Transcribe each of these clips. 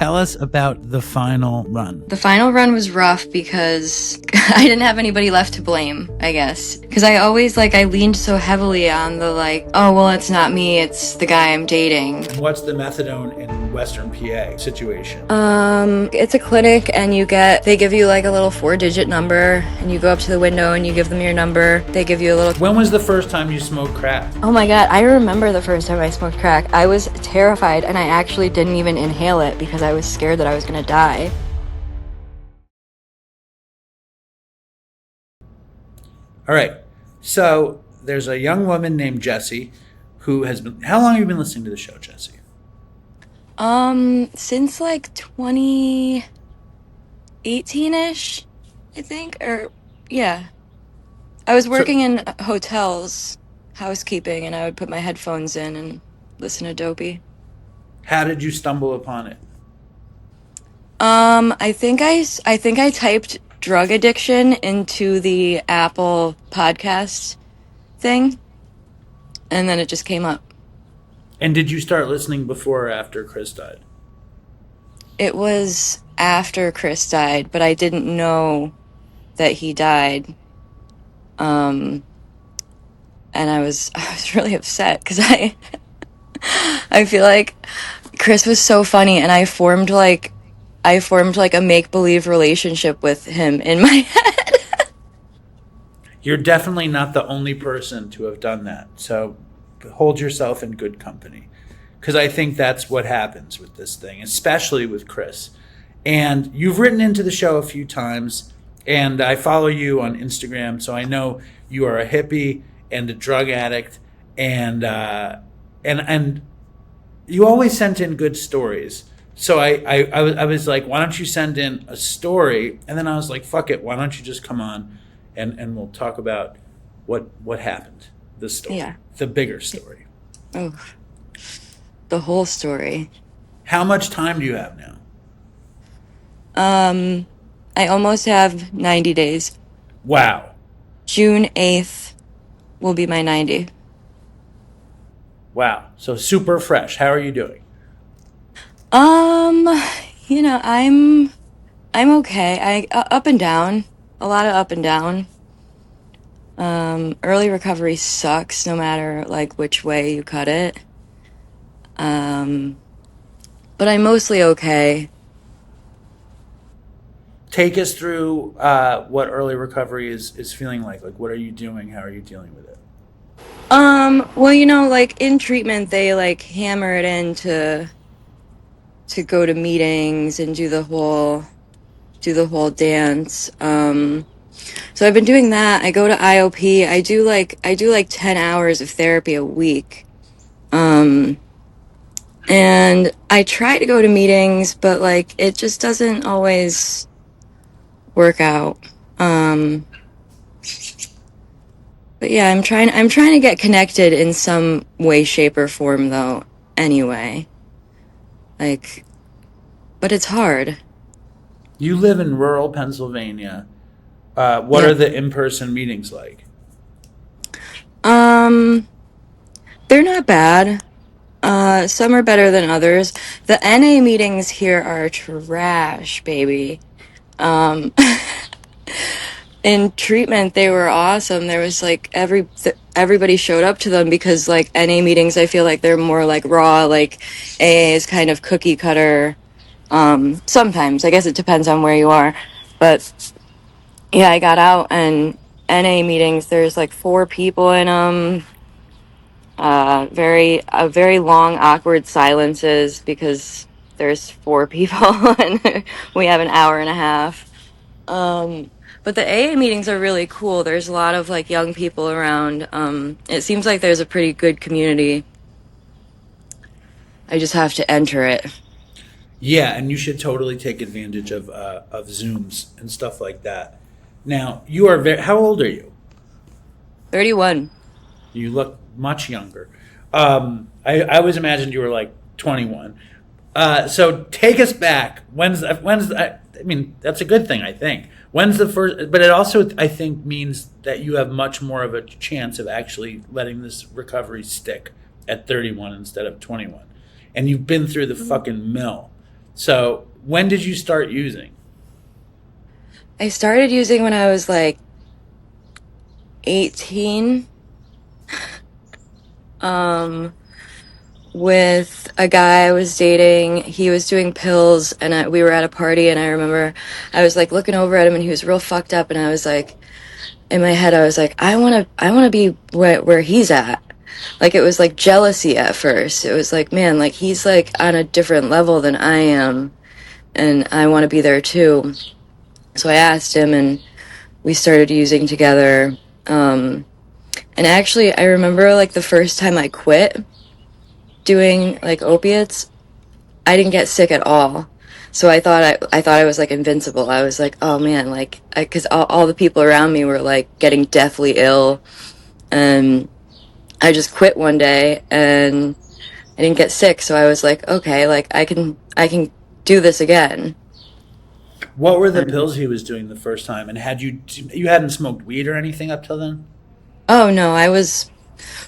tell us about the final run. The final run was rough because I didn't have anybody left to blame, I guess. Because I always, I leaned so heavily on the, oh, well, it's not me, it's the guy I'm dating. What's the methadone in Western PA situation? It's a clinic, and they give you, a little 4-digit number, and you go up to the window, and you give them your number. They give you a little... When was the first time you smoked crack? Oh my God, I remember the first time I smoked crack. I was terrified, and I actually didn't even inhale it because I was scared that I was gonna die. All right, so there's a young woman named Jessie who has been... How long have you been listening to the show, Jessie? Since 2018-ish, I think, or yeah. I was working in hotels, housekeeping, and I would put my headphones in and listen to Dopey. How did you stumble upon it? I think I typed drug addiction into the Apple podcast thing, and then it just came up. And did you start listening before or after Chris died? It was after Chris died, but I didn't know that he died. And I was really upset because I feel like Chris was so funny, and I formed a make-believe relationship with him in my head. You're definitely not the only person to have done that. So hold yourself in good company, because I think that's what happens with this thing, especially with Chris. And you've written into the show a few times, and I follow you on Instagram, so I know you are a hippie and a drug addict, and you always sent in good stories. So I was like, why don't you send in a story? And then I was like, fuck it, why don't you just come on and we'll talk about what happened, the story, Yeah. The bigger story. Oh, the whole story. How much time do you have now? I almost have 90 days. Wow. June 8th will be my 90. Wow. So super fresh. How are you doing? I'm okay. Up and down. A lot of up and down. Early recovery sucks no matter which way you cut it. But I'm mostly okay. Take us through what early recovery is feeling like. What are you doing? How are you dealing with it? Well, in treatment, they hammer it in to go to meetings and do the whole dance. So I've been doing that. I go to IOP. I do 10 hours of therapy a week. And I try to go to meetings, but it just doesn't always work out. But yeah, I'm trying to get connected in some way, shape, or form though, anyway. But it's hard. You live in rural Pennsylvania. What are the in-person meetings like? They're not bad. Some are better than others. The NA meetings here are trash, baby. In treatment, they were awesome. There was everybody showed up to them because NA meetings, I feel like they're more raw. AA is kind of cookie cutter. Sometimes, I guess it depends on where you are, but yeah, I got out, and NA meetings, there's 4 people in them. Very long, awkward silences because there's 4 people and we have an hour and a half. But the AA meetings are really cool. There's a lot of young people around. It seems like there's a pretty good community. I just have to enter it. Yeah, and you should totally take advantage of Zooms and stuff like that. Now, you are how old are you? 31. You look much younger. I always imagined you were 21. So take us back. When's I mean, that's a good thing, I think. When's the first? But it also, I think, means that you have much more of a chance of actually letting this recovery stick at 31 instead of 21. And you've been through the fucking mill. So when did you start using? I started using when I was like 18, um, with a guy I was dating. He was doing pills, and we were at a party, and I remember I was like looking over at him, and he was real fucked up, and I was like, in my head, I was like, I want to be where he's at. Like, it was like jealousy at first. It was like, man, like he's like on a different level than I am, and I want to be there too. So I asked him, and we started using together. And actually, I remember like the first time I quit doing like opiates, I didn't get sick at all. So I thought I was like invincible. I was like, oh man, like, because all the people around me were like getting deathly ill, and I just quit one day and I didn't get sick. So I was like, okay, like I can do this again. What were the pills he was doing the first time? And you hadn't smoked weed or anything up till then? Oh no,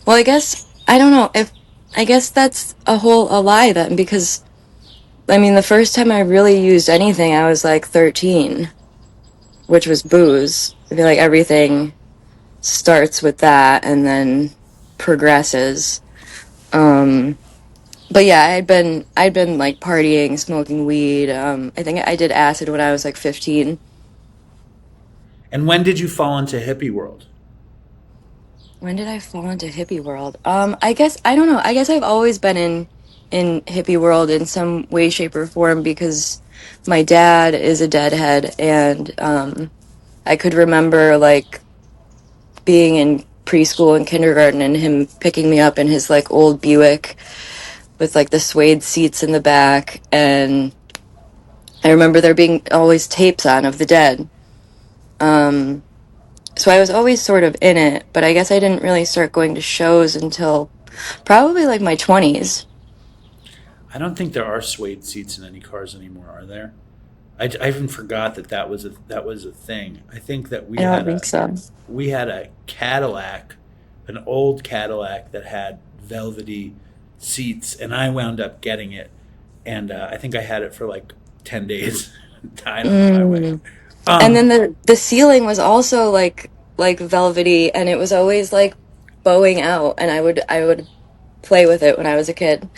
well, I guess, I don't know if, I guess that's a lie then, because I mean, the first time I really used anything, I was like 13, which was booze. I feel like everything starts with that and then progresses. Um, but yeah, I'd been like partying, smoking weed. I think I did acid when I was like 15. And when did you fall into hippie world? When did I fall into hippie world? I guess I don't know. I guess I've always been in hippie world in some way, shape, or form, because my dad is a deadhead, and I could remember like being in preschool and kindergarten and him picking me up in his like old Buick with like the suede seats in the back, and I remember there being always tapes on of the Dead. Um, so I was always sort of in it, but I guess I didn't really start going to shows until probably like my 20s. I don't think there are suede seats in any cars anymore, are there? I even forgot that was a thing. I think that I don't think so. we had a Cadillac, an old Cadillac that had velvety seats, and I wound up getting it, and I think I had it for like 10 days. Died on the highway. Mm. And then the ceiling was also like velvety, and it was always like bowing out, and I would play with it when I was a kid.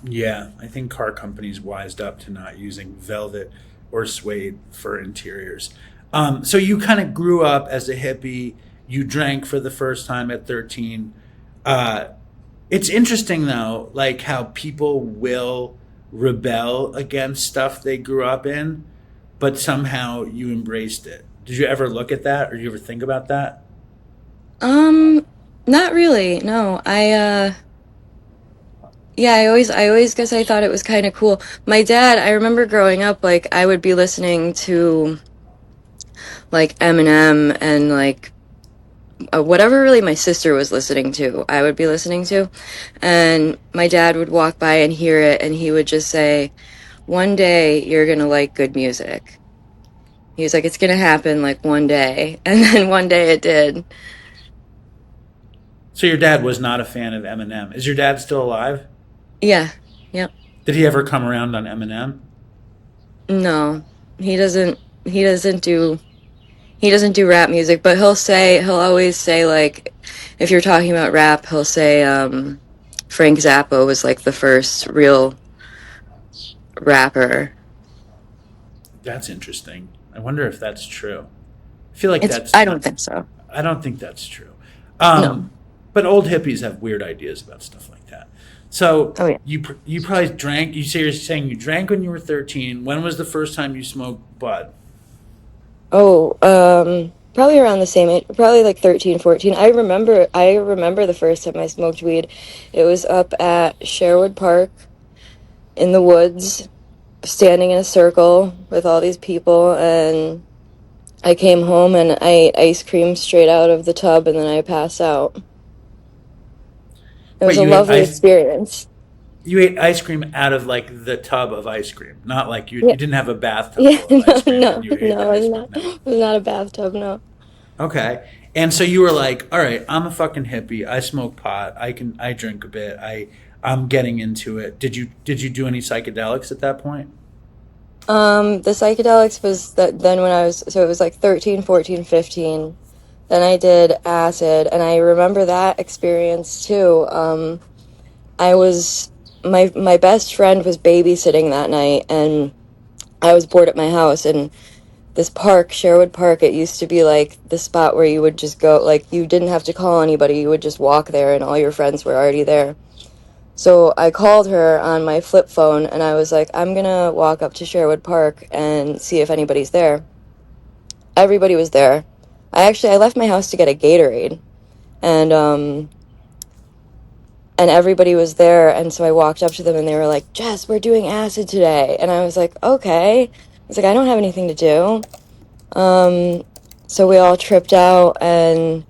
Yeah, I think car companies wised up to not using velvet or suede for interiors. So you kind of grew up as a hippie. You drank for the first time at 13. It's interesting, though, like how people will rebel against stuff they grew up in, but somehow you embraced it. Did you ever look at that, or did you ever think about that? Um, Not really. No. Yeah, I always guess I thought it was kind of cool. My dad, I remember growing up, like I would be listening to like Eminem and like whatever really my sister was listening to, I would be listening to. And my dad would walk by and hear it, and he would just say, one day you're gonna like good music. He was like, it's gonna happen like one day. And then one day it did. So your dad was not a fan of Eminem. Is your dad still alive? Yeah. Yep. Did he ever come around on Eminem? No, he doesn't do rap music, but he'll always say, like, if you're talking about rap, he'll say Frank Zappa was like the first real rapper. That's interesting. I wonder if that's true. I feel like I don't think so. I don't think that's true. No. But old hippies have weird ideas about stuff like that. So Oh yeah. you probably drank. You're saying you drank when you were 13. When was the first time you smoked bud? Oh, probably around the same age, probably like 13, 14. I remember the first time I smoked weed. It was up at Sherwood Park in the woods, standing in a circle with all these people, and I came home and I ate ice cream straight out of the tub, and then I passed out. It was Wait, a lovely experience. you ate ice cream out of like the tub of ice cream, not like you Yeah, didn't have a bathtub yeah, full of ice cream and you ate the no, ice cream. No. it was not a bathtub, no. Okay. And so you were like, all right, I'm a fucking hippie. I smoke pot. I drink a bit. I'm getting into it. Did you do any psychedelics at that point? The psychedelics was that then when I was, so it was like 13, 14, 15. Then I did acid, and I remember that experience too. I was, my best friend was babysitting that night, and I was bored at my house, and this park, Sherwood Park, it used to be like the spot where you would just go, like you didn't have to call anybody, you would just walk there and all your friends were already there. So I called her on my flip phone and I was like, I'm gonna walk up to Sherwood Park and see if anybody's there. Everybody was there. I left my house to get a Gatorade, and and everybody was there, and so I walked up to them and they were like, Jess, we're doing acid today. And I was like, okay. I was like, I don't have anything to do. So we all tripped out, and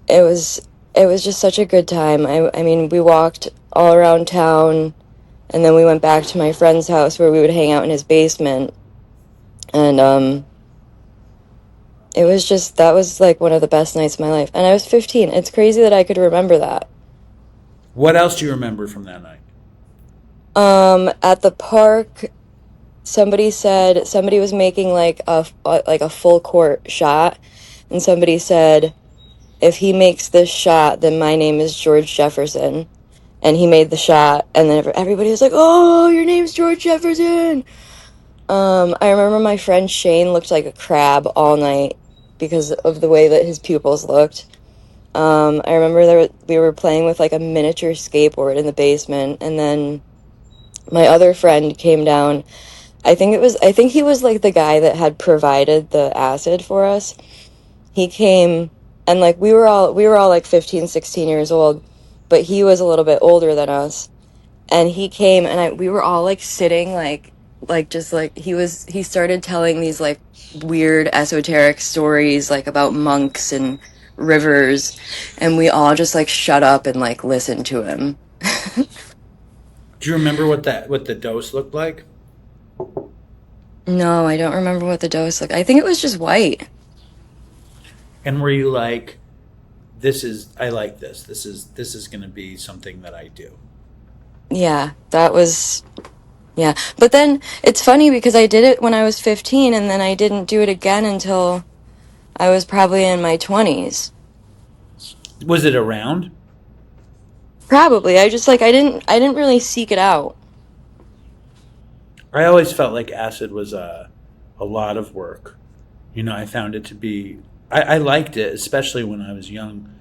it was just such a good time. I mean, we walked all around town, and then we went back to my friend's house where we would hang out in his basement. And it was just, that was like one of the best nights of my life. And I was 15. It's crazy that I could remember that. What else do you remember from that night? At the park, somebody said somebody was making like a full court shot, and somebody said, if he makes this shot, then my name is George Jefferson. And he made the shot, and then everybody was like, oh, your name's George Jefferson. I remember my friend Shane looked like a crab all night because of the way that his pupils looked. I remember we were playing with like a miniature skateboard in the basement, and then my other friend came down. I think he was like the guy that had provided the acid for us. He came, and like we were all like 15, 16 years old, but he was a little bit older than us. And he came, and we were all like sitting just like he started telling these like weird esoteric stories like about monks and rivers, and we all just like shut up and like listened to him. Do you remember what the dose looked like? No, I don't remember what the dose looked. I think it was just white. And were you like, I like this. This is going to be something that I do. Yeah, that was, yeah. But then it's funny because I did it when I was 15, and then I didn't do it again until I was probably in my 20s. Was it around? Probably. I just like I didn't really seek it out. I always felt like acid was a lot of work. I found it to be. I liked it, especially when I was young.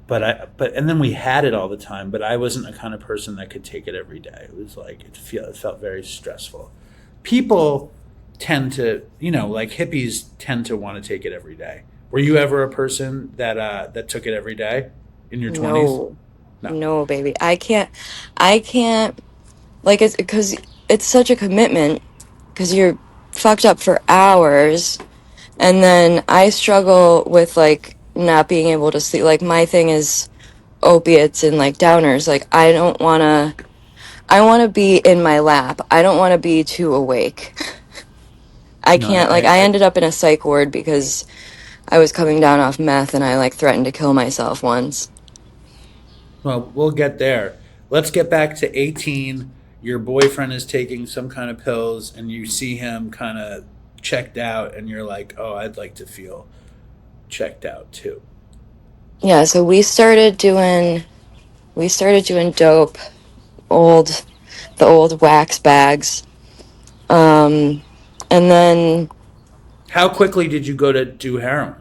But and then we had it all the time. But I wasn't the kind of person that could take it every day. It was like it felt very stressful. People tend to, like hippies tend to want to take it every day. Were you ever a person that took it every day in your 20s? No. No. No, baby. I can't like it's because it's such a commitment because you're fucked up for hours, and then I struggle with like not being able to sleep. Like my thing is opiates and like downers. Like I want to be in my lap. I don't want to be too awake. I No, can't, like, I ended up in a psych ward because I was coming down off meth and I like threatened to kill myself once. well, we'll get there. Let's get back to 18. Your boyfriend is taking some kind of pills, and you see him kind of checked out, and you're like, oh, I'd like to feel checked out too. Yeah, so we started doing dope, old the old wax bags. Um and then How quickly did you go to do heroin?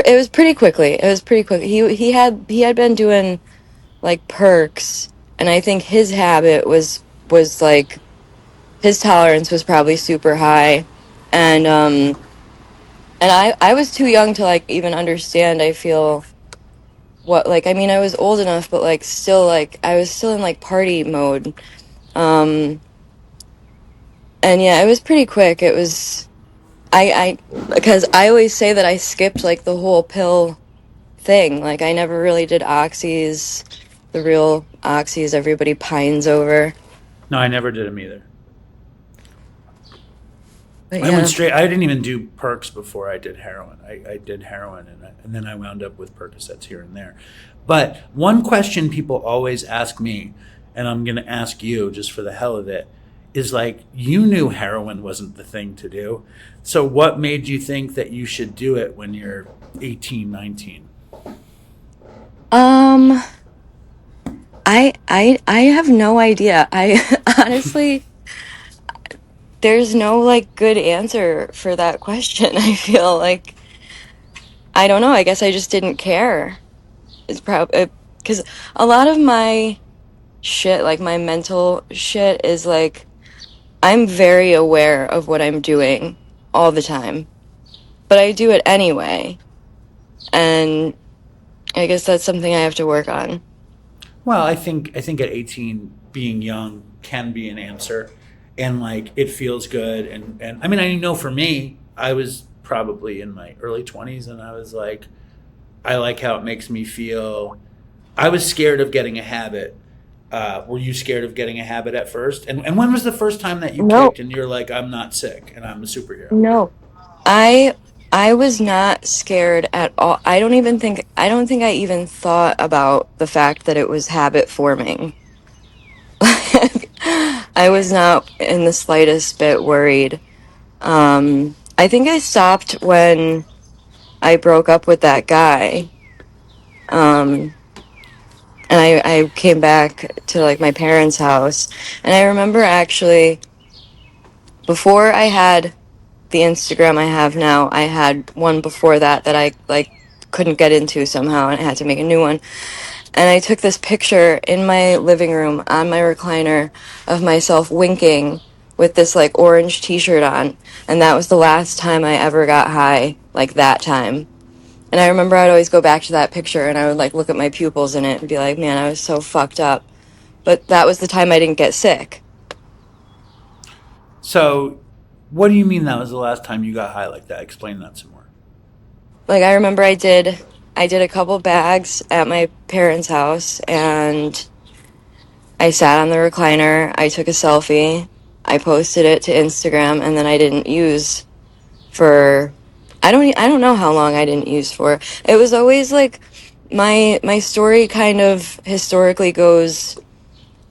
it was pretty quickly. It was pretty quick. He had been doing like perks, and I think his habit was like his tolerance was probably super high, and I was too young to like even understand, I feel, what, like, I mean, I was old enough, but like still, like I was still in like party mode. um and yeah, it was pretty quick. It was, because I always say that I skipped like the whole pill thing. Like I never really did oxys, the real oxys everybody pines over. No, I never did them either. But I went yeah. straight. I didn't even do perks before I did heroin. I did heroin, and then I wound up with Percocets here and there. But one question people always ask me, and I'm going to ask you just for the hell of it, is like, you knew heroin wasn't the thing to do. So what made you think that you should do it when you're 18, 19? I have no idea. I honestly, there's no like good answer for that question. I feel like, I don't know. I guess I just didn't care. It's probably because a lot of my shit, like my mental shit, is like I'm very aware of what I'm doing all the time, but I do it anyway. And I guess that's something I have to work on. Well, I think at 18, being young can be an answer, and like it feels good. And I mean, I know for me, I was probably in my early 20s, and I was like, I like how it makes me feel. I was scared of getting a habit. Were you scared of getting a habit at first? And when was the first time that you No, kicked and you're like, I'm not sick and I'm a superhero? no. I I was not scared at all. I don't think I even thought about the fact that it was habit forming. I was not in the slightest bit worried. I think I stopped when I broke up with that guy. Um, and I came back to like my parents' house. And I remember actually before I had the Instagram I have now, I had one before that I like couldn't get into somehow and I had to make a new one. And I took this picture in my living room on my recliner of myself winking with this like orange t-shirt on. And that was the last time I ever got high, like that time. And I remember I'd always go back to that picture and I would like look at my pupils in it and be like, man, I was so fucked up. But that was the time I didn't get sick. So, what do you mean that was the last time you got high like that? Explain that some more. Like I remember I did a couple bags at my parents' house and I sat on the recliner, I took a selfie, I posted it to Instagram, and then I didn't use for I don't know how long I didn't use for. It was always like my story kind of historically goes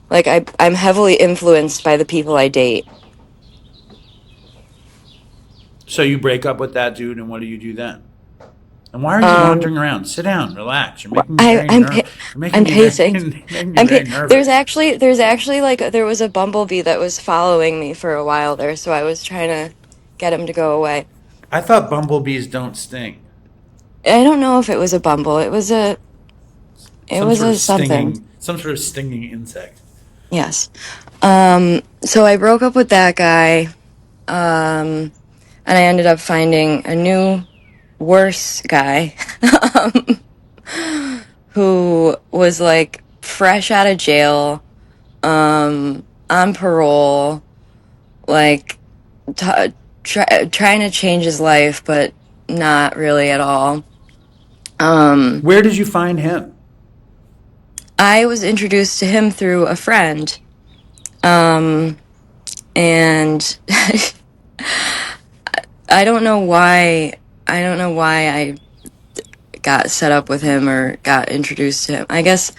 like I'm heavily influenced by the people I date. So you break up with that dude, and what do you do then? And why are you Um, wandering around? Sit down, relax. You're making me I very nervous. You're making I'm me very, pacing. making me very nervous. There's actually like there was a bumblebee that was following me for a while there, so I was trying to get him to go away. I thought bumblebees don't sting. I don't know if it was a bumble. It was a something. Some sort of stinging insect. Yes. So I broke up with that guy, um, and I ended up finding a new, worse guy, who was like fresh out of jail, on parole, like trying to change his life, but not really at all. Where did you find him? I was introduced to him through a friend, um, and I don't know why. I don't know why I got set up with him or got introduced to him. I guess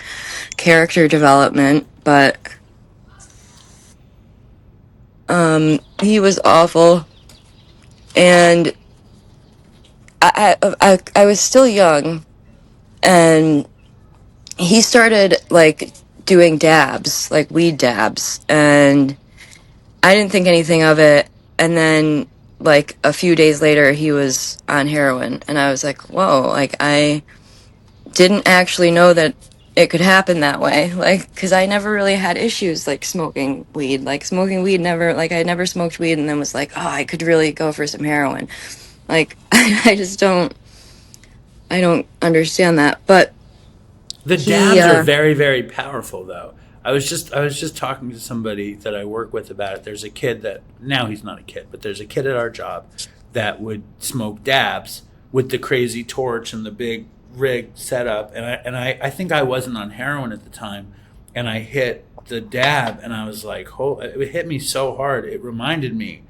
character development, but he was awful, and I was still young, and he started like doing dabs, like weed dabs, and I didn't think anything of it. And then like a few days later, he was on heroin, and I was like, whoa, like I didn't actually know that it could happen that way. Like, because I never really had issues like smoking weed. Like, smoking weed never, like, I never smoked weed and then was like, oh, I could really go for some heroin. Like, I just I don't understand that. But The he, dabs are very, very powerful, though. I was just talking to somebody that I work with about it. There's a kid that now he's not a kid, but there's a kid at our job that would smoke dabs with the crazy torch and the big rig setup. And I think I wasn't on heroin at the time, and I hit the dab, and I was like, oh, it hit me so hard. It reminded me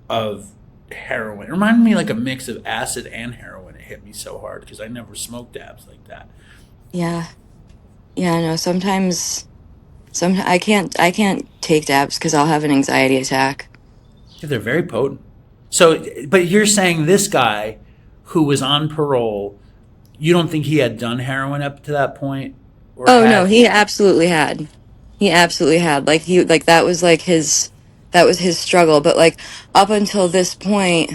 of heroin. It reminded me like a mix of acid and heroin. It hit me so hard because I never smoked dabs like that. yeah, yeah, no, sometimes. I can't take dabs because I'll have an anxiety attack. Yeah, they're very potent. So, but you're saying this guy who was on parole, you don't think he had done heroin up to that point, or Oh no, had? he absolutely had. He absolutely had. Like that was his struggle. But like up until this point,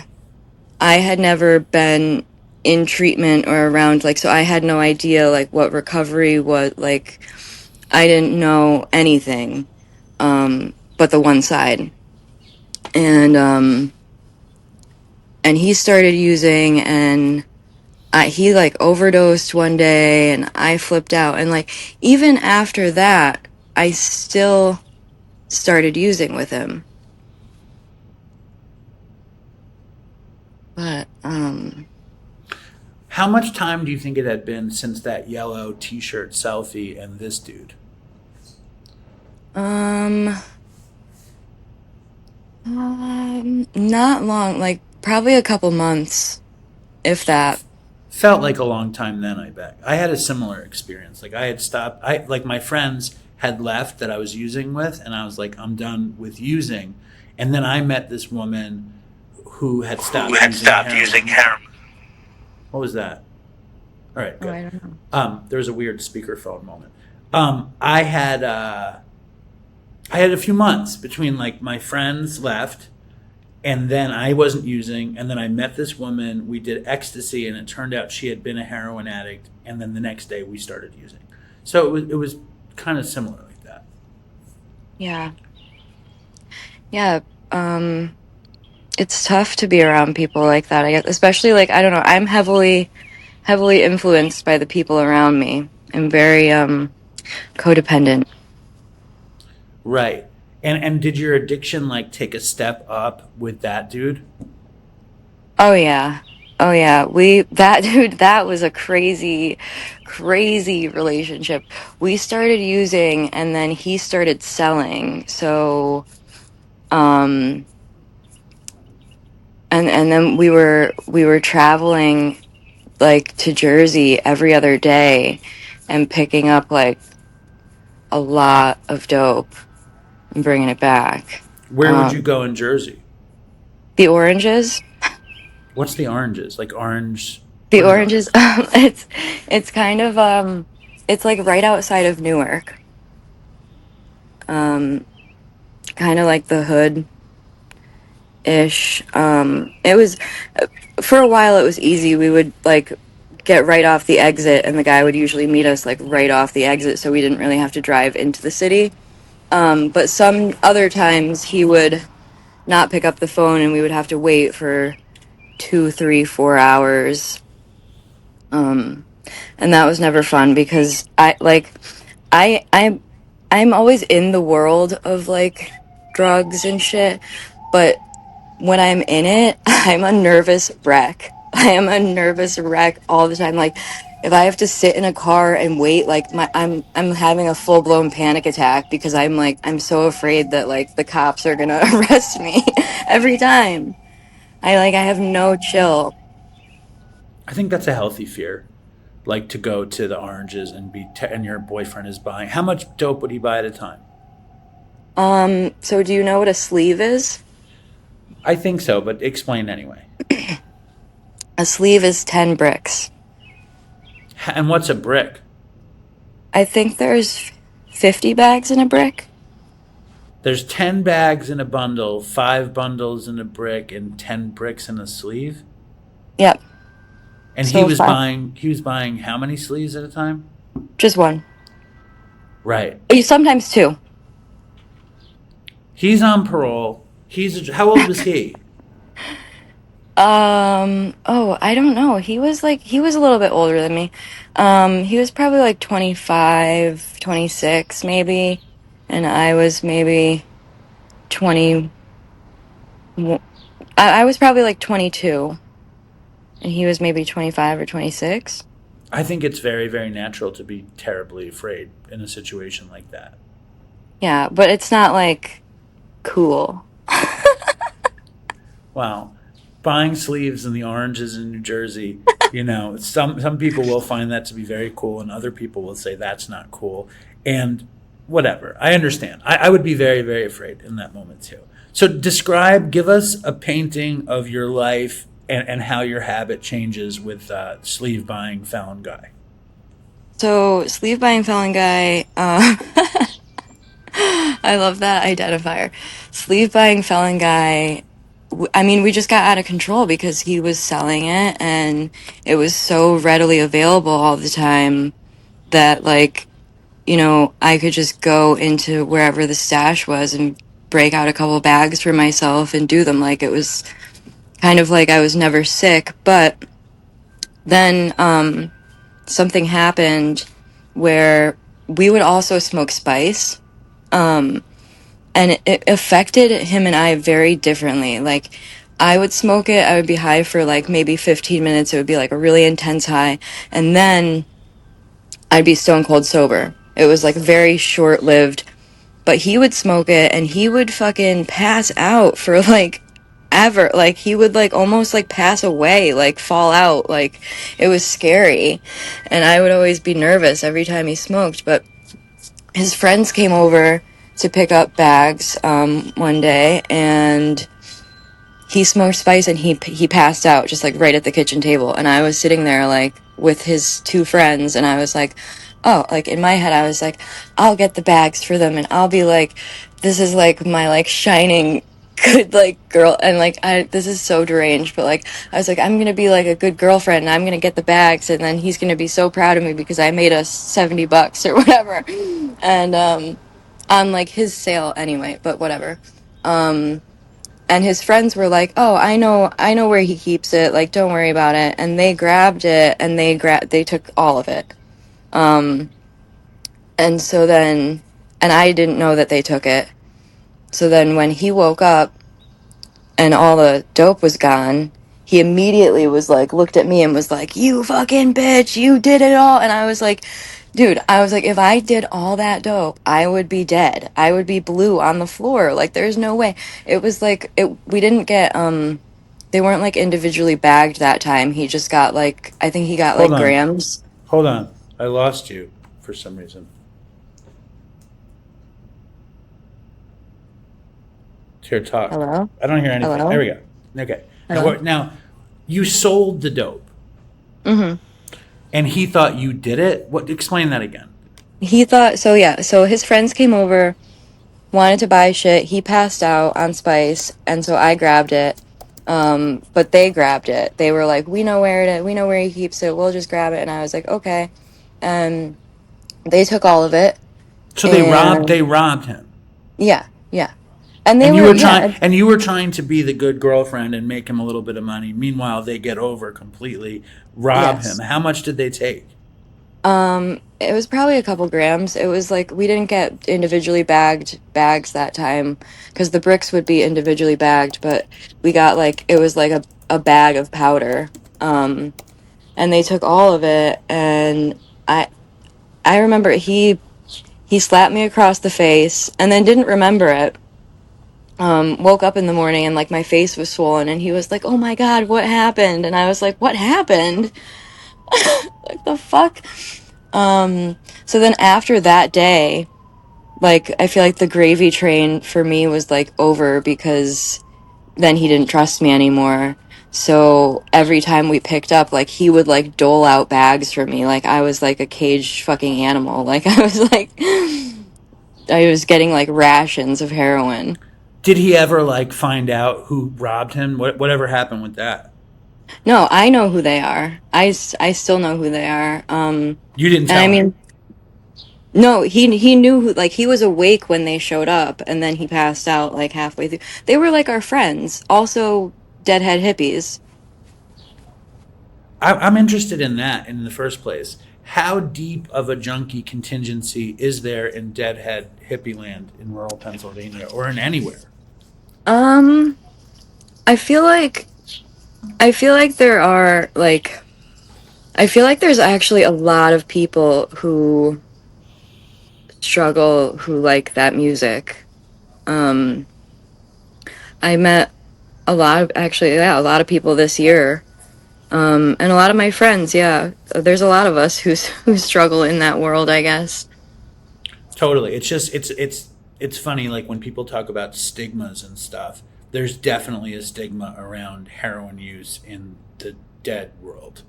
I had never been in treatment or around, like, so I had no idea like what recovery was like. I didn't know anything, but the one side. And and he started using, and he like overdosed one day and I flipped out, and like even after that I still started using with him. But How much time do you think it had been since that yellow T-shirt selfie and this dude? um not long, like probably a couple months, if that. Felt like a long time then, I bet. I had a similar experience. Like I had stopped, like my friends had left that I was using with, and I was like, I'm done with using. And then I met this woman who had stopped using heroin. What was that? All right, Oh, good. I don't know. There was a weird speakerphone moment. I had a few months between like my friends left, and then I wasn't using, and then I met this woman. We did ecstasy, and it turned out she had been a heroin addict. And then the next day we started using. So it was kind of similar like that. Yeah. Yeah. It's tough to be around people like that, I guess, especially like, I don't know, I'm heavily influenced by the people around me. I'm very codependent. Right. And did your addiction like take a step up with that dude? Oh yeah. Oh yeah. That dude, that was a crazy relationship. We started using and then he started selling. So um and then we were traveling like to Jersey every other day and picking up like a lot of dope and bringing it back. Where would you Um go in Jersey? the oranges, What's the oranges? Like orange? the What is oranges, orange? it's kind of it's like right outside of Newark. Um Kind of like the hood ish. It was for a while it was easy. We would like get right off the exit and the guy would usually meet us like right off the exit, so we didn't really have to drive into the city. But some other times he would not pick up the phone and we would have to wait for 2, 3, 4 hours. Um, and that was never fun because I I'm I'm always in the world of like drugs and shit, but when I'm in it, I'm a nervous wreck. I am a nervous wreck all the time. Like if I have to sit in a car and wait, like I'm having a full blown panic attack because I'm so afraid that like the cops are gonna arrest me every time. I have no chill. I think that's a healthy fear. Like to go to the oranges and and your boyfriend is buying. How much dope would he buy at a time? So do you know what a sleeve is? I think so, but explain anyway. A sleeve is 10 bricks. And what's a brick? I think there's 50 bags in a brick. There's 10 bags in a bundle, 5 bundles in a brick, and 10 bricks in a sleeve. Yep. And So five. he was buying how many sleeves at a time? Just one. Right. Sometimes two. He's on parole. How old was he? Oh, I don't know. He was a little bit older than me. He was probably like 25, 26, maybe. And I was maybe 20. I was probably like 22. And he was maybe 25 or 26. I think it's very, very natural to be terribly afraid in a situation like that. Yeah, but it's not like cool. Wow. Buying sleeves in the oranges in New Jersey, some people will find that to be very cool, and other people will say that's not cool. And whatever. I understand. I would be very, very afraid in that moment too. So give us a painting of your life and how your habit changes with sleeve buying Fallon guy. So, sleeve buying felon guy, I love that identifier. Sleeve buying felon guy, I mean, we just got out of control because he was selling it and it was so readily available all the time that, like, I could just go into wherever the stash was and break out a couple bags for myself and do them. Like, it was kind of like I was never sick. But then something happened where we would also smoke spice. And it affected him and I very differently. Like, I would smoke it, I would be high for like maybe 15 minutes. It would be like a really intense high. And then I'd be stone cold sober. It was like very short lived. But he would smoke it and he would fucking pass out for like ever. Like, he would like almost like pass away, like fall out. Like, it was scary. And I would always be nervous every time he smoked. But his friends came over to pick up bags one day, and he smoked spice and he passed out just like right at the kitchen table. And I was sitting there like with his two friends, and I was like, oh, like in my head I was like, I'll get the bags for them and I'll be like, this is like my like shining good like girl. And like, this is so deranged, but like I was like, I'm gonna be like a good girlfriend and I'm gonna get the bags, and then he's gonna be so proud of me because I made us $70 or whatever. And on like his sale anyway, but whatever. And his friends were like, "Oh, I know where he keeps it. Like, don't worry about it." And they grabbed it and they took all of it. Um, and so then, and I didn't know that they took it. So then when he woke up and all the dope was gone, he immediately was like, looked at me and was like, "You fucking bitch, you did it all." And I was like, dude, I was like, if I did all that dope, I would be dead. I would be blue on the floor. Like, there's no way. It was like, we didn't get, they weren't like individually bagged that time. He just got like, I think he got Hold like on. grams. Hold on. I lost you for some reason. Here, talk. Hello? I don't hear anything. There Hello? we go. Okay. Hello? Now you sold the dope, Mm-hmm. and he thought you did it. What? Explain that again. He thought, so yeah, so his friends came over, wanted to buy shit. He passed out on spice, and so I grabbed it. But they grabbed it. They were like, we know where he keeps it. We'll just grab it. And I was like, okay. And they took all of it. So And they robbed him, yeah, yeah. And they and were, yeah, you were trying to be the good girlfriend and make him a little bit of money. Meanwhile, they get over completely, rob him. yes. How much did they take? It was probably a couple grams. It was like, we didn't get individually bagged bags that time because the bricks would be individually bagged, but we got like, it was like a bag of powder. And they took all of it. And I, I remember he slapped me across the face and then didn't remember it. Woke up in the morning and like my face was swollen and he was like, "Oh my God, what happened?" And I was like, "What happened? Like the fuck?" So then after that day, like I feel like the gravy train for me was like over because then he didn't trust me anymore. So every time we picked up, like he would like dole out bags for me. Like I was like a caged fucking animal. Like I was like, I was getting like rations of heroin. Did he ever like find out who robbed him? Whatever happened with that? No, I know who they are. I still know who they are. You didn't And I tell him. mean, no, he knew who, like he was awake when they showed up and then he passed out like halfway through. They were like our friends, also deadhead hippies. I'm interested in that in the first place. How deep of a junkie contingency is there in deadhead hippie land in rural Pennsylvania or in anywhere? Um, I feel like I feel like there are like I feel like there's actually a lot of people who struggle who like that music. Um, I met a lot of actually, yeah, a lot of people this year. And a lot of my friends, yeah. There's a lot of us who who struggle in that world, I guess. Totally. It's just it's funny, like when people talk about stigmas and stuff, there's definitely a stigma around heroin use in the dead world.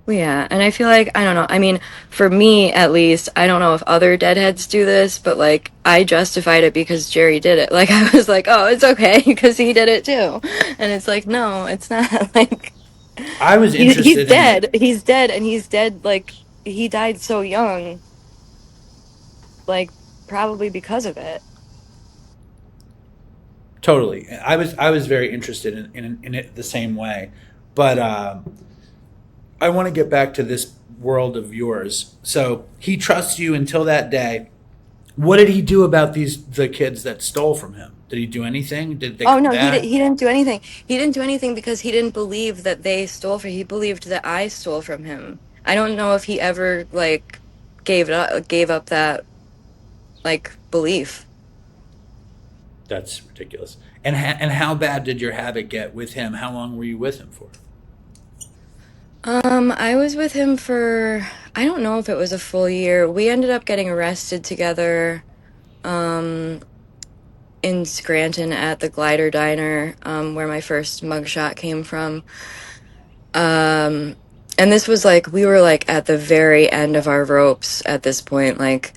Well, yeah, and I feel like, I don't know. I mean, for me at least, I don't know if other deadheads do this, but like I justified it because Jerry did it. Like I was like, "Oh, it's okay because he did it too." And it's like, "No, it's not." Like I was he's interested in it. dead. He's dead and he's dead like he died so young, like probably because of it. Totally. I was very interested in it the same way. But I want to get back to this world of yours. So he trusts you until that day. What did he do about the kids that stole from him? Did he do anything? Did they Oh come no, back? he didn't do anything. He didn't do anything because he didn't believe that they stole from. He believed that I stole from him. I don't know if he ever like gave up that like belief. That's ridiculous. And how bad did your habit get with him? How long were you with him for? I was with him for I don't know if it was a full year. We ended up getting arrested together um in Scranton at the Glider Diner, where my first mugshot came from. Um and this was like we were like at the very end of our ropes at this point. Like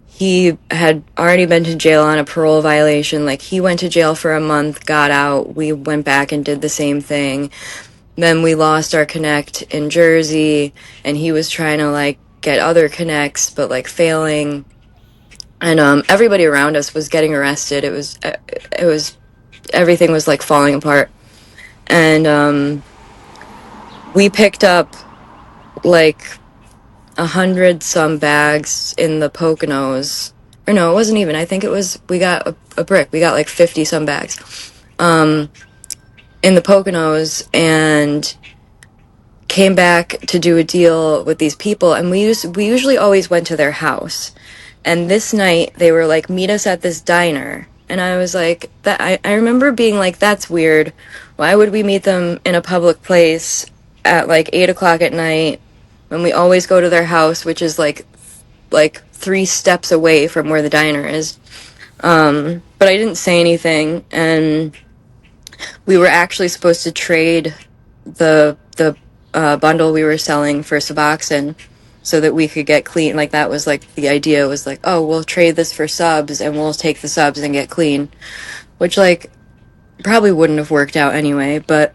he had already been to jail on a parole violation. Like he went to jail for a month, got out. We went back and did the same thing. Then we lost our connect in Jersey, and he was trying to like get other connects, but like failing. And everybody around us was getting arrested. It was everything was like falling apart. And we picked up like 100 some bags in the Poconos. Or no, it wasn't even. I think it was we got a brick. We got like 50 some bags in the Poconos, and came back to do a deal with these people, and we usually always went to their house. And this night they were like, meet us at this diner. And I was like, that I remember being like, that's weird. Why would we meet them in a public place at like 8 o'clock at night when we always go to their house, which is like 3 steps away from where the diner is. But I didn't say anything, and we were actually supposed to trade the bundle we were selling for Suboxone so that we could get clean. Like that was like the idea was like, oh, we'll trade this for subs and we'll take the subs and get clean, which like probably wouldn't have worked out anyway. But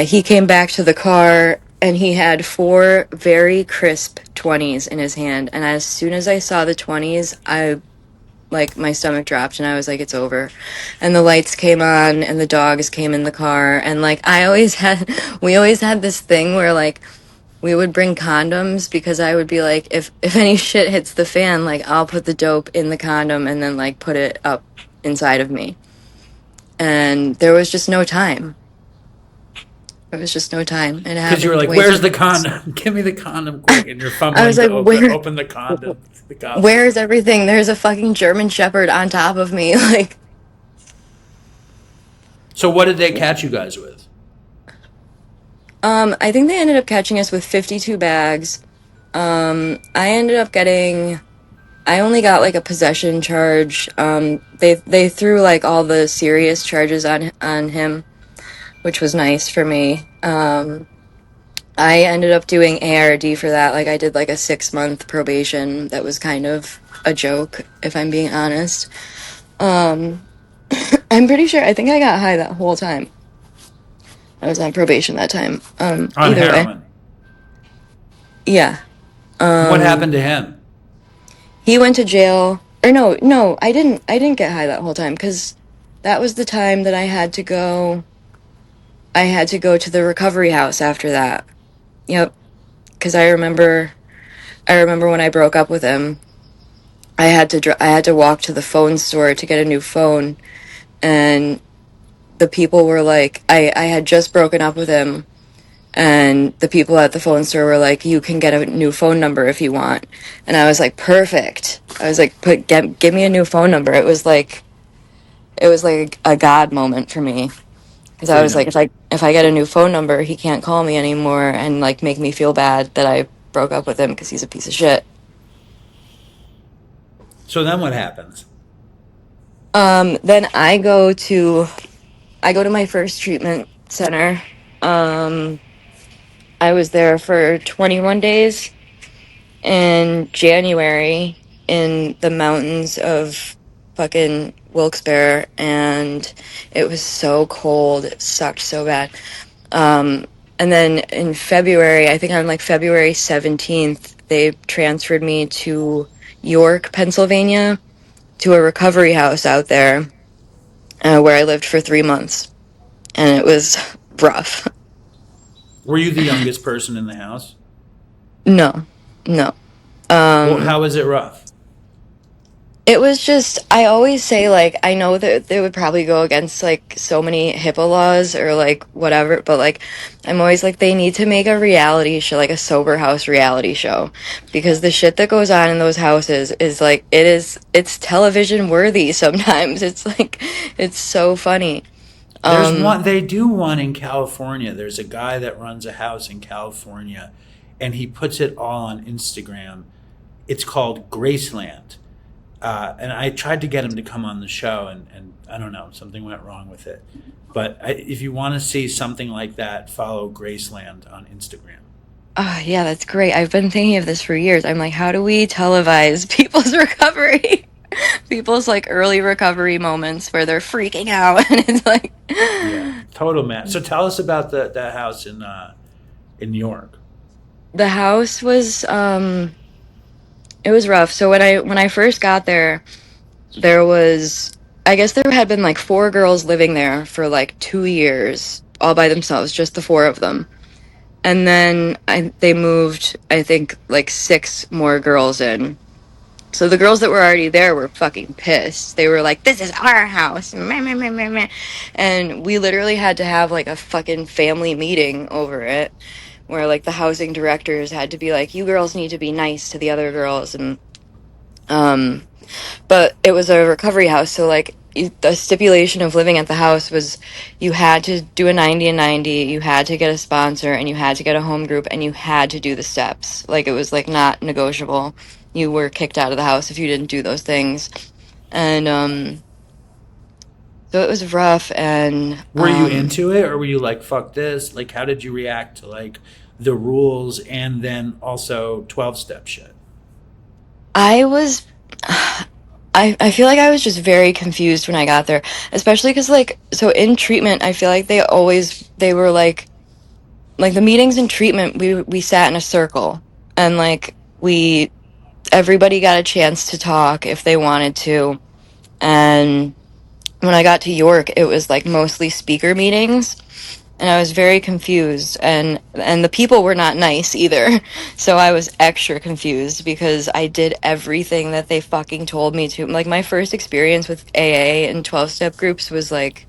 he came back to the car and he had 4 very crisp 20s in his hand. And as soon as I saw the 20s, like my stomach dropped and I was like, it's over. And the lights came on and the dogs came in the car. And like we always had this thing where like we would bring condoms because I would be like, if any shit hits the fan, like I'll put the dope in the condom and then like put it up inside of me. And there was just no time. There was just no time. It Because you were happened like, way "Where's too the fast. condom? Give me the condom quick!" And you're I was fumbling to like, open the condom. The cops. where's everything? There's a fucking German Shepherd on top of me. Like, So what did they catch you guys with? I think they ended up catching us with 52 bags. I ended up getting, I only got like a possession charge. They threw like all the serious charges on him, which was nice for me. I ended up doing ARD for that. Like I did like a 6-month probation that was kind of a joke, if I'm being honest. Um, I'm pretty sure, I think I got high that whole time. I was on probation that time. On Either way. heroin. Yeah. What happened to him? He went to jail. Or no, I didn't get high that whole time because that was the time that I had to go to the recovery house after that. Yep. Because I remember when I broke up with him, I had to walk to the phone store to get a new phone, and the people were like, I had just broken up with him, and the people at the phone store were like, you can get a new phone number if you want. And I was like, perfect. I was like, give me a new phone number. It was like a God moment for me. Because I was like, Freedom. if I get a new phone number, he can't call me anymore and like make me feel bad that I broke up with him because he's a piece of shit. So then what happens? Then I go to my first treatment center. I was there for 21 days in January in the mountains of fucking Wilkes-Barre, and it was so cold. It sucked so bad. And then in February, I think on like February 17th, they transferred me to York, Pennsylvania, to a recovery house out there, where I lived for 3 months. And it was rough. Were you the youngest person in the house? No, no. Well, how was it rough? It was just, I always say, like, I know that they would probably go against, like, so many HIPAA laws or, like, whatever, but, like, I'm always like, they need to make a reality show, like a sober house reality show. Because the shit that goes on in those houses is, like, it's television worthy sometimes. It's, like, it's so funny. There's one. They do one in California. There's a guy that runs a house in California, and he puts it all on Instagram. It's called Graceland, and I tried to get him to come on the show, and I don't know, something went wrong with it. But if you want to see something like that, follow Graceland on Instagram. Yeah, that's great. I've been thinking of this for years. I'm like, how do we televise people's recovery? People's like early recovery moments where they're freaking out and it's like Yeah, total man. So tell us about that house in New York. the house was it was rough. So when I first got there, there was, I guess there had been like four girls living there for like 2 years all by themselves, just the four of them. And then they moved, I think, like six more girls in. So the girls that were already there were fucking pissed. They were like, "This is our house." Meh, meh, meh, meh, meh. And we literally had to have like a fucking family meeting over it where like the housing directors had to be like, "You girls need to be nice to the other girls." And um but it was a recovery house, so like the stipulation of living at the house was you had to do a 90 and 90, you had to get a sponsor, and you had to get a home group, and you had to do the steps. Like it was like not negotiable. You were kicked out of the house if you didn't do those things. And so it was rough. And Were you into it, or were you like, "Fuck this"? Like, how did you react to like the rules and then also 12-step shit? I was I feel like I was just very confused when I got there, especially because like so in treatment I feel like they were like the meetings in treatment, we sat in a circle, and like we everybody got a chance to talk if they wanted to. And when I got to York, it was like mostly speaker meetings, and I was very confused, and the people were not nice either. So I was extra confused because I did everything that they fucking told me to. Like my first experience with AA and 12-step groups was like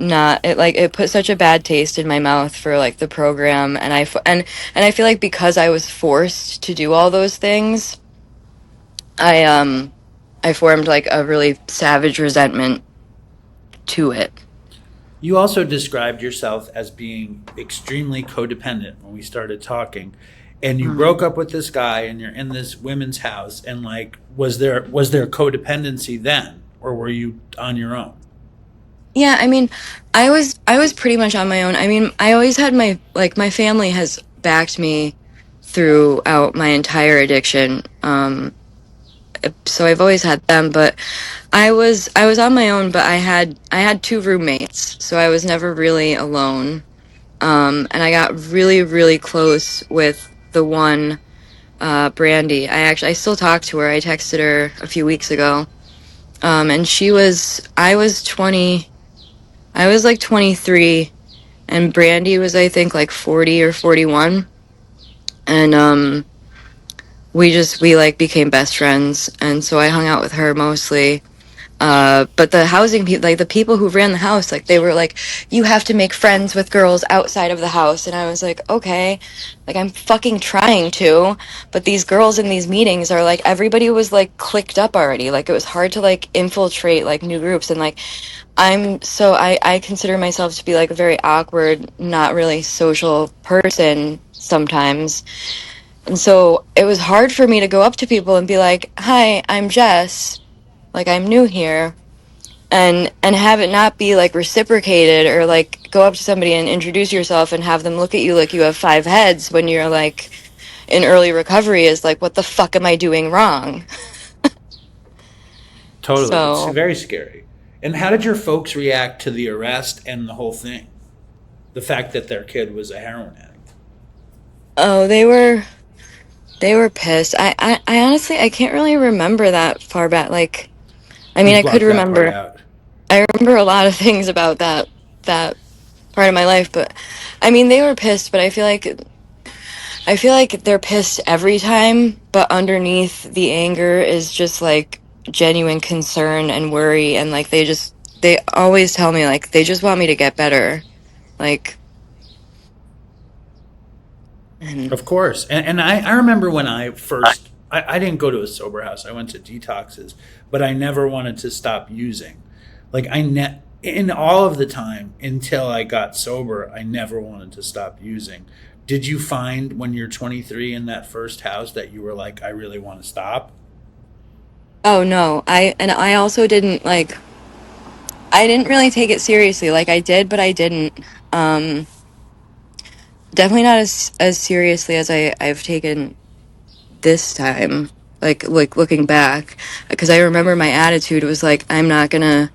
not it, like it put such a bad taste in my mouth for like the program. And and I feel like because I was forced to do all those things, I formed like a really savage resentment to it. You also described yourself as being extremely codependent when we started talking, and you broke up with this guy, and you're in this women's house, and like, was there codependency then, or were you on your own? Yeah, I mean, I was pretty much on my own. I mean, I always had my family has backed me throughout my entire addiction. So I've always had them, but I was on my own, but I had two roommates, so I was never really alone. And I got really, really close with the one, Brandy. I still talk to her. I texted her a few weeks ago. And I was 20, I was like 23, and Brandy was, I think, like 40 or 41. And, we like became best friends. And so I hung out with her mostly. But the housing people, like the people who ran the house, like they were like, you have to make friends with girls outside of the house. And I was like, okay, like I'm fucking trying to, but these girls in these meetings are like, everybody was like clicked up already. Like it was hard to like infiltrate like new groups. And like, I consider myself to be like a very awkward, not really social person sometimes. And so it was hard for me to go up to people and be like, "Hi, I'm Jess. Like, I'm new here." And have it not be like reciprocated, or like go up to somebody and introduce yourself and have them look at you like you have 5 heads when you're like in early recovery is like, what the fuck am I doing wrong? Totally. It's So, very scary. And how did your folks react to the arrest and the whole thing? The fact that their kid was a heroin addict. oh, they were pissed. I honestly, I can't really remember that far back. Like, I mean, You I could blocked that part remember, out. I remember a lot of things about that part of my life, but I mean, they were pissed, but I feel like they're pissed every time, but underneath the anger is just like genuine concern and worry, and like they always tell me like they just want me to get better. Like, and Of course. And I remember when I didn't go to a sober house. I went to detoxes, but I never wanted to stop using. Like in all of the time until I got sober, I never wanted to stop using. Did you find when you're 23 in that first house that you were like, I really want to stop? oh no, I also didn't like, I didn't really take it seriously. Like I did, but I didn't. Um, Definitely not as seriously as I've taken this time. Like looking back, because I remember my attitude was like, I'm not gonna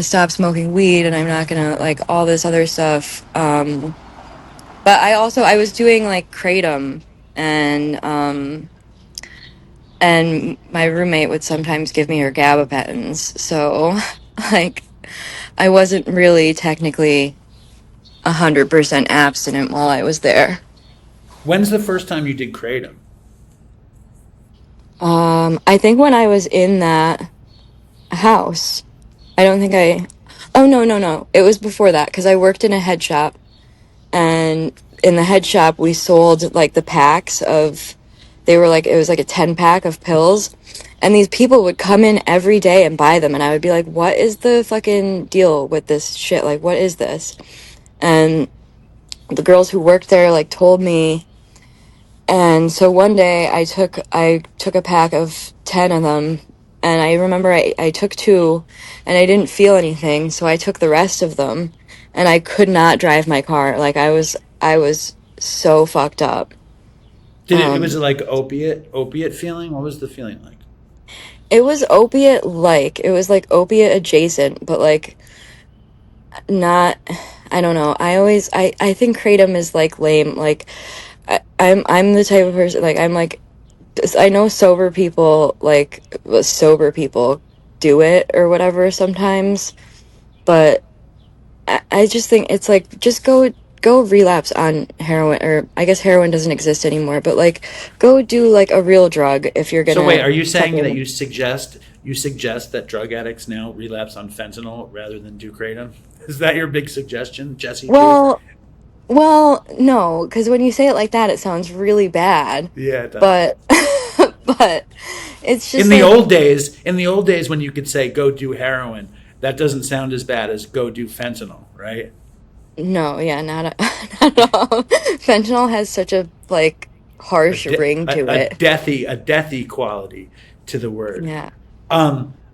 stop smoking weed, and I'm not gonna like all this other stuff. But I was doing like kratom, and my roommate would sometimes give me her gabapentins. So like I wasn't really technically 100% abstinent while I was there. When's the first time you did kratom? I think when I was in that house, I don't think I. Oh no, no, no! It was before that because I worked in a head shop, and in the head shop we sold like the packs of. They were like, it was like a 10 pack of pills, and these people would come in every day and buy them, and I would be like, "What is the fucking deal with this shit? Like, what is this?" And the girls who worked there like told me. And so one day I took a pack of 10 of them, and I remember I took two and I didn't feel anything, so I took the rest of them, and I could not drive my car. Like I was so fucked up. It was Um like opiate feeling? What was the feeling like? it was opiate like. It was like opiate adjacent, but like not, I don't know. I think kratom is like lame. Like I'm the type of person like I'm like I know sober people do it or whatever sometimes, but I just think it's like just go relapse on heroin, or I guess heroin doesn't exist anymore, but like go do like a real drug if you're So wait, gonna are you saying that supplement. you suggest that drug addicts now relapse on fentanyl rather than do kratom? Is that your big suggestion, Jesse G? Well, well, no, because when you say it like that, it sounds really bad, Yeah, it does. but but it's just like In the old days when you could say go do heroin, that doesn't sound as bad as go do fentanyl, right? no, yeah, not at all. Fentanyl has such a like A, harsh de- ring to it. a deathy quality to the word. Yeah.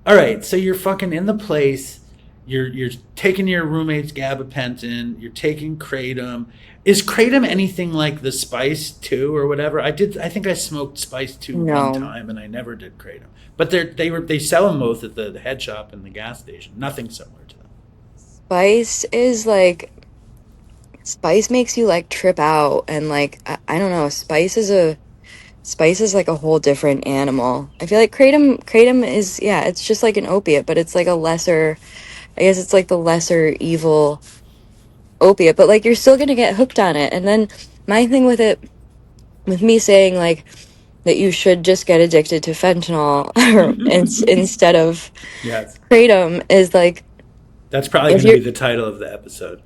All right, so you're fucking in the place. You're taking your roommate's gabapentin. You're taking kratom. Is kratom anything like the spice two or whatever? I think I smoked spice two one No. time, and I never did kratom. But they sell them both at the head shop and the gas station. Nothing similar to them. Spice is like spice makes you like trip out, and like I don't know, spice is like a whole different animal. I feel like kratom is, yeah, it's just like an opiate, but it's like a lesser, I guess it's like the lesser evil opiate, but like you're still gonna get hooked on it. And then my thing with it, with me saying like that you should just get addicted to fentanyl or instead of Yes, kratom is like that's probably if going to you're be the title of the episode.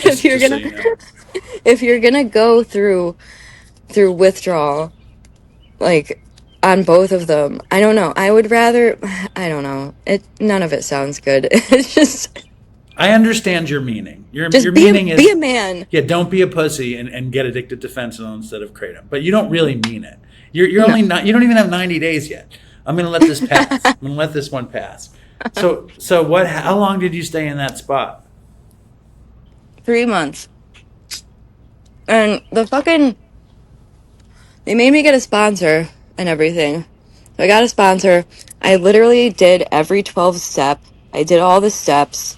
if you're Just so gonna you know. if you're gonna go through withdrawal like on both of them, I don't know, I would rather, I don't know, it none of it sounds good. It's just I understand your meaning. Your Just meaning be is, a man. yeah, don't be a pussy and get addicted to fentanyl instead of kratom. But you don't really mean it. You're No. only not. You don't even have 90 days yet. I'm gonna let this pass. I'm gonna let this one pass. So what? How long did you stay in that spot? 3 months. And they made me get a sponsor and everything. So I got a sponsor. I literally did every 12 step. I did all the steps.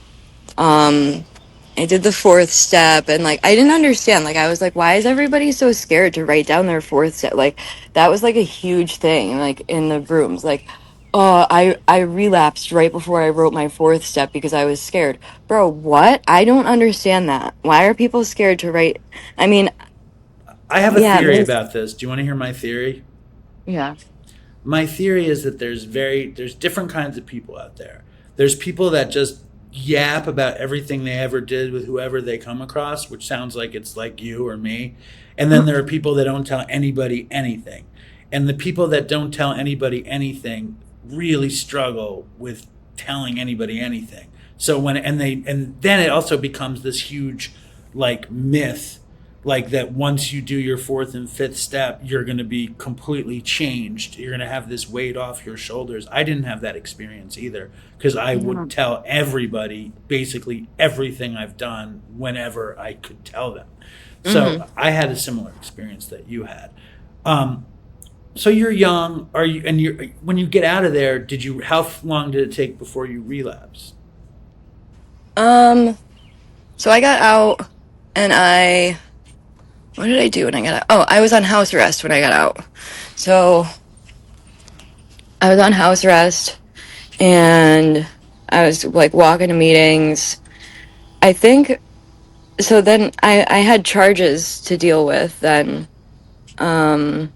I did the fourth step, and like I didn't understand. Like I was like, why is everybody so scared to write down their fourth step? Like that was like a huge thing, like in the rooms. Like, oh, I relapsed right before I wrote my fourth step because I was scared. Bro, what? I don't understand that. Why are people scared to write? I mean, I have a yeah, theory about this. Do you want to hear my theory? yeah. My theory is that there's different kinds of people out there. There's people that just yap about everything they ever did with whoever they come across, which sounds like it's like you or me. And then there are people that don't tell anybody anything. And the people that don't tell anybody anything really struggle with telling anybody anything. So and then it also becomes this huge like myth, like that once you do your fourth and fifth step, you're going to be completely changed. You're going to have this weight off your shoulders. I didn't have that experience either, because I would tell everybody basically everything I've done whenever I could tell them. So I had a similar experience that you had. So you're young, when you get out of there, how long did it take before you relapsed? So I got out, and what did I do when I got out? Oh, I was on house arrest when I got out. So I was on house arrest, and I was like walking to meetings. I think so. Then I had charges to deal with. Then I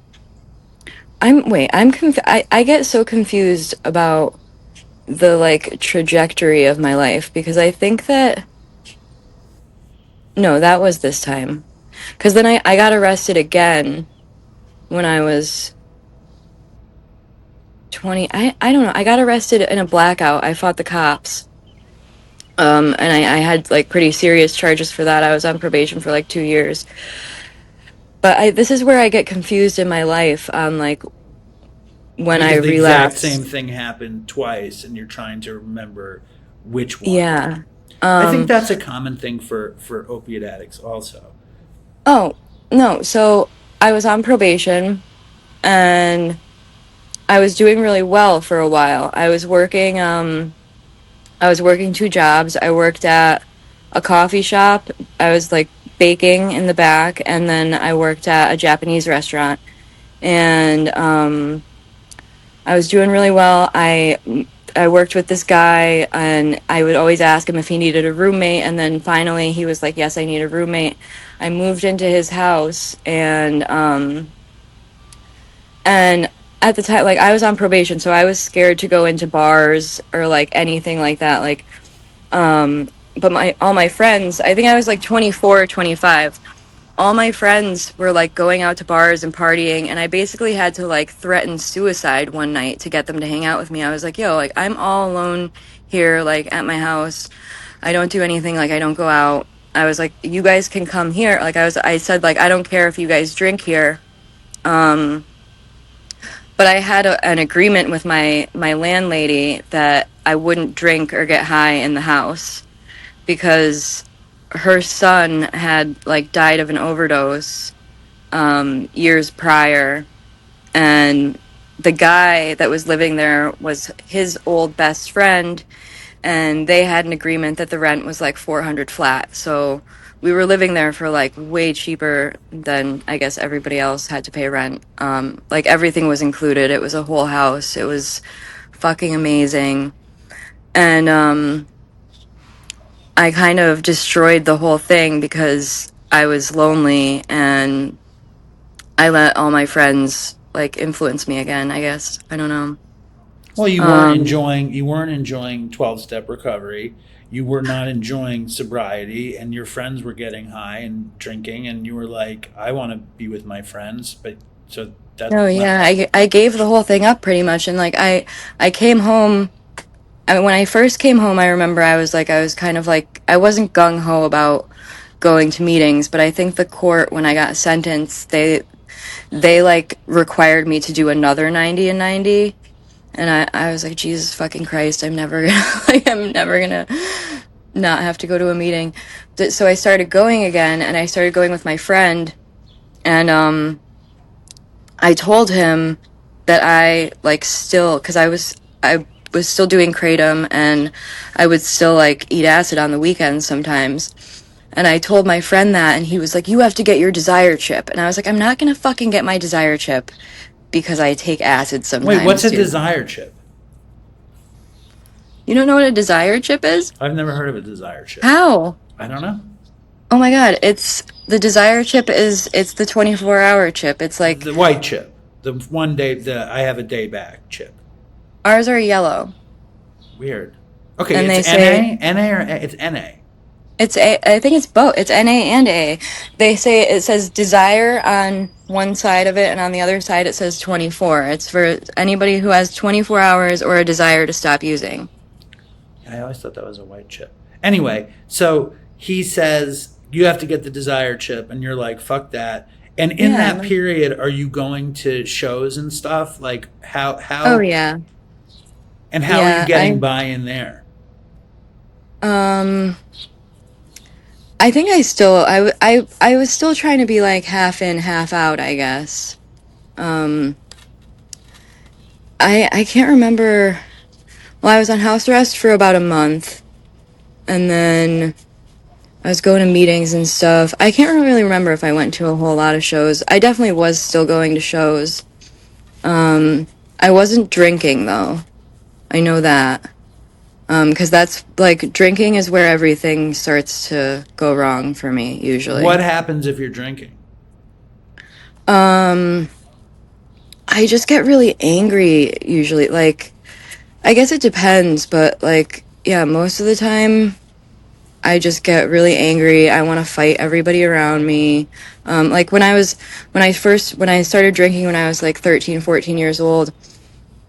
get so confused about the like trajectory of my life, because I think that no, that was this time. Because then I got arrested again when I was 20. I don't know. I got arrested in a blackout. I fought the cops. And I had like pretty serious charges for that. I was on probation for like 2 years. But this is where I get confused in my life on like when I Because the exact same relapsed. thing happened twice, and you're trying to remember which one. Yeah. I think that's a common thing for opiate addicts also. Oh, no. So I was on probation, and I was doing really well for a while. I was working 2 jobs. I worked at a coffee shop. I was like baking in the back, and then I worked at a Japanese restaurant. And I was doing really well. I worked with this guy, and I would always ask him if he needed a roommate, and then finally he was like, "Yes, I need a roommate." I moved into his house, and at the time, like, I was on probation, so I was scared to go into bars or like anything like that. Like, but all my friends, I think I was like 24 or 25. All my friends were like going out to bars and partying, and I basically had to like threaten suicide one night to get them to hang out with me. I was like, yo, like, I'm all alone here, like, at my house. I don't do anything, like, I don't go out. I was like, you guys can come here. Like, I said, like, I don't care if you guys drink here. But I had an agreement with my landlady that I wouldn't drink or get high in the house, because her son had like died of an overdose years prior, and the guy that was living there was his old best friend, and they had an agreement that the rent was like 400 flat. So we were living there for like way cheaper than I guess everybody else had to pay rent. Like everything was included. It was a whole house. It was fucking amazing. And I kind of destroyed the whole thing because I was lonely, and I let all my friends like influence me again, I guess. I don't know. Well, Um, you weren't enjoying 12-step recovery. You were not enjoying sobriety, and your friends were getting high and drinking, and you were like, I want to be with my friends, but so that's oh not. yeah, I gave the whole thing up pretty much, and like I came home when I first came home, I remember I was kind of like, I wasn't gung-ho about going to meetings, but I think the court, when I got sentenced, they like required me to do another 90 and 90. And I was like, Jesus fucking Christ, I'm never gonna, like, I'm never gonna not have to go to a meeting. So I started going again, and I started going with my friend, and I told him that I like still, because I was still doing kratom, and I would still like eat acid on the weekends sometimes. And I told my friend that, and he was like, you have to get your desire chip. And I was like, I'm not gonna fucking get my desire chip because I take acid sometimes. Wait, what's a dude. desire chip? You don't know what a desire chip is? I've never heard of a desire chip. How? I don't know. Oh my god, it's the desire chip it's the 24-hour chip. It's like the white chip. The one day, I have a day back chip. Ours are yellow. Weird. Okay, and it's NA or it's NA? I think it's both. It's NA and A. They say it says desire on one side of it, and on the other side it says 24. It's for anybody who has 24 hours or a desire to stop using. I always thought that was a white chip. Anyway, so he says you have to get the desire chip, and you're like, fuck that. And in that period, are you going to shows and stuff? Like how? Oh yeah. And how are you getting by in there? I think I was still trying to be like half in, half out, I guess. I can't remember. Well, I was on house arrest for about a month, and then I was going to meetings and stuff. I can't really remember if I went to a whole lot of shows. I definitely was still going to shows. I wasn't drinking though. I know that. Because that's like drinking is where everything starts to go wrong for me usually. What happens if you're drinking? I just get really angry usually. Like, I guess it depends, but like, yeah, most of the time I just get really angry. I want to fight everybody around me. Like when I started drinking when I was like 13, 14 years old,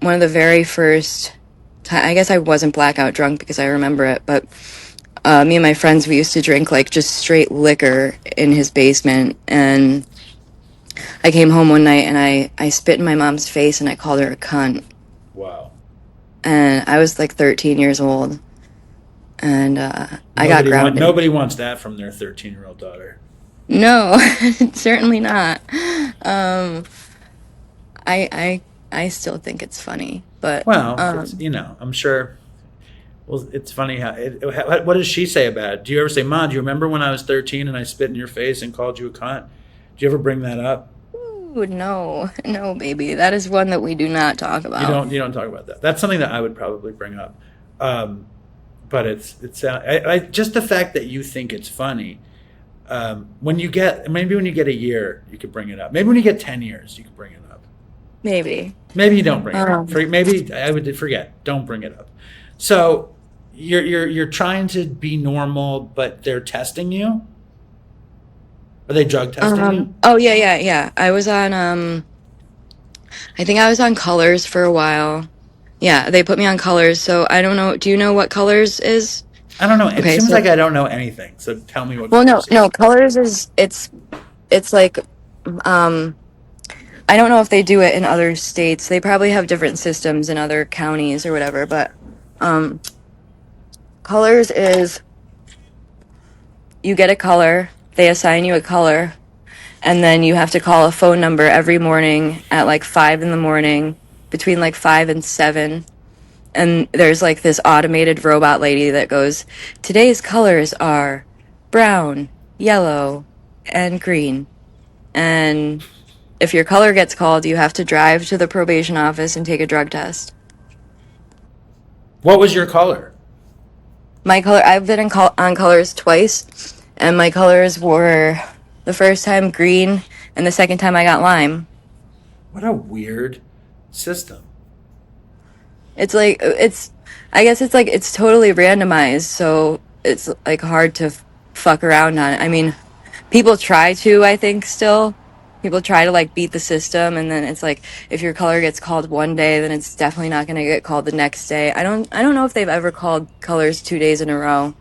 one of the very first I guess I wasn't blackout drunk because I remember it, but me and my friends, we used to drink like just straight liquor in his basement, and I came home one night and I spit in my mom's face and I called her a cunt. Wow. And I was like 13 years old, and I got grounded. Nobody wants that from their 13-year-old daughter. No, certainly not. I still think it's funny, but well, it's, I'm sure. Well, it's funny what does she say about it? Do you ever say, "Mom, do you remember when I was 13 and I spit in your face and called you a cunt?" Do you ever bring that up? Ooh, no, baby, that is one that we do not talk about. You don't talk about that. That's something that I would probably bring up. But it's just the fact that you think it's funny. When you get a year, you could bring it up. Maybe when you get 10 years, you could bring it up. Maybe you don't bring it up. Maybe I would forget. Don't bring it up. So you're trying to be normal, but they're testing you. Are they drug testing you? Oh yeah. I was on I think I was on Colors for a while. Yeah, they put me on Colors. So I don't know. Do you know what Colors is? I don't know. It seems like I don't know anything. So tell me what. Well, no. Colors is it's like I don't know if they do it in other states. They probably have different systems in other counties or whatever, but Colors is you get a color, they assign you a color, and then you have to call a phone number every morning at like 5 a.m, between like 5 and 7. And there's like this automated robot lady that goes, today's colors are brown, yellow, and green. And if your color gets called, you have to drive to the probation office and take a drug test. What was your color? My color, I've been on Colors twice, and my colors were the first time green, and the second time I got lime. What a weird system. It's like, I guess it's like, it's totally randomized, so it's like hard to fuck around on it. I mean, people try to, I think, still, People try to like beat the system, and then it's like if your color gets called one day, then it's definitely not going to get called the next day. I don't know if they've ever called colors 2 days in a row.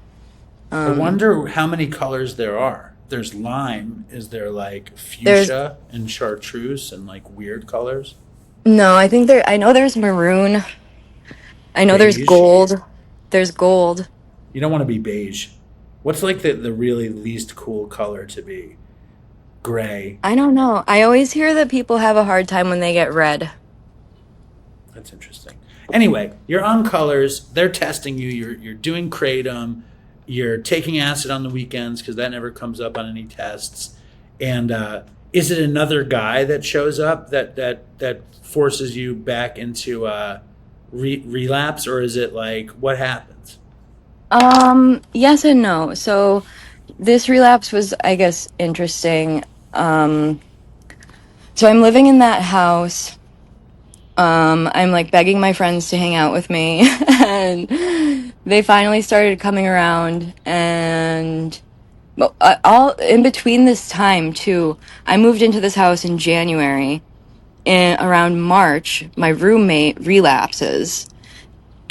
I wonder how many colors there are. There's lime. Is there like There's fuchsia and chartreuse and like weird colors? no, I know there's maroon. I know there's Beige. gold. There's gold. You don't want to be beige. What's like the really least cool color to be? Gray. I don't know. I always hear that people have a hard time when they get red. That's interesting. Anyway, you're on colors. They're testing you. You're doing kratom. You're taking acid on the weekends because that never comes up on any tests. And is it another guy that shows up that forces you back into relapse, or is it like what happens? Yes and no. So this relapse was, I guess, interesting. Um, so I'm living in that house. I'm like begging my friends to hang out with me, and they finally started coming around. And but all in between this time too, I moved into this house in January. And around March, my roommate relapses,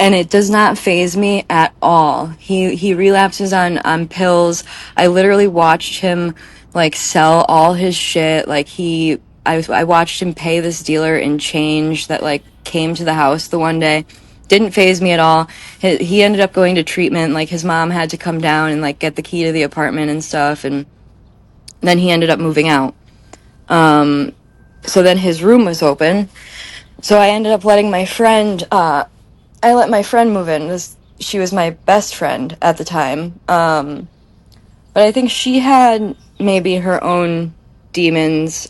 and it does not faze me at all. He relapses on pills. I literally watched him like sell all his shit. Like I watched him pay this dealer in change that like came to the house the one day. Didn't faze me at all. He ended up going to treatment. Like his mom had to come down and like get the key to the apartment and stuff, and then he ended up moving out. So then his room was open. So I ended up letting my friend I let my friend move in. She was my best friend at the time. But I think she had maybe her own demons.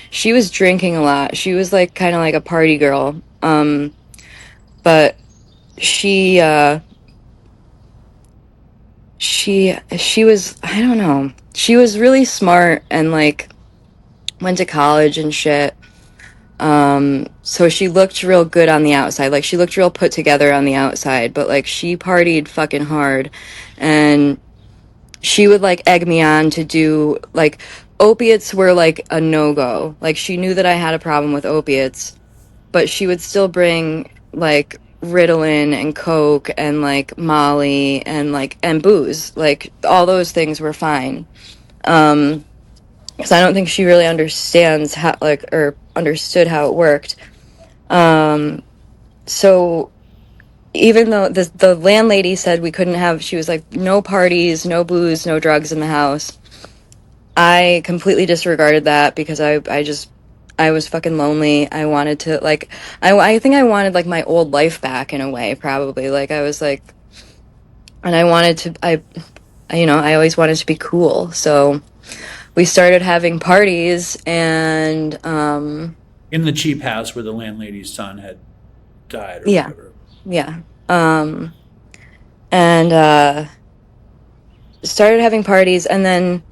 She was drinking a lot. She was like kind of like a party girl. But she she was, I don't know. She was really smart and like went to college and shit. So she looked real good on the outside. Like she looked real put together on the outside, but like she partied fucking hard. And she would like egg me on to do like opiates were like a no-go. Like she knew that I had a problem with opiates, but she would still bring like Ritalin and Coke and like Molly and like and booze. Like all those things were fine. Because I don't think she really understands how like or understood how it worked. So even though the landlady said we couldn't have, she was like, no parties, no booze, no drugs in the house. I completely disregarded that because I was fucking lonely. I wanted to like, I think I wanted like my old life back in a way, probably. Like I was like, and I wanted to, I always wanted to be cool. So we started having parties and, In the cheap house where the landlady's son had died or yeah, whatever. yeah. And started having parties, and then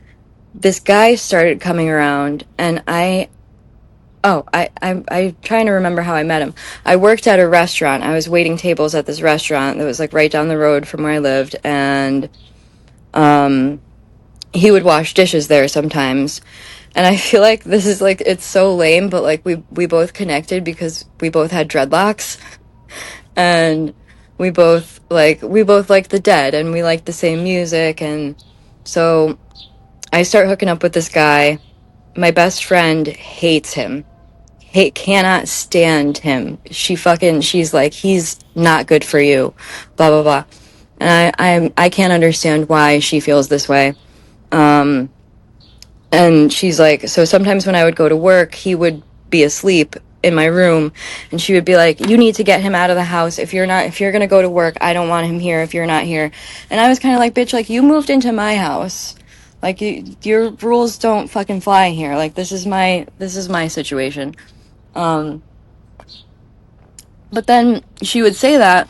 this guy started coming around, and I'm trying to remember how I met him. I worked at a restaurant. I was waiting tables at this restaurant that was like right down the road from where I lived, and he would wash dishes there sometimes. And I feel like this is like, it's so lame, but like we both connected because we both had dreadlocks, and we both like the Dead, and we like the same music. And so I start hooking up with this guy. My best friend hates him. Cannot stand him. She's like, he's not good for you, blah blah blah. And I can't understand why she feels this way. And she's like, so sometimes when I would go to work, he would be asleep in my room, and she would be like, you need to get him out of the house. If you're going to go to work, I don't want him here if you're not here. And I was kind of like, bitch, like you moved into my house. Like your rules don't fucking fly here. Like this is my situation. But then she would say that,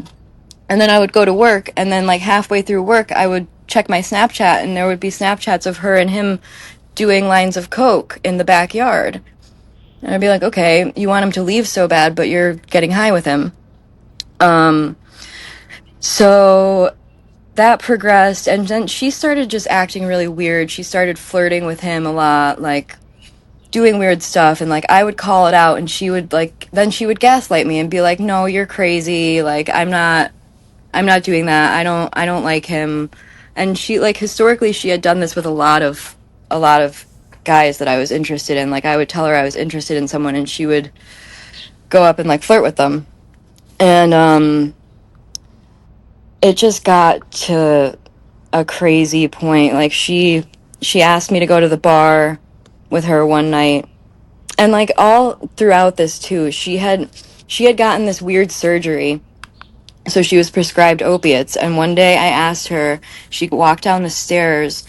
and then I would go to work, and then like halfway through work, I would check my Snapchat, and there would be Snapchats of her and him doing lines of coke in the backyard. And I'd be like, okay, you want him to leave so bad, but you're getting high with him. So that progressed, and then she started just acting really weird. She started flirting with him a lot, like doing weird stuff, and like I would call it out, and she would gaslight me and be like, no, you're crazy, like I'm not doing that, I don't like him. And she, like, historically she had done this with a lot of guys that I was interested in. Like I would tell her I was interested in someone, and she would go up and like flirt with them. And it just got to a crazy point. Like she asked me to go to the bar with her one night. And like all throughout this too, she had gotten this weird surgery. So she was prescribed opiates. And one day I asked her, she walked down the stairs,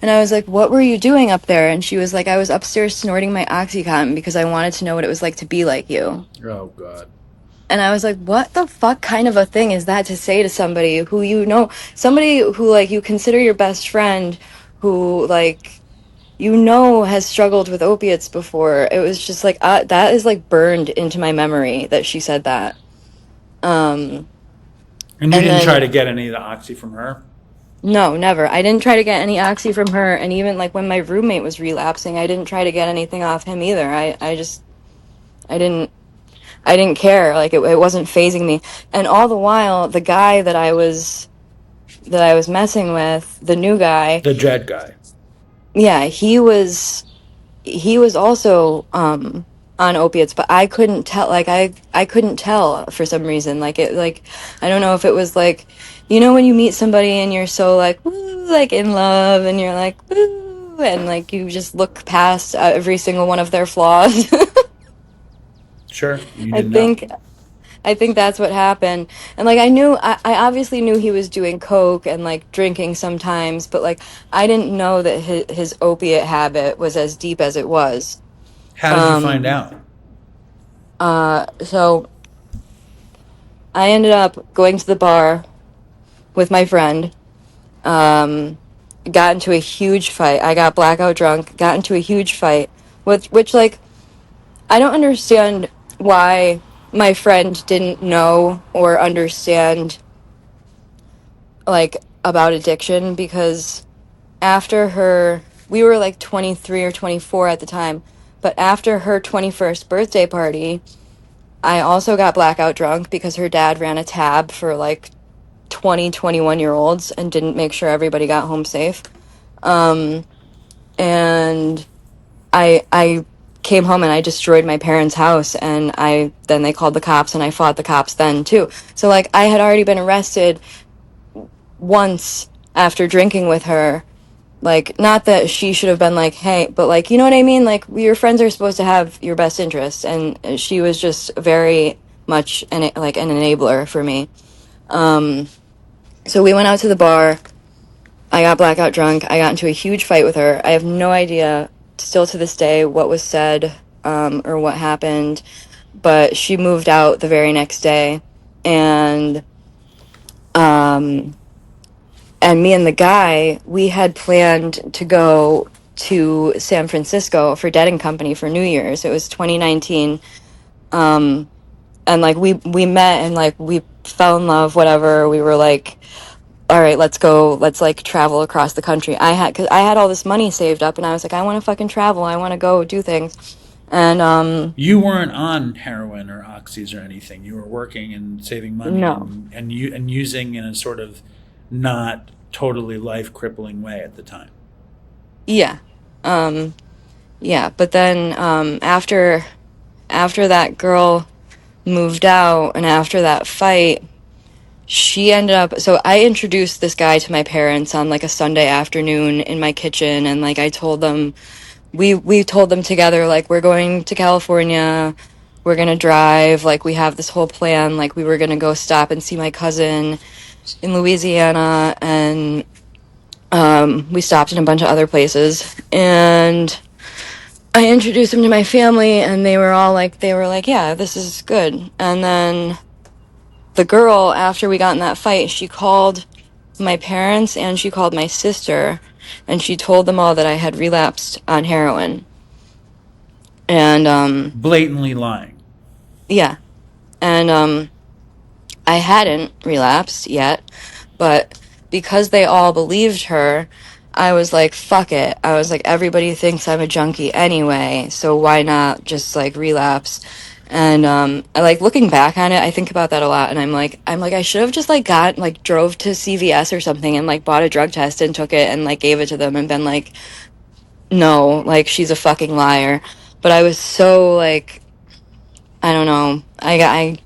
and I was like, what were you doing up there? And she was like, I was upstairs snorting my Oxycontin because I wanted to know what it was like to be like you. Oh, God. And I was like, what the fuck kind of a thing is that to say to somebody who somebody who, like, you consider your best friend, who, like, has struggled with opiates before. It was just like, that is, like, burned into my memory that she said that. And you And didn't then, try to get any of the oxy from her? no, never. I didn't try to get any oxy from her. And even, like, when my roommate was relapsing, I didn't try to get anything off him either. I didn't care. Like, it wasn't phasing me. And all the while, the guy that I was messing with, the new guy, The dread guy. yeah, he was also on opiates, but I couldn't tell. Like I couldn't tell for some reason. Like I don't know if it was like, when you meet somebody and you're so like woo, like in love, and you're like woo, and like you just look past every single one of their flaws. Sure. You I didn't know. think I think that's what happened. And like I obviously knew he was doing coke and like drinking sometimes, but like I didn't know that his opiate habit was as deep as it was. How did you find out? So I ended up going to the bar with my friend. Got into a huge fight. I got blackout drunk, got into a huge fight, which like I don't understand why my friend didn't know or understand like about addiction, because after her, we were like 23 or 24 at the time, but after her 21st birthday party, I also got blackout drunk because her dad ran a tab for like 20, 21-year-olds and didn't make sure everybody got home safe. And I came home and I destroyed my parents' house, and then they called the cops, and I fought the cops then too. So like I had already been arrested once after drinking with her. Like, not that she should have been like, hey, but like, you know what I mean? Like, your friends are supposed to have your best interests, and she was just very much an enabler for me. So we went out to the bar. I got blackout drunk. I got into a huge fight with her. I have no idea, still to this day, what was said or what happened, but she moved out the very next day, and me and the guy, we had planned to go to San Francisco for Dead and Company for New Year's. It was 2019. And like we met and like we fell in love, whatever. We were like, all right, let's go. Let's like travel across the country. Cause I had all this money saved up, and I was like, I want to fucking travel. I want to go do things. And You weren't on heroin or oxys or anything. You were working and saving money no, and using in a sort of not totally life crippling way at the time. yeah, yeah. But then after that girl moved out, and after that fight, she ended up, so I introduced this guy to my parents on like a Sunday afternoon in my kitchen, and like I told them, we told them together, like, we're going to California, we're gonna drive, like we have this whole plan, like we were gonna go stop and see my cousin in Louisiana, and we stopped in a bunch of other places, and I introduced him to my family, and they were like, yeah, this is good. And then the girl, after we got in that fight, she called my parents and she called my sister, and she told them all that I had relapsed on heroin. And Blatantly lying. yeah, and I hadn't relapsed yet, but because they all believed her, I was like, fuck it. I was like, everybody thinks I'm a junkie anyway, so why not just like relapse? And I like looking back on it, I think about that a lot, and I'm like, I should have just like drove to CVS or something and like bought a drug test and took it and like gave it to them and been like, no, like she's a fucking liar. But I was so like, I don't know. I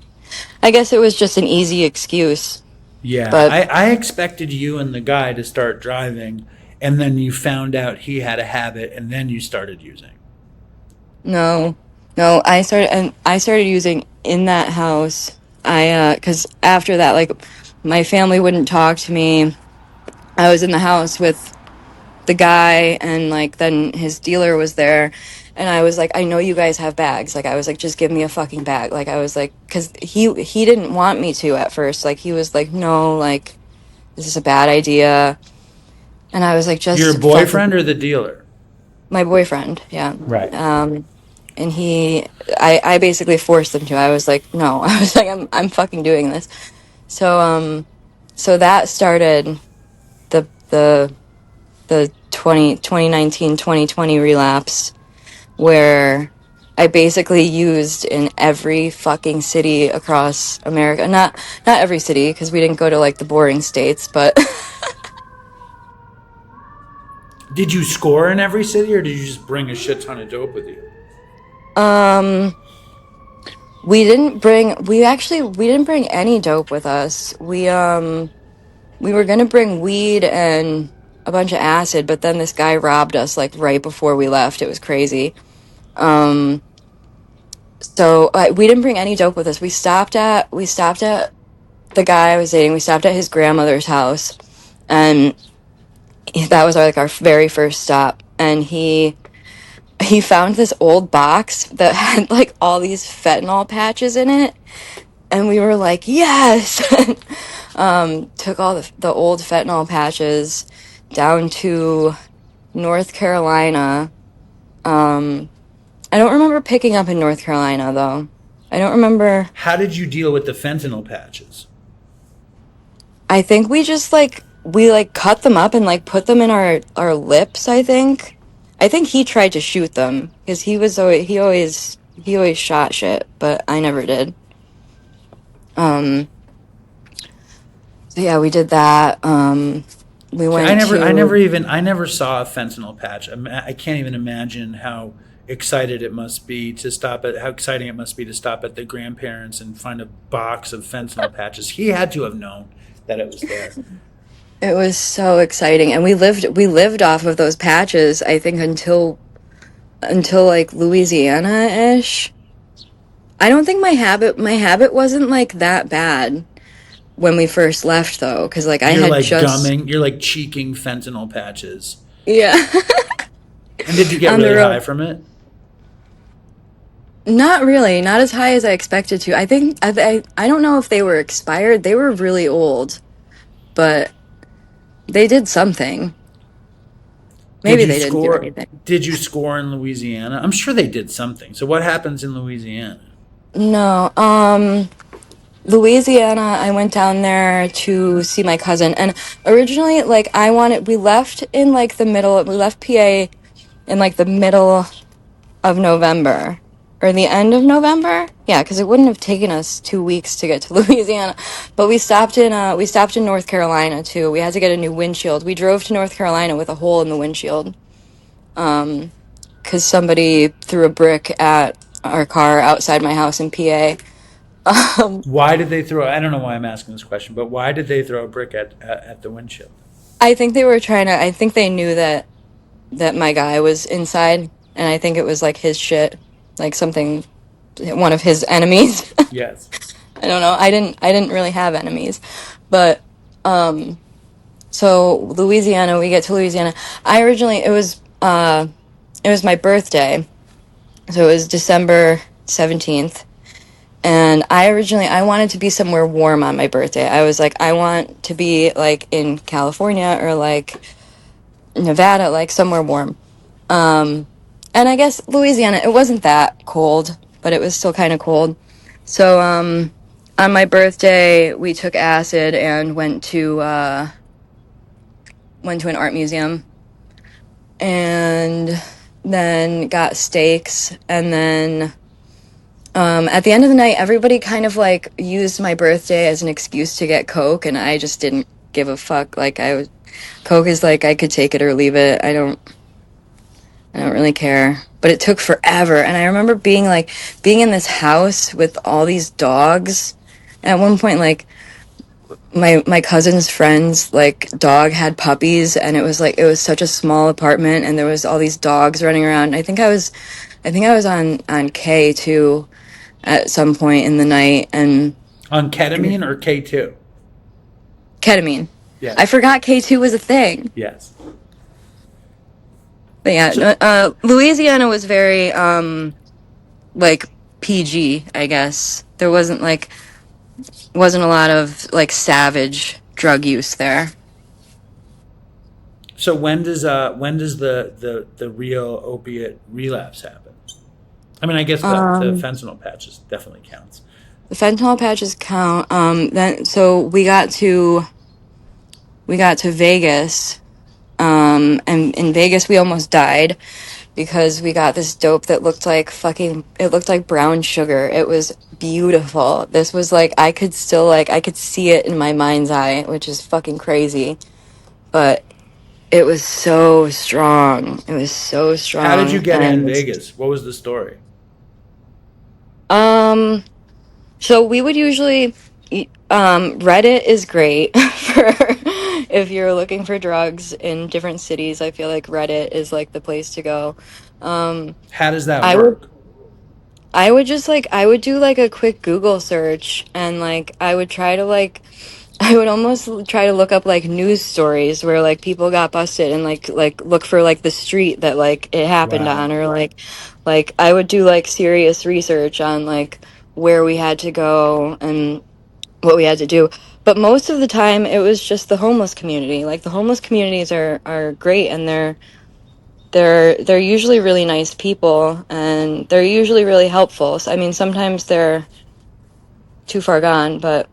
guess it was just an easy excuse. Yeah, But I expected you and the guy to start driving, and then you found out he had a habit, and then you started using. no, no, I started using in that house. Because after that, like, my family wouldn't talk to me. I was in the house with the guy, and like then his dealer was there, and I was like, I know you guys have bags. Like I was like, just give me a fucking bag. Like I was like, because he didn't want me to at first. Like he was like, no, like this is a bad idea. And I was like, Your just boyfriend fucking or the dealer? my boyfriend, yeah. Right. And I basically forced him to. I was like, no. I was like, I'm fucking doing this. So that started the the 2019 2020 relapse, where I basically used in every fucking city across America. Not every city, because we didn't go to like the boring states, but Did you score in every city, or did you just bring a shit ton of dope with you? um we didn't bring any dope with us. We were gonna bring weed and a bunch of acid, but then this guy robbed us like right before we left. It was crazy. Um, we didn't bring any dope with us. We stopped at the guy I was dating. We stopped at his grandmother's house, and that was our very first stop. And he found this old box that had like all these fentanyl patches in it, and we were like, yes. Took all the old fentanyl patches down to North Carolina. I don't remember picking up in North Carolina though. I don't remember. How did you deal with the fentanyl patches? I think we like cut them up and like put them in our lips, I think. I think he tried to shoot them because he always shot shit, but I never did. Um so yeah, we did that. We See, went to I never saw a fentanyl patch. I can't even imagine how excited it must be to stop at how exciting it must be to stop at the grandparents and find a box of fentanyl patches. He had to have known that it was there. It was so exciting, and we lived off of those patches, I think, until like Louisiana-ish. I don't think my habit wasn't like that bad when we first left though, because like I You're had like just gumming, you're like cheeking fentanyl patches. yeah. And did you get On the really road. high from it? Not really, not as high as I expected to. I think I don't know if they were expired. They were really old, but they did something. Did Maybe you they didn't do score? anything. Did you score in Louisiana? I'm sure they did something. So what happens in Louisiana? No, Louisiana, I went down there to see my cousin. And originally, like, we left in like we left PA in like the middle of November or the end of November. Yeah, because it wouldn't have taken us 2 weeks to get to Louisiana. But we stopped in North Carolina too. We had to get a new windshield. We drove to North Carolina with a hole in the windshield. Because somebody threw a brick at our car outside my house in PA. Why did they throw? I don't know why I'm asking this question, but why did they throw a brick at the windshield? I think they were trying to. I think they knew that my guy was inside, and I think it was like his shit, like something, one of his enemies. Yes. I don't know. I didn't really have enemies, but so Louisiana. We get to Louisiana. It was my birthday, so it was December 17th. And I wanted to be somewhere warm on my birthday. I was like, I want to be like in California or like Nevada, like somewhere warm. And I guess Louisiana, it wasn't that cold, but it was still kind of cold. So, on my birthday, we took acid and went to an art museum. and then got steaks, and then at the end of the night, everybody kind of like used my birthday as an excuse to get Coke, and I just didn't give a fuck. Like Coke is like I could take it or leave it. I don't really care. But it took forever, and I remember being in this house with all these dogs. And at one point, like my cousin's friend's like dog had puppies, and it was such a small apartment, and there was all these dogs running around. I think I was on K too at some point in the night, and On ketamine or K2? ketamine. Yes. I forgot K2 was a thing. Yes. But yeah, Louisiana was very like PG, I guess. There wasn't a lot of like savage drug use there. So when does the real opiate relapse happen? I mean, I guess the fentanyl patches definitely counts. The fentanyl patches count. Then so we got to Vegas. And in Vegas we almost died because we got this dope that looked like brown sugar. It was beautiful. This was like I could see it in my mind's eye, which is fucking crazy. But it was so strong. It was so strong. How did you get in Vegas? What was the story? So we would usually Reddit is great for if you're looking for drugs in different cities. I feel like Reddit is like the place to go. How does that I work? I would do like a quick Google search, and like I would almost try to look up like news stories where like people got busted, and like look for like the street that like it happened Wow. on, or like I would do like serious research on like where we had to go and what we had to do. But most of the time it was just the homeless community. Like the homeless communities are great, and they're usually really nice people, and they're usually really helpful. So, I mean, sometimes they're too far gone, but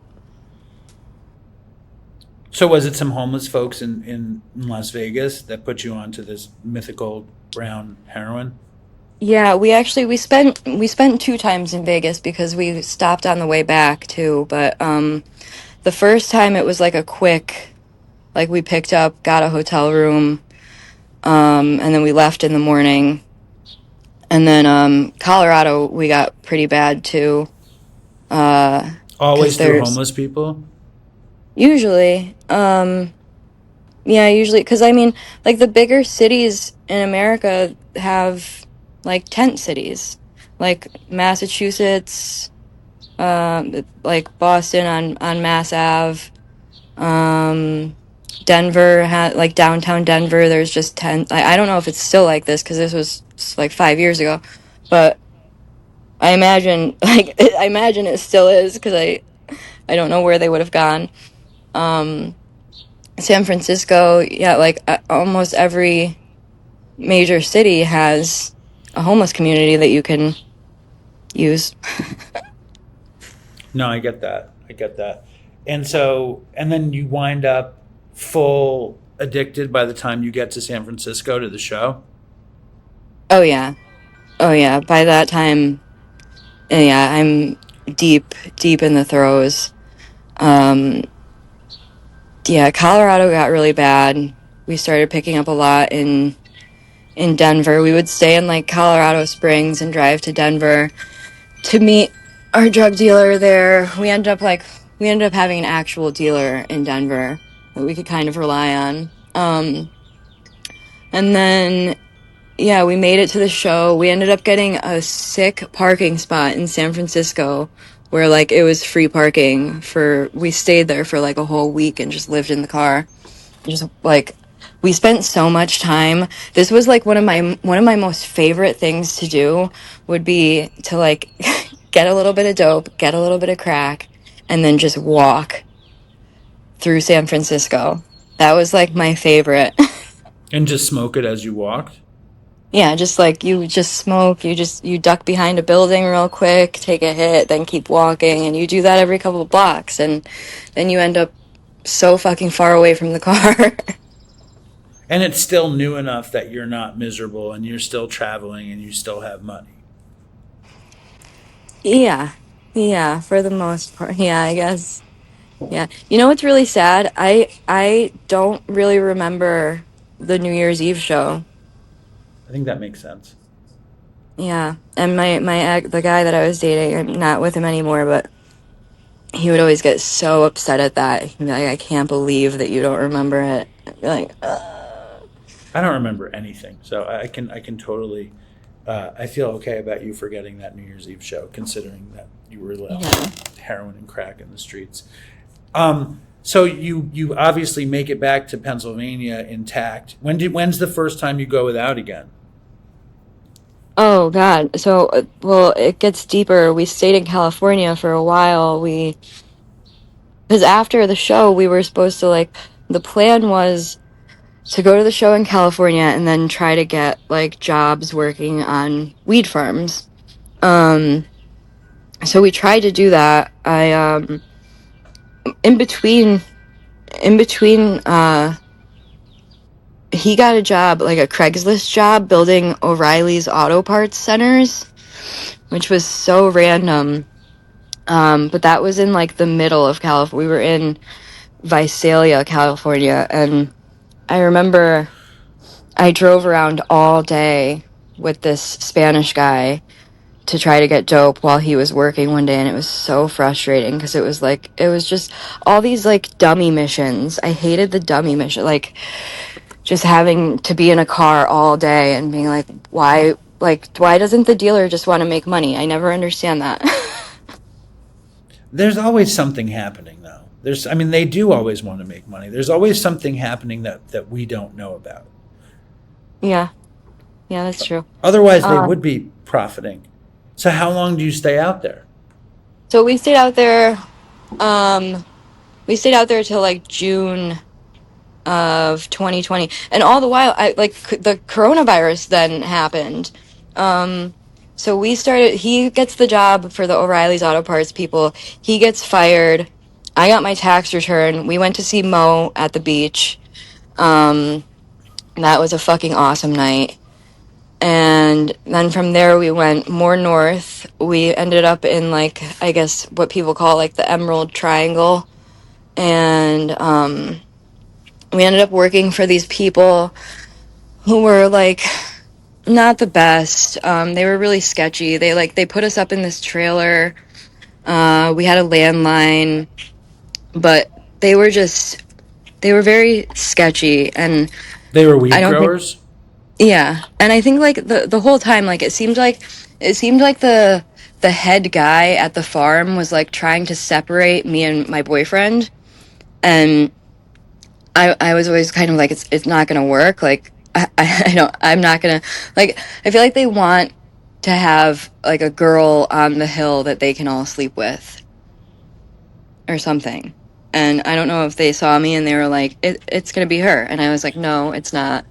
So was it some homeless folks in Las Vegas that put you onto this mythical brown heroin? yeah, we spent 2 times in Vegas because we stopped on the way back too. But the first time it was like a quick, like we picked up, got a hotel room, and then we left in the morning. And then Colorado we got pretty bad too. Always 'Cause through there's homeless people? usually, yeah, usually, because I mean, like the bigger cities in America have like tent cities, like Massachusetts, like Boston on Mass Ave, Denver had like downtown Denver. There's just tent. I don't know if it's still like this because this was like 5 years ago, but I imagine it still is because I don't know where they would have gone. Um, San Francisco, yeah, like almost every major city has a homeless community that you can use. No, I get that. I get that. And then you wind up full addicted by the time you get to San Francisco to the show? Oh yeah, oh yeah. By that time, yeah, I'm deep in the throes. Um, yeah, Colorado got really bad. We started picking up a lot in Denver. We would stay in like Colorado Springs and drive to Denver to meet our drug dealer there. We ended up having an actual dealer in Denver that we could kind of rely on. And then yeah, we made it to the show. We ended up getting a sick parking spot in San Francisco where like it was free parking we stayed there for like a whole week and just lived in the car. Just like we spent so much time. This was like one of my most favorite things to do would be to like get a little bit of dope, get a little bit of crack, and then just walk through San Francisco. That was like my favorite. And just smoke it as you walked? Yeah, just like you just smoke, you duck behind a building real quick, take a hit, then keep walking, and you do that every couple of blocks, and then you end up so fucking far away from the car. And it's still new enough that you're not miserable and you're still traveling and you still have money. Yeah. Yeah, for the most part. Yeah, I guess. Yeah. You know what's really sad? I don't really remember the New Year's Eve show. I think that makes sense. Yeah. And the guy that I was dating, I'm not with him anymore, but he would always get so upset at that. He'd be like, I can't believe that you don't remember it. I'd be like, I don't remember anything, so I can totally. I feel okay about you forgetting that New Year's Eve show, considering that you were yeah. heroin and crack in the streets. So you obviously make it back to Pennsylvania intact. When's the first time you go without again? Oh God. So, well, it gets deeper. We stayed in California for a while. Because after the show, we were supposed to like, the plan was to go to the show in California and then try to get like jobs working on weed farms. Um, so we tried to do that. In between, in between, he got a job, like a Craigslist job, building O'Reilly's auto parts centers, which was so random. But that was in like the middle of California. We were in Visalia, California, and I remember I drove around all day with this Spanish guy to try to get dope while he was working one day, and it was so frustrating because it was just all these like dummy missions. I hated the dummy mission, like just having to be in a car all day and being why doesn't the dealer just want to make money? I never understand that. There's always something happening, though. I mean, they do always want to make money. There's always something happening that we don't know about. Yeah, yeah, that's true. Otherwise, they would be profiting. So, how long do you stay out there? So we stayed out there. We stayed out there till like June of 2020, and all the while, the coronavirus then happened. Um, so we started. He gets the job for the O'Reilly's Auto Parts people. He gets fired. I got my tax return. We went to see Mo at the beach. Um, that was a fucking awesome night. And then from there we went more north. We ended up in like I guess what people call like the Emerald Triangle, and we ended up working for these people who were like not the best. They were really sketchy. They put us up in this trailer. We had a landline, but they were very sketchy, and They were weed I don't think. growers. Yeah, and I think like the whole time, like it seemed like the head guy at the farm was like trying to separate me and my boyfriend, and I was always kind of like it's not gonna work. Like I don't I'm not gonna like I feel like they want to have like a girl on the hill that they can all sleep with or something. And I don't know if they saw me and they were like it's gonna be her, and I was like no, it's not.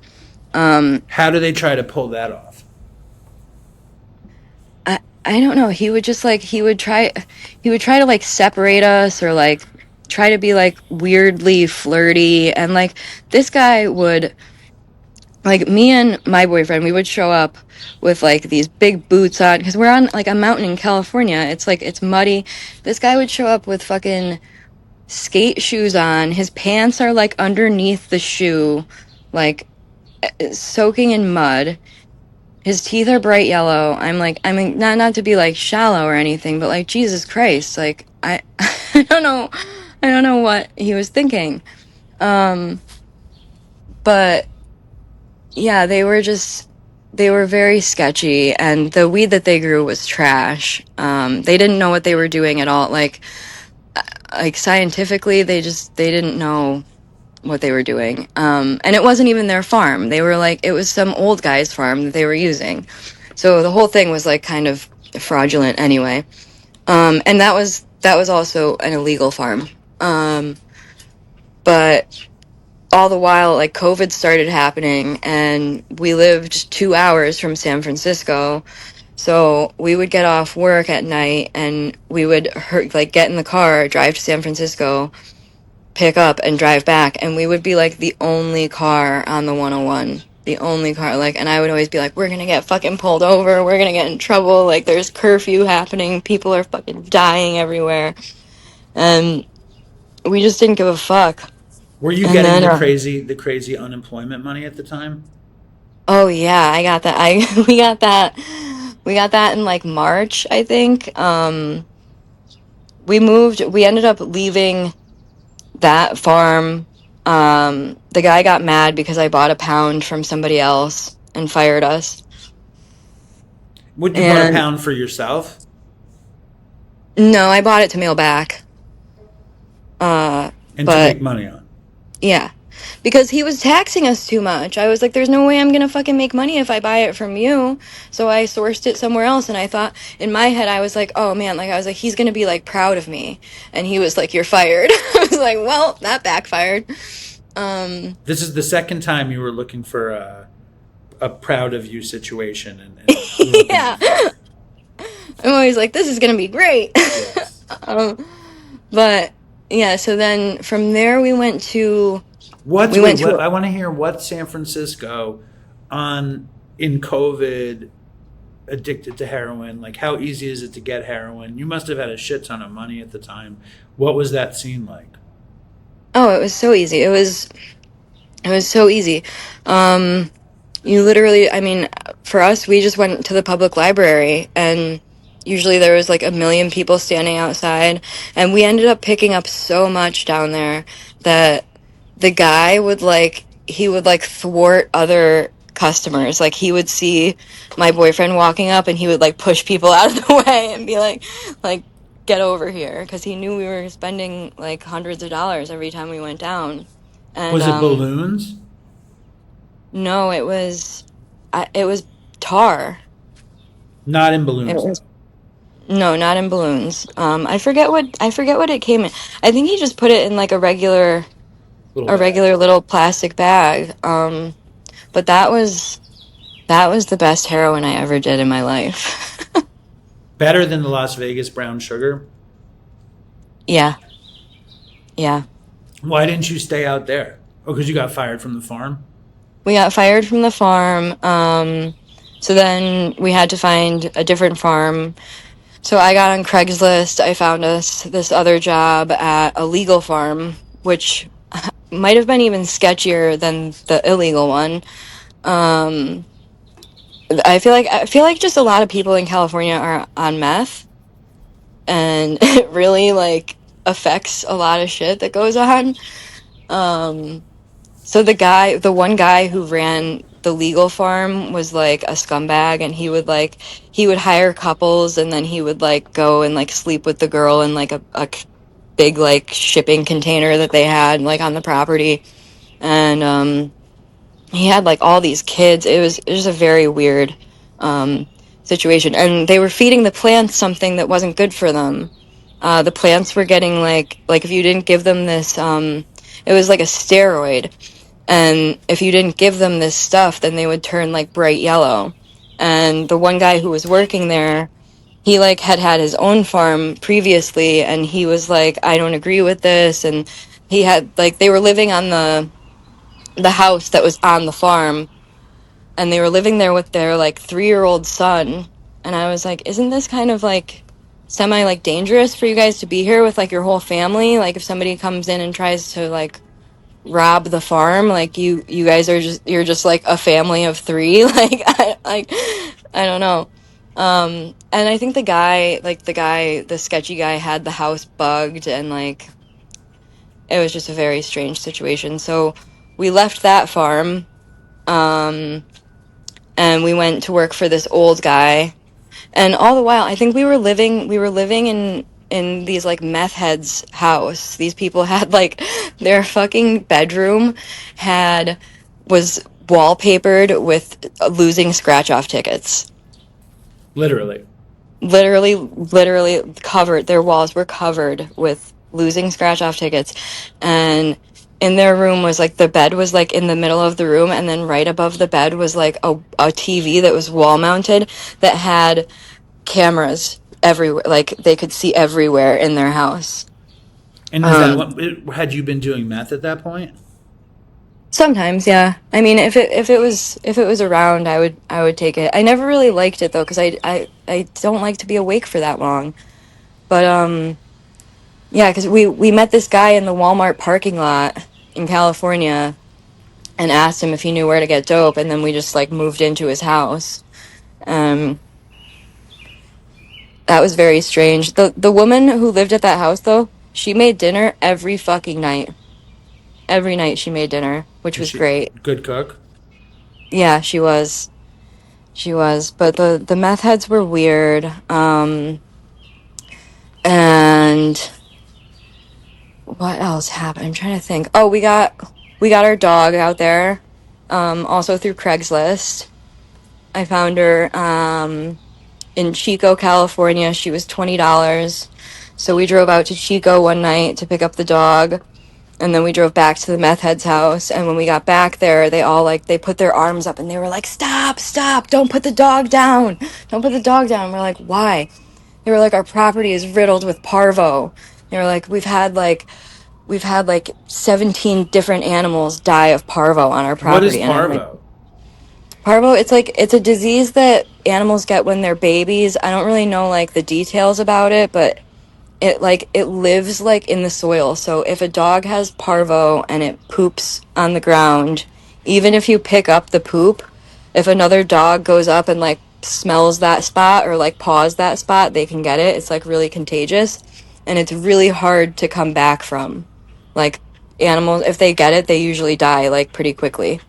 How do they try to pull that off? I don't know. He would just like he would try to like separate us or like try to be like weirdly flirty, and like this guy would like me and my boyfriend, we would show up with like these big boots on because we're on like a mountain in California. It's like it's muddy. This guy would show up with fucking skate shoes on. His pants are like underneath the shoe, like soaking in mud. His teeth are bright yellow. I mean, not to be like shallow or anything, but like Jesus Christ, like I I don't know what he was thinking. Um, but yeah, they were very sketchy, and the weed that they grew was trash. They didn't know what they were doing at all. Like scientifically, they didn't know what they were doing. And it wasn't even their farm. They were like, it was some old guy's farm that they were using. So the whole thing was like kind of fraudulent anyway. And that was also an illegal farm. But all the while, like COVID started happening, and we lived 2 hours from San Francisco. So we would get off work at night, and we would like get in the car, drive to San Francisco, pick up and drive back, and we would be like the only car on the 101. The only car, like, and I would always be like, we're gonna get fucking pulled over, we're gonna get in trouble, like, there's curfew happening, people are fucking dying everywhere, and we just didn't give a fuck. Were you And getting then, the crazy unemployment money at the time? oh yeah, I got that. We got that in like March, I think. We ended up leaving that farm. The guy got mad because I bought a pound from somebody else and fired us. Would you bought a And pound for yourself? no, I bought it to mail back. And to But make money on? yeah, because he was taxing us too much. I was like, there's no way I'm gonna fucking make money if I buy it from you. So I sourced it somewhere else, and I thought, in my head, I was like, oh man, like, I was like, he's gonna be like proud of me. And he was like, you're fired. I was like, well, that backfired. This is the second time you were looking for a proud of you situation, and you were being Yeah. fired. I'm always like, this is gonna be great. Yes. But yeah, so then from there we went to I want to hear what San Francisco in COVID addicted to heroin. Like, how easy is it to get heroin? You must have had a shit ton of money at the time. What was that scene like? oh, it was so easy. It was so easy. You literally, I mean, for us, we just went to the public library, and usually there was like a million people standing outside, and we ended up picking up so much down there that the guy would like, he would like thwart other customers. Like, he would see my boyfriend walking up and he would like push people out of the way and be like, get over here, because he knew we were spending like hundreds of dollars every time we went down. And Was it balloons? no, it was tar. Not in It balloons, was though. no, not in balloons. I forget what it came in. I think he just put it in like Little a bag. regular little plastic bag. But that was the best heroin I ever did in my life. Better than the Las Vegas brown sugar? Yeah, yeah. Why didn't you stay out there? Oh, because you got fired from the farm? We got fired from the farm. So then we had to find a different farm. So I got on Craigslist. I found us this other job at a legal farm, which might have been even sketchier than the illegal one. Um, I feel like just a lot of people in California are on meth, and it really like affects a lot of shit that goes on. Um, so the one guy who ran the legal farm was like a scumbag, and he would hire couples, and then he would like go and like sleep with the girl in like a big like shipping container that they had like on the property. And he had like all these kids. It was a very weird um situation, and they were feeding the plants something that wasn't good for them. The plants were getting like if you didn't give them this it was like a steroid, and if you didn't give them this stuff, then they would turn like bright yellow. And the one guy who was working there, he like had his own farm previously, and he was like, I don't agree with this. And he had like, they were living on the house that was on the farm, and they were living there with their like 3-year-old son. And I was like, isn't this kind of like semi like dangerous for you guys to be here with like your whole family? Like, if somebody comes in and tries to like rob the farm, like you guys are just, you're just like a family of 3. I don't know. And I think the sketchy guy had the house bugged, and like it was just a very strange situation. So we left that farm, um and we went to work for this old guy. And all the while, I think we were living in these like meth heads' house. These people had like their fucking bedroom had was wallpapered with losing scratch off tickets. Literally. Literally covered. Their walls were covered with losing scratch off tickets. And in their room was like, the bed was like in the middle of the room, and then right above the bed was like a TV that was wall mounted that had cameras everywhere. Like, they could see everywhere in their house. And is that what, had you been doing meth at that point? Sometimes, yeah. I mean, if it was around, I would take it. I never really liked it though, because I don't like to be awake for that long. But yeah, because we met this guy in the Walmart parking lot in California and asked him if he knew where to get dope, and then we just like moved into his house. Um, that was very strange. The woman who lived at that house though, she made dinner every fucking night. Every night she made dinner, which Is was she great. good cook? Yeah, she was. She was, but the meth heads were weird. And what else happened? I'm trying to think. Oh, we got our dog out there. Also through Craigslist. I found her in Chico, California. She was $20. So we drove out to Chico one night to pick up the dog. And then we drove back to the meth head's house. And when we got back there, they all they put their arms up and they were like, stop, stop, don't put the dog down. Don't put the dog down. And we're like, why? They were like, our property is riddled with parvo. They were like, we've had 17 different animals die of parvo on our What is property. And I'm like, parvo? parvo, it's a disease that animals get when they're babies. I don't really know like the details about it, but it lives like in the soil. So if a dog has parvo and it poops on the ground, even if you pick up the poop, if another dog goes up and like smells that spot or like paws that spot, they can get it. It's like really contagious and it's really hard to come back from. Like animals, if they get it, they usually die like pretty quickly.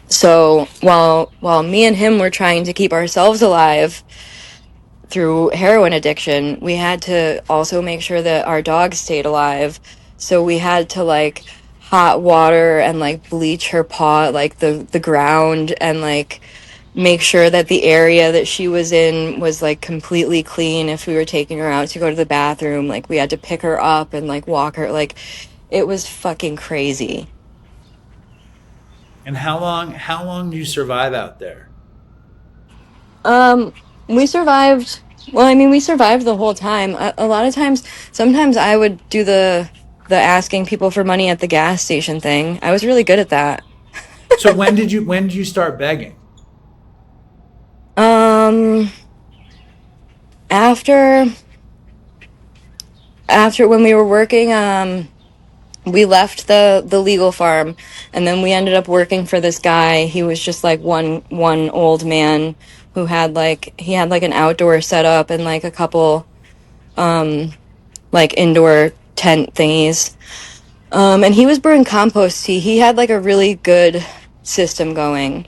So while me and him were trying to keep ourselves alive through heroin addiction, we had to also make sure that our dog stayed alive. So we had to like hot water and like bleach her paw, like the ground, and like make sure that the area that she was in was like completely clean. If we were taking her out to go to the bathroom, like we had to pick her up and like walk her. Like it was fucking crazy. And how long do you survive out there? We survived. Well, I mean, we survived the whole time. A lot of times, sometimes I would do the asking people for money at the gas station thing. I was really good at that. So when did you start begging? Um, after when we were working, we left the legal farm, and then we ended up working for this guy. He was just like one old man who had like an outdoor setup and like a couple like indoor tent thingies. And he was brewing compost tea. He had like a really good system going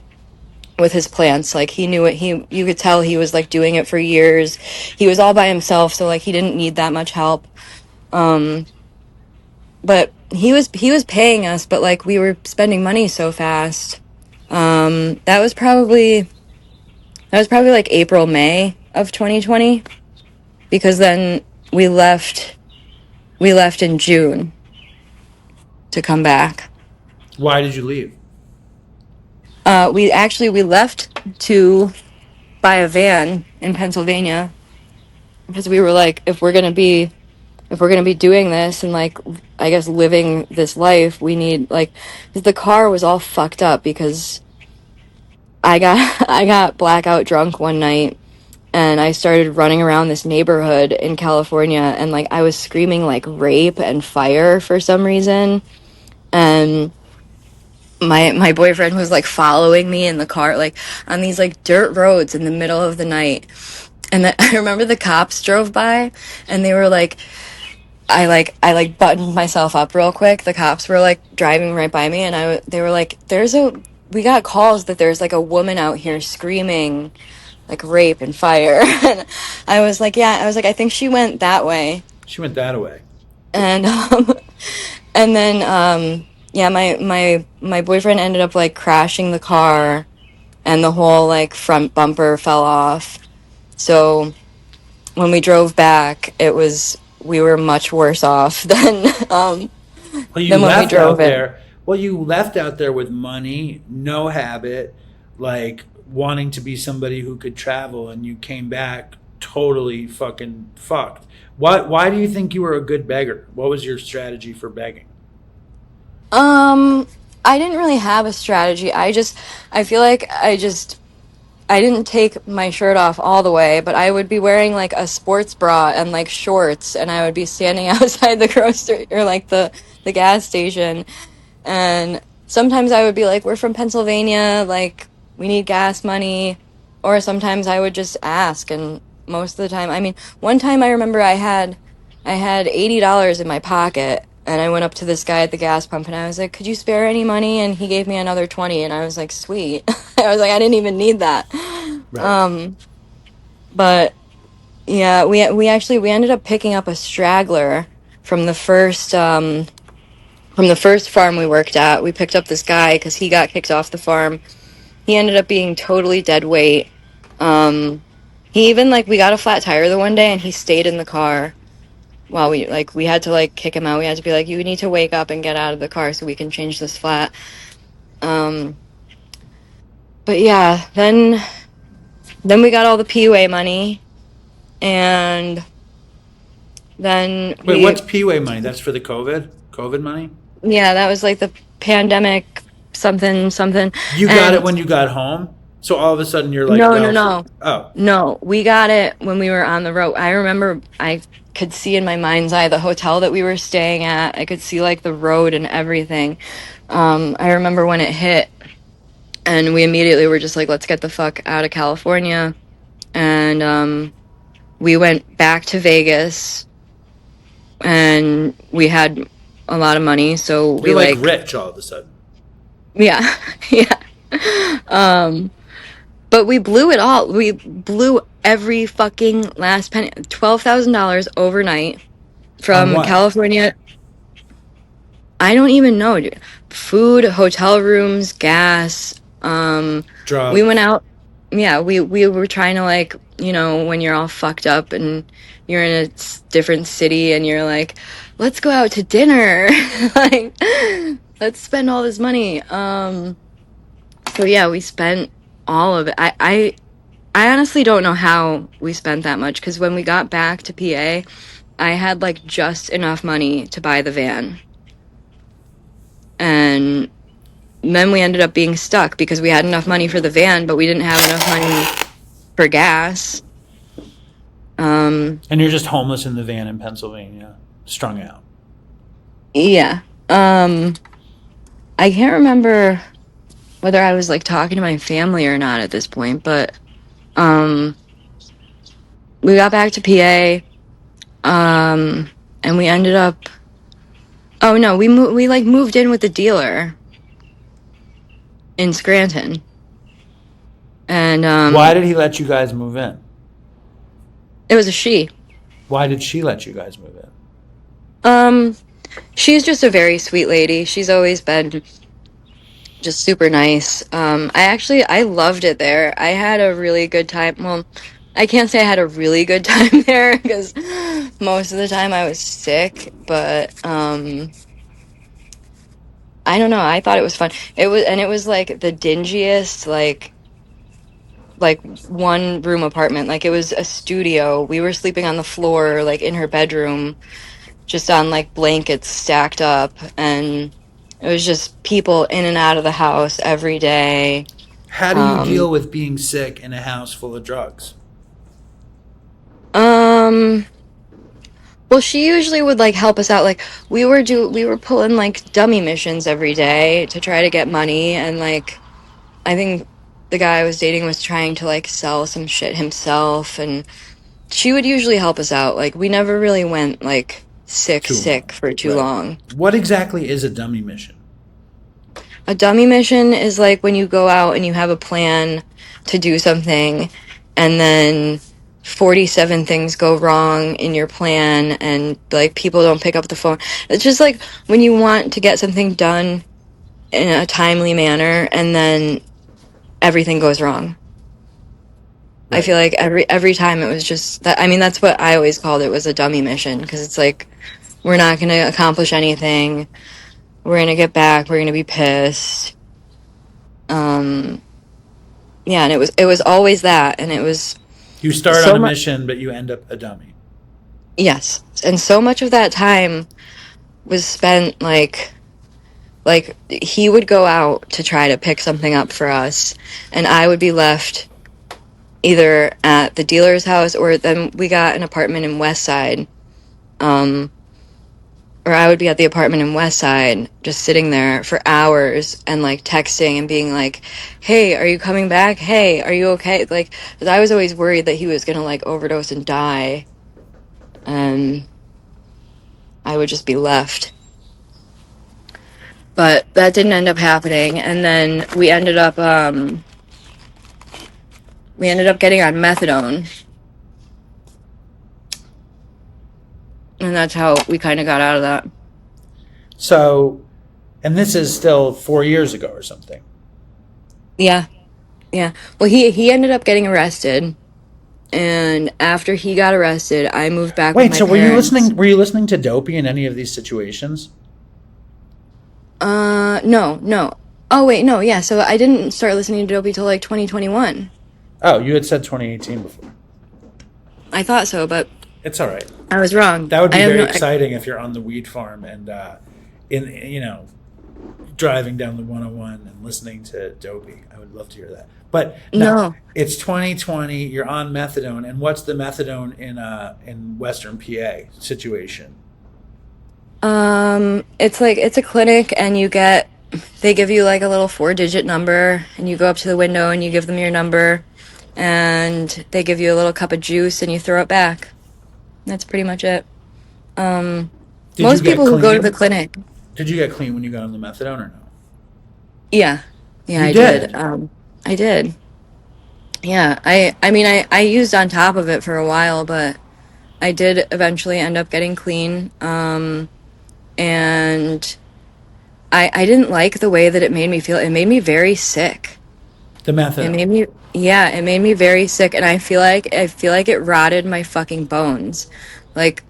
with his plants. Like he knew it. You could tell he was like doing it for years. He was all by himself, so like he didn't need that much help. But he was paying us, but like we were spending money so fast. That was probably like April, May of 2020, because then we left in June to come back. Why did you leave? We left to buy a van in Pennsylvania because we were like, if we're gonna be doing this and like I guess living this life, we need like 'cause the car was all fucked up because I got I got blackout drunk one night and I started running around this neighborhood in California and like I was screaming like rape and fire for some reason. And my boyfriend was like following me in the car like on these like dirt roads in the middle of the night. And I remember the cops drove by and they were like I buttoned myself up real quick. The cops were like driving right by me and they were like we got calls that there's like a woman out here screaming like rape and fire. And I think she went that way. She went that way. And and then yeah, my boyfriend ended up like crashing the car and the whole like front bumper fell off. So when we drove back, we were much worse off Well, you than when we left drove out in. there. Well, you left out there with money, no habit, like wanting to be somebody who could travel, and you came back totally fucking fucked. Why do you think you were a good beggar? What was your strategy for begging? I didn't really have a strategy. I feel like I didn't take my shirt off all the way, but I would be wearing like a sports bra and like shorts, and I would be standing outside the grocery or like the gas station. And sometimes I would be like, we're from Pennsylvania, like, we need gas money. Or sometimes I would just ask. And most of the time, I mean, one time I remember I had $80 in my pocket. And I went up to this guy at the gas pump and I was like, could you spare any money? And he gave me another 20. And I was like, sweet. I was like, I didn't even need that. Right. But yeah, we ended up picking up a straggler from the first farm we worked at. We picked up this guy because he got kicked off the farm. He ended up being totally dead weight. He even we got a flat tire the one day and he stayed in the car while we had to kick him out. We had to be like, you need to wake up and get out of the car so we can change this flat. But yeah, then we got all the PUA money, and then Wait, what's PUA money? That's for the COVID money? yeah, that was like the pandemic something something. You got it when you got home? So all of a sudden you're like, No. Oh. No, we got it when we were on the road. I remember I could see in my mind's eye the hotel that we were staying at. I could see the road and everything. I remember when it hit, and we immediately were just like, let's get the fuck out of California. And we went back to Vegas, and we had a lot of money, so we You're rich all of a sudden. yeah. Yeah. But we blew it all. We blew every fucking last penny. $12,000 overnight from California. I don't even know, dude. Food, hotel rooms, gas. Drugs. We went out. Yeah, we were trying to when you're all fucked up and you're in a different city and you're like, let's go out to dinner. Let's spend all this money. So yeah, we spent all of it. I honestly don't know how we spent that much, because when we got back to PA, I had just enough money to buy the van. And then we ended up being stuck because we had enough money for the van, but we didn't have enough money for gas. And you're just homeless in the van in Pennsylvania, strung out. Yeah. I can't remember whether I was talking to my family or not at this point, but we got back to PA, and we ended up. Oh no, we moved in with the dealer in Scranton, and why did he let you guys move in? It was a she. Why did she let you guys move in? She's just a very sweet lady. She's always been just super nice. I loved it there. I had a really good time. Well, I can't say I had a really good time there because most of the time I was sick, but I don't know. I thought it was fun. It was the dingiest, one room apartment. It was a studio. We were sleeping on the floor, in her bedroom, just on blankets stacked up, and it was just people in and out of the house every day. How do you deal with being sick in a house full of drugs? Well, she usually would help us out. We were pulling dummy missions every day to try to get money, and I think the guy I was dating was trying to sell some shit himself, and she would usually help us out. We never really went sick for too long. What exactly is a dummy mission? A dummy mission is when you go out and you have a plan to do something, and then 47 things go wrong in your plan, and people don't pick up the phone. It's just when you want to get something done in a timely manner, and then everything goes wrong. Right. I feel every time it was just that. I mean, that's what I always called it, was a dummy mission, because it's we're not going to accomplish anything. We're going to get back. We're going to be pissed. Yeah, and it was always that, and it was. You start on a mission, but you end up a dummy. Yes. And so much of that time was spent like he would go out to try to pick something up for us, and I would be left either at the dealer's house, or then we got an apartment in West Side. Or I would be at the apartment in West Side just sitting there for hours and like texting and being like, "Hey, are you coming back? Hey, are you okay?" Like, 'cause I was always worried that he was gonna like overdose and die, and I would just be left. But that didn't end up happening, and then we ended up getting on methadone, and that's how we kind of got out of that. So, and this is still 4 years ago or something. Yeah, yeah. Well, he ended up getting arrested, and after he got arrested, I moved back with Wait, my so parents. were you listening to Dopey in any of these situations? No, no. Oh wait, no, yeah. So I didn't start listening to Dopey till like 2021. Oh, you had said 2018 before. I thought so, but It's all right. I was wrong. That would I be have very no. exciting if you're on the weed farm and driving down the 101 and listening to Dopey. I would love to hear that. But no, No. it's 2020. You're on methadone, and what's the methadone in Western PA situation? It's a clinic, and they give you like a little 4-digit number, and you go up to the window and you give them your number, and they give you a little cup of juice and you throw it back. That's pretty much it. Did you Most get people who go to the clean? clinic, Did you get clean when you got on the methadone or no? yeah, yeah, You I did. did. I did. Yeah, I mean, I used on top of it for a while, but I did eventually end up getting clean. And I didn't like the way that it made me feel. It made me very sick. The It methadone. made me, yeah, it made me very sick, and I feel like it rotted my fucking bones. Like,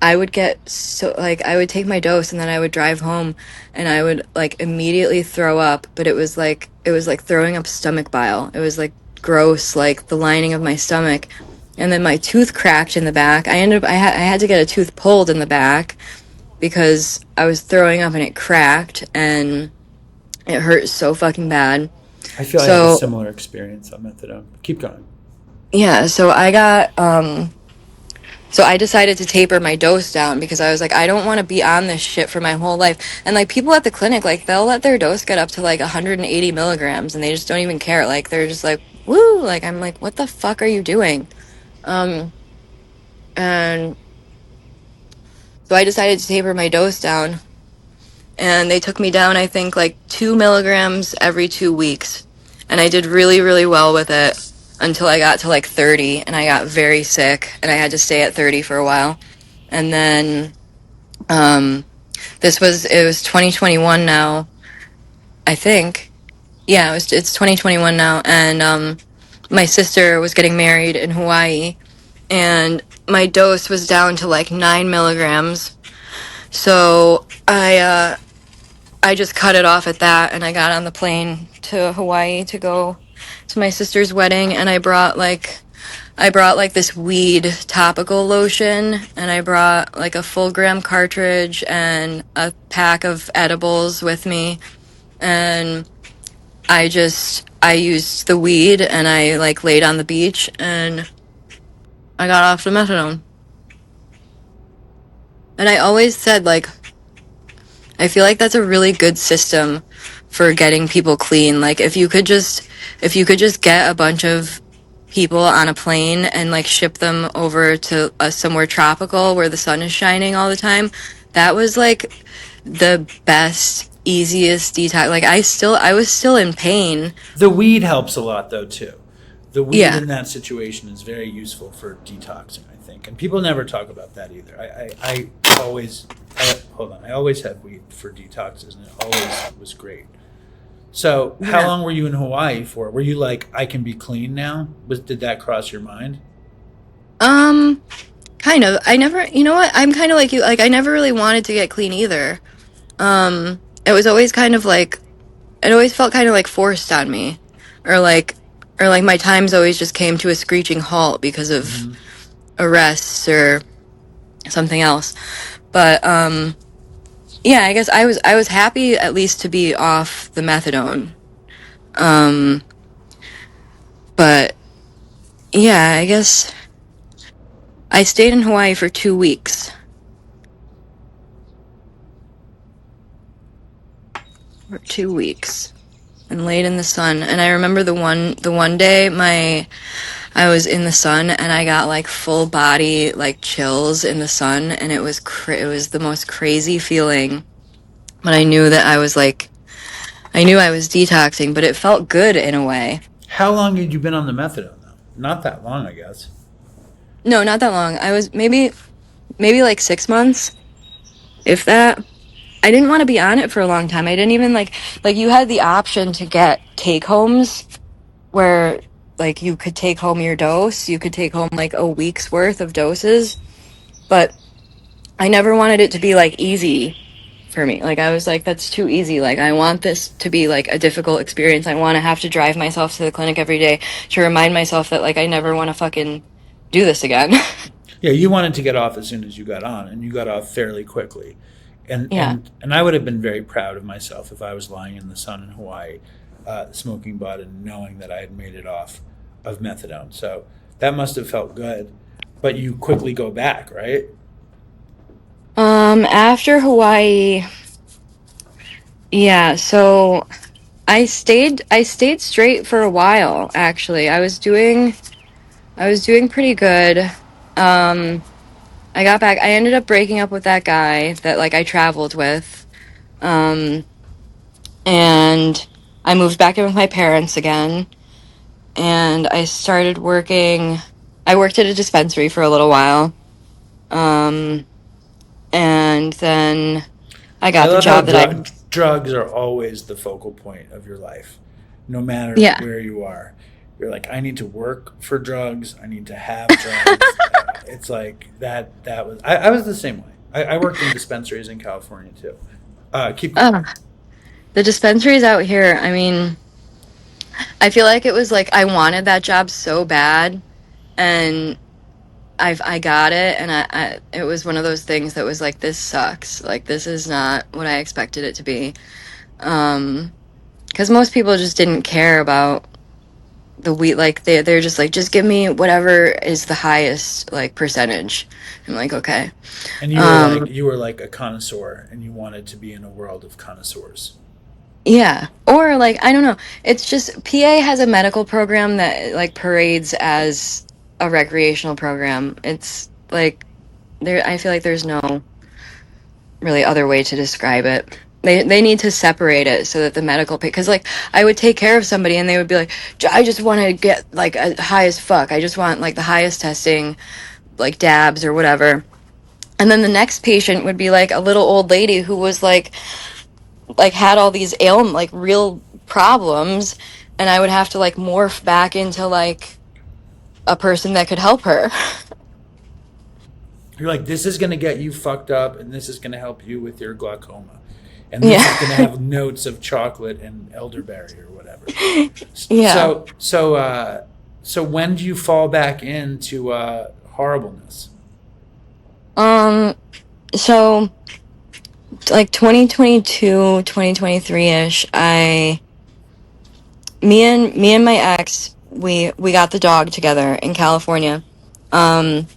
I would get so, like, I would take my dose and then I would drive home and I would like immediately throw up, but it was like throwing up stomach bile. It was like gross, like the lining of my stomach. And then my tooth cracked in the back. I had to get a tooth pulled in the back because I was throwing up and it cracked, and it hurt so fucking bad. I feel I had a So, similar experience on methadone. Keep going. yeah, so I decided to taper my dose down because I was like, I don't want to be on this shit for my whole life. And like people at the clinic, like they'll let their dose get up to like 180 milligrams and they just don't even care. Like they're just like, woo. Like I'm like, what the fuck are you doing? Um, and so I decided to taper my dose down, and they took me down, I think, like 2 milligrams every 2 weeks. And I did really, really well with it until I got to like 30, and I got very sick, and I had to stay at 30 for a while. And then um, it was 2021 now, I think. Yeah, it's 2021 now, and my sister was getting married in Hawaii, and my dose was down to like 9 milligrams. So I just cut it off at that, and I got on the plane to Hawaii to go to my sister's wedding, and I brought like this weed topical lotion, and I brought like a full gram cartridge and a pack of edibles with me, and I used the weed, and I like laid on the beach, and I got off the methadone. And I always said, like, I feel like that's a really good system for getting people clean. Like if you could just get a bunch of people on a plane and like ship them over to somewhere tropical where the sun is shining all the time, that was like the best, easiest detox. Like I was still in pain. The weed helps a lot, though, too. The weed Yeah. in that situation is very useful for detoxing, I think, and people never talk about that either. I always had weed for detoxes, and it always was great. So, how Yeah. long were you in Hawaii for? Were you like, I can be clean now? Did that cross your mind? Um, kind of. I never, you know what? I'm kind of like you. Like I never really wanted to get clean either. It was always kind of like it always felt kind of like forced on me, or like or like my times always just came to a screeching halt because of Hmm. arrests or something else. But yeah, I guess I was happy at least to be off the methadone. But yeah, I guess I stayed in Hawaii for 2 weeks. For 2 weeks. And laid in the sun. And I remember the one day I was in the sun and I got like full body like chills in the sun, and it was the most crazy feeling. But I knew that I knew I was detoxing, but it felt good in a way. How long had you been on the methadone though? Not that long, I guess. No, not that long. I was maybe like 6 months, if that. I didn't want to be on it for a long time. I didn't even like you had the option to get take homes where like you could take home your dose. You could take home like a week's worth of doses, but I never wanted it to be like easy for me. Like I was like, that's too easy. Like I want this to be like a difficult experience. I want to have to drive myself to the clinic every day to remind myself that like I never want to fucking do this again. Yeah, you wanted to get off as soon as you got on, and you got off fairly quickly. And Yeah. and I would have been very proud of myself if I was lying in the sun in Hawaii, smoking bud and knowing that I had made it off of methadone. So that must have felt good. But you quickly go back, right? After Hawaii, yeah, so I stayed straight for a while actually. I was doing pretty good. I got back. I ended up breaking up with that guy that like I traveled with. Um, and I moved back in with my parents again, and I started working. I worked at a dispensary for a little while. Um, and then I I got the love how job that I, drugs are always the focal point of your life, no matter yeah. where you are. You're like, I need to work for drugs. I need to have drugs. It's like that. That was I was the same way. I worked in dispensaries in California too. Keep going. The dispensaries out here, I mean, I feel like it was like I wanted that job so bad, and I got it, and it was one of those things that was like, this sucks. Like this is not what I expected it to be. Because most people just didn't care about the weed. Like they're just like, just give me whatever is the highest like percentage. I'm like, okay. And Um, you were like a connoisseur, and you wanted to be in a world of connoisseurs. yeah. Or like, I don't know. It's just PA has a medical program that like parades as a recreational program. It's like there I feel like there's no really other way to describe it. They need to separate it so that the medical because like I would take care of somebody and they would be like, I just want to get like a high as fuck. I just want like the highest testing, like dabs or whatever. And then the next patient would be like a little old lady who was like had all these ailments, like real problems, and I would have to like morph back into like a person that could help her. You're like, this is going to get you fucked up, and this is going to help you with your glaucoma, and this is going to Yeah. have notes of chocolate and elderberry or whatever. Yeah. So when do you fall back into horribleness? Um so like 2022, 2023ish, I me and my ex, we got the dog together in California. Um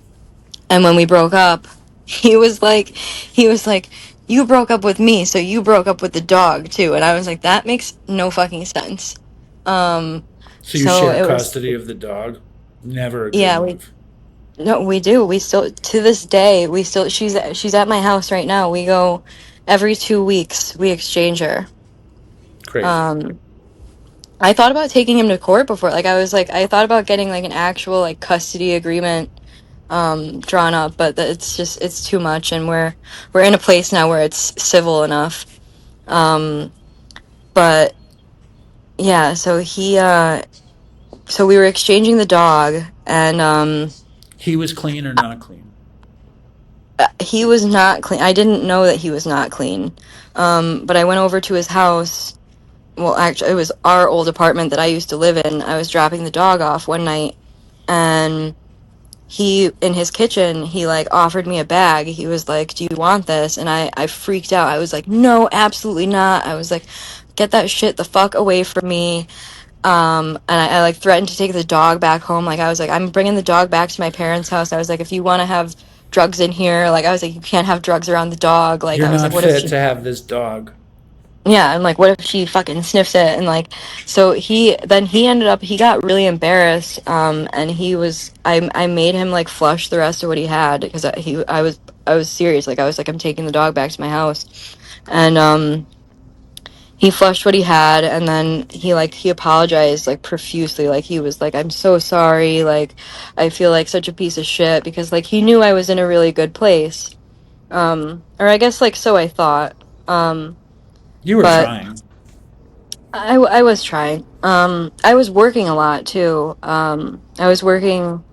and when we broke up, he was like, you broke up with me, so you broke up with the dog too. And I was like, that makes no fucking sense. Um So you so share it was, custody of the dog? Never a good yeah, we move. no, we do. We still, to this day, we still, she's at my house right now. We go every 2 weeks, we exchange her. Crazy. Um, I thought about taking him to court before. Like I was like, I thought about getting like an actual like custody agreement drawn up, but it's just it's too much, and we're in a place now where it's civil enough. Um, but yeah, so we were exchanging the dog, and He was clean or not clean? he was not clean. I didn't know that he was not clean. But I went over to his house. Well, actually, it was our old apartment that I used to live in. I was dropping the dog off one night, and he, in his kitchen, he like offered me a bag. He was like, do you want this? And I freaked out. I was like, no, absolutely not. I was like, get that shit the fuck away from me. And I like threatened to take the dog back home. Like I was like, I'm bringing the dog back to my parents' house. I was like, if you want to have drugs in here, like I was like, you can't have drugs around the dog. Like You're I was like, not what if fit she, to have this dog. yeah, and like what if she fucking sniffs it? And like, so he ended up, he got really embarrassed. And I made him like flush the rest of what he had because I was serious. Like I was like, I'm taking the dog back to my house. And he flushed what he had, and then he apologized like profusely. Like he was like, I'm so sorry, like I feel like such a piece of shit, because like he knew I was in a really good place. Or I guess like so I thought. You were But trying. I was trying. I was working a lot too. I was working,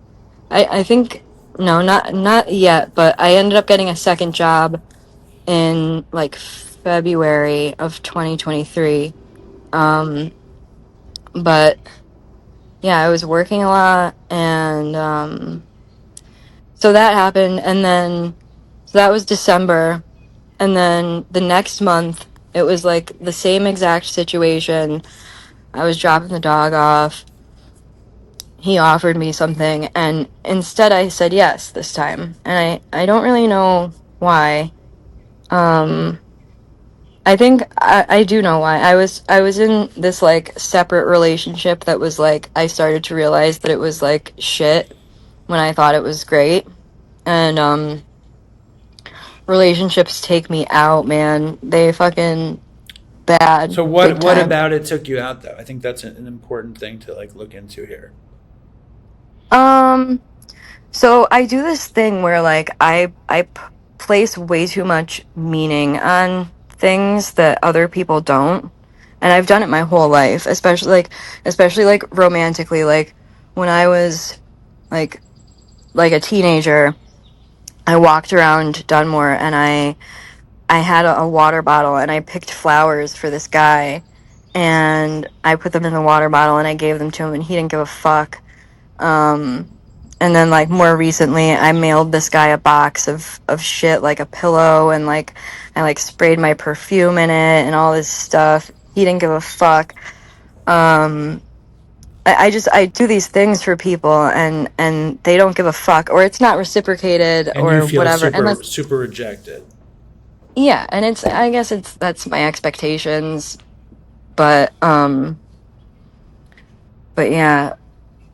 I think, no, not yet, but I ended up getting a second job in like February of 2023. But yeah, I was working a lot, and so that happened, and then so that was December, and then the next month it was like the same exact situation. I was dropping the dog off. He offered me something, and instead I said yes this time, and I don't really know why. Um, I think I do know why. I was in this like separate relationship that was like, I started to realize that it was like shit when I thought it was great. And relationships take me out, man. They fucking bad So big what time. about it took you out though? I think that's an important thing to like look into here. Um so I do this thing where like place way too much meaning on things that other people don't. And I've done it my whole life, especially like romantically, like when I was like a teenager. I walked around Dunmore, and I had a water bottle, and I picked flowers for this guy, and I put them in the water bottle, and I gave them to him, and he didn't give a fuck. Um, and then like more recently, I mailed this guy a box of shit, like a pillow, and like I like sprayed my perfume in it and all this stuff. He didn't give a fuck. Um, I do these things for people, and they don't give a fuck, or it's not reciprocated And you or feel whatever. And like, super rejected. yeah, and I guess that's my expectations, but yeah.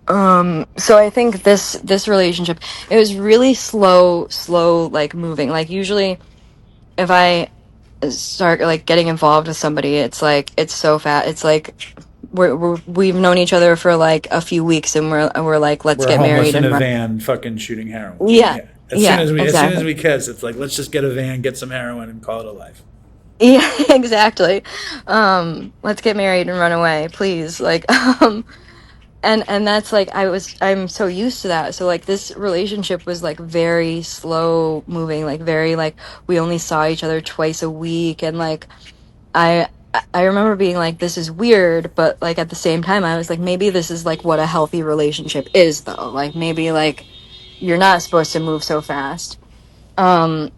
So I think this relationship, it was really slow like moving. Like usually if I start like getting involved with somebody, it's like it's so fast. It's like we've known each other for like a few weeks, and we're like, let's We're get homeless married in and a run. van, fucking shooting heroin. Yeah. Yeah. Yeah, As soon as exactly. we kiss, it's like let's just get a van, get some heroin, and call it a life. Yeah, exactly. Let's get married and run away, please. Like, and that's like I'm so used to that. So like this relationship was like very slow moving, like very like we only saw each other twice a week, and like I I remember being like, this is weird, but like at the same time I was like, maybe this is like what a healthy relationship is though. Like maybe like you're not supposed to move so fast. Um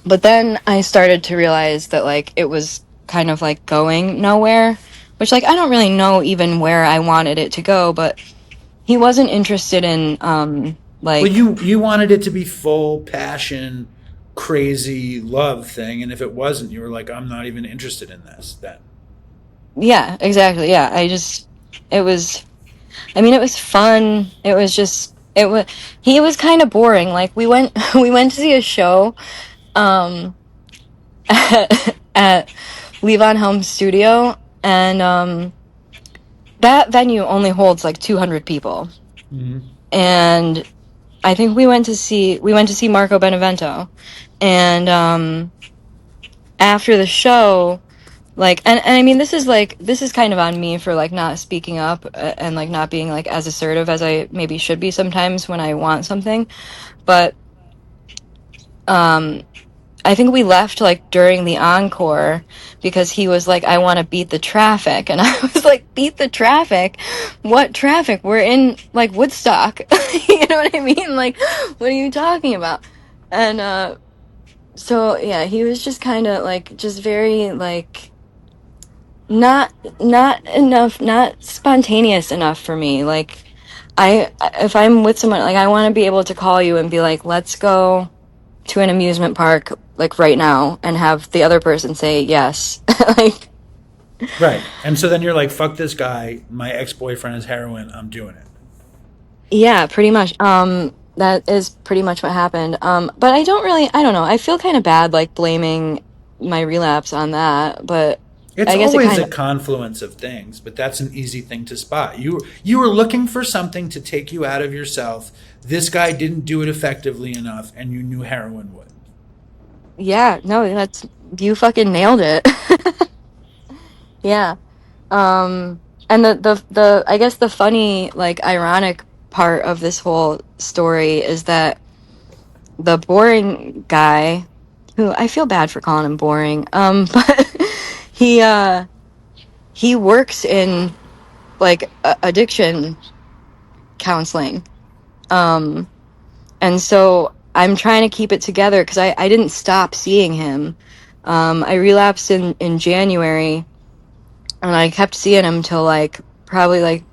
but then I started to realize that like it was kind of like going nowhere, which like I don't really know even where I wanted it to go, but he wasn't interested in Well, like, you wanted it to be full passion, crazy love thing, and if it wasn't, you were like, I'm not even interested in this. Then yeah, exactly. Yeah, it was, I mean, it was fun. It was just, he was kind of boring. Like we went to see a show, um, at Levon Helm Studio, and, that venue only holds like 200 people. mm-hmm. And I think we went to see Marco Benevento, and, after the show, like, and I mean, this is kind of on me for like not speaking up, and like not being like as assertive as I maybe should be sometimes when I want something. But I think we left like during the encore because he was like, I want to beat the traffic. And I was like, beat the traffic? What traffic? We're in like Woodstock. You know what I mean? Like, what are you talking about? And so yeah, he was just kind of like, just very like, not enough, not spontaneous enough for me. Like, if I'm with someone, like, I want to be able to call you and be like, let's go to an amusement park, like, right now, and have the other person say yes. Like, Right. And so then you're like, fuck this guy. My ex-boyfriend is heroin. I'm doing it. yeah, pretty much. That is pretty much what happened. But I don't know. I feel kind of bad, like, blaming my relapse on that, but It's I guess it always kind a of, confluence of things, but that's an easy thing to spot. You were looking for something to take you out of yourself. This guy didn't do it effectively enough, and you knew heroin would. yeah, no, you fucking nailed it. Yeah. And I guess the funny, like, ironic part of this whole story is that the boring guy, who I feel bad for calling him boring, but he, he works in, like, addiction counseling. Um, and so I'm trying to keep it together because I didn't stop seeing him. I relapsed in January, and I kept seeing him till, like, probably, like,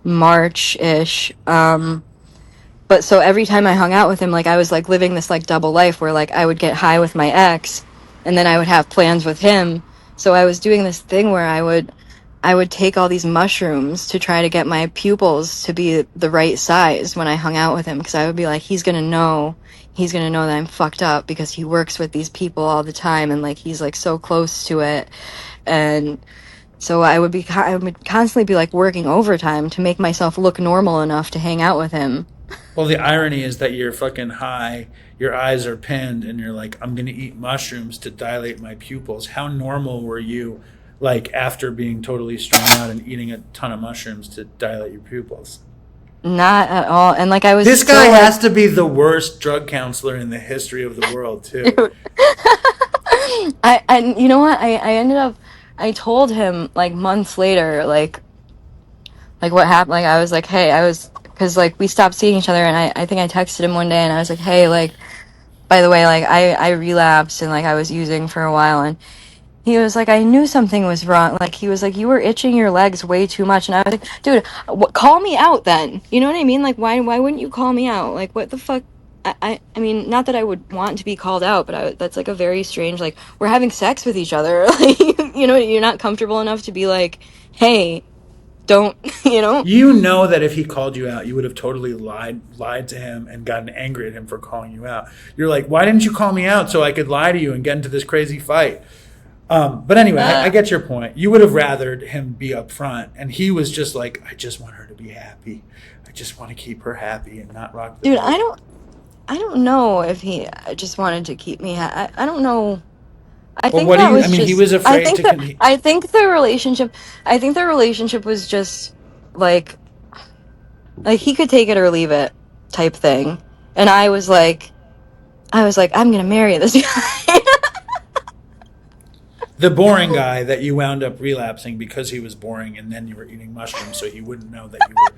March-ish. But so every time I hung out with him, like, I was like living this like double life where like I would get high with my ex and then I would have plans with him. So I was doing this thing where I would take all these mushrooms to try to get my pupils to be the right size when I hung out with him, because I would be like, he's going to know that I'm fucked up because he works with these people all the time and like he's like so close to it. And so I would constantly be like working overtime to make myself look normal enough to hang out with him. Well, the irony is that you're fucking high, your eyes are pinned, and you're like, I'm going to eat mushrooms to dilate my pupils. How normal were you, like, after being totally strung out and eating a ton of mushrooms to dilate your pupils? Not at all. And like I was This so, guy like, has to be the worst drug counselor in the history of the world, too. dude. I you know what? I ended up, I told him like months later, like what happened. Like I was like, hey, because like we stopped seeing each other, and I think I texted him one day and I was like, hey, like, by the way, like I relapsed and like I was using for a while. And he was like, I knew something was wrong. Like, he was like, you were itching your legs way too much. And I was like, dude, call me out then. You know what I mean? Like, why wouldn't you call me out? Like, what the fuck? I mean, not that I would want to be called out, but that's like a very strange, like, we're having sex with each other. Like, you know, you're not comfortable enough to be like, hey, don't, you know? You know that if he called you out, you would have totally lied to him and gotten angry at him for calling you out. You're like, why didn't you call me out so I could lie to you and get into this crazy fight? But anyway, I get your point. You would have rathered him be upfront, and he was just like, I just want her to be happy. I just want to keep her happy and not rock the Dude, boat. I don't know if he just wanted to keep me. I don't know. I Well, think what do that you? I was mean, he just. was afraid to. I think the relationship. I think the relationship was just like he could take it or leave it type thing, and I was like, I'm gonna marry this guy. The boring guy that you wound up relapsing because he was boring, and then you were eating mushrooms, so he wouldn't know that you were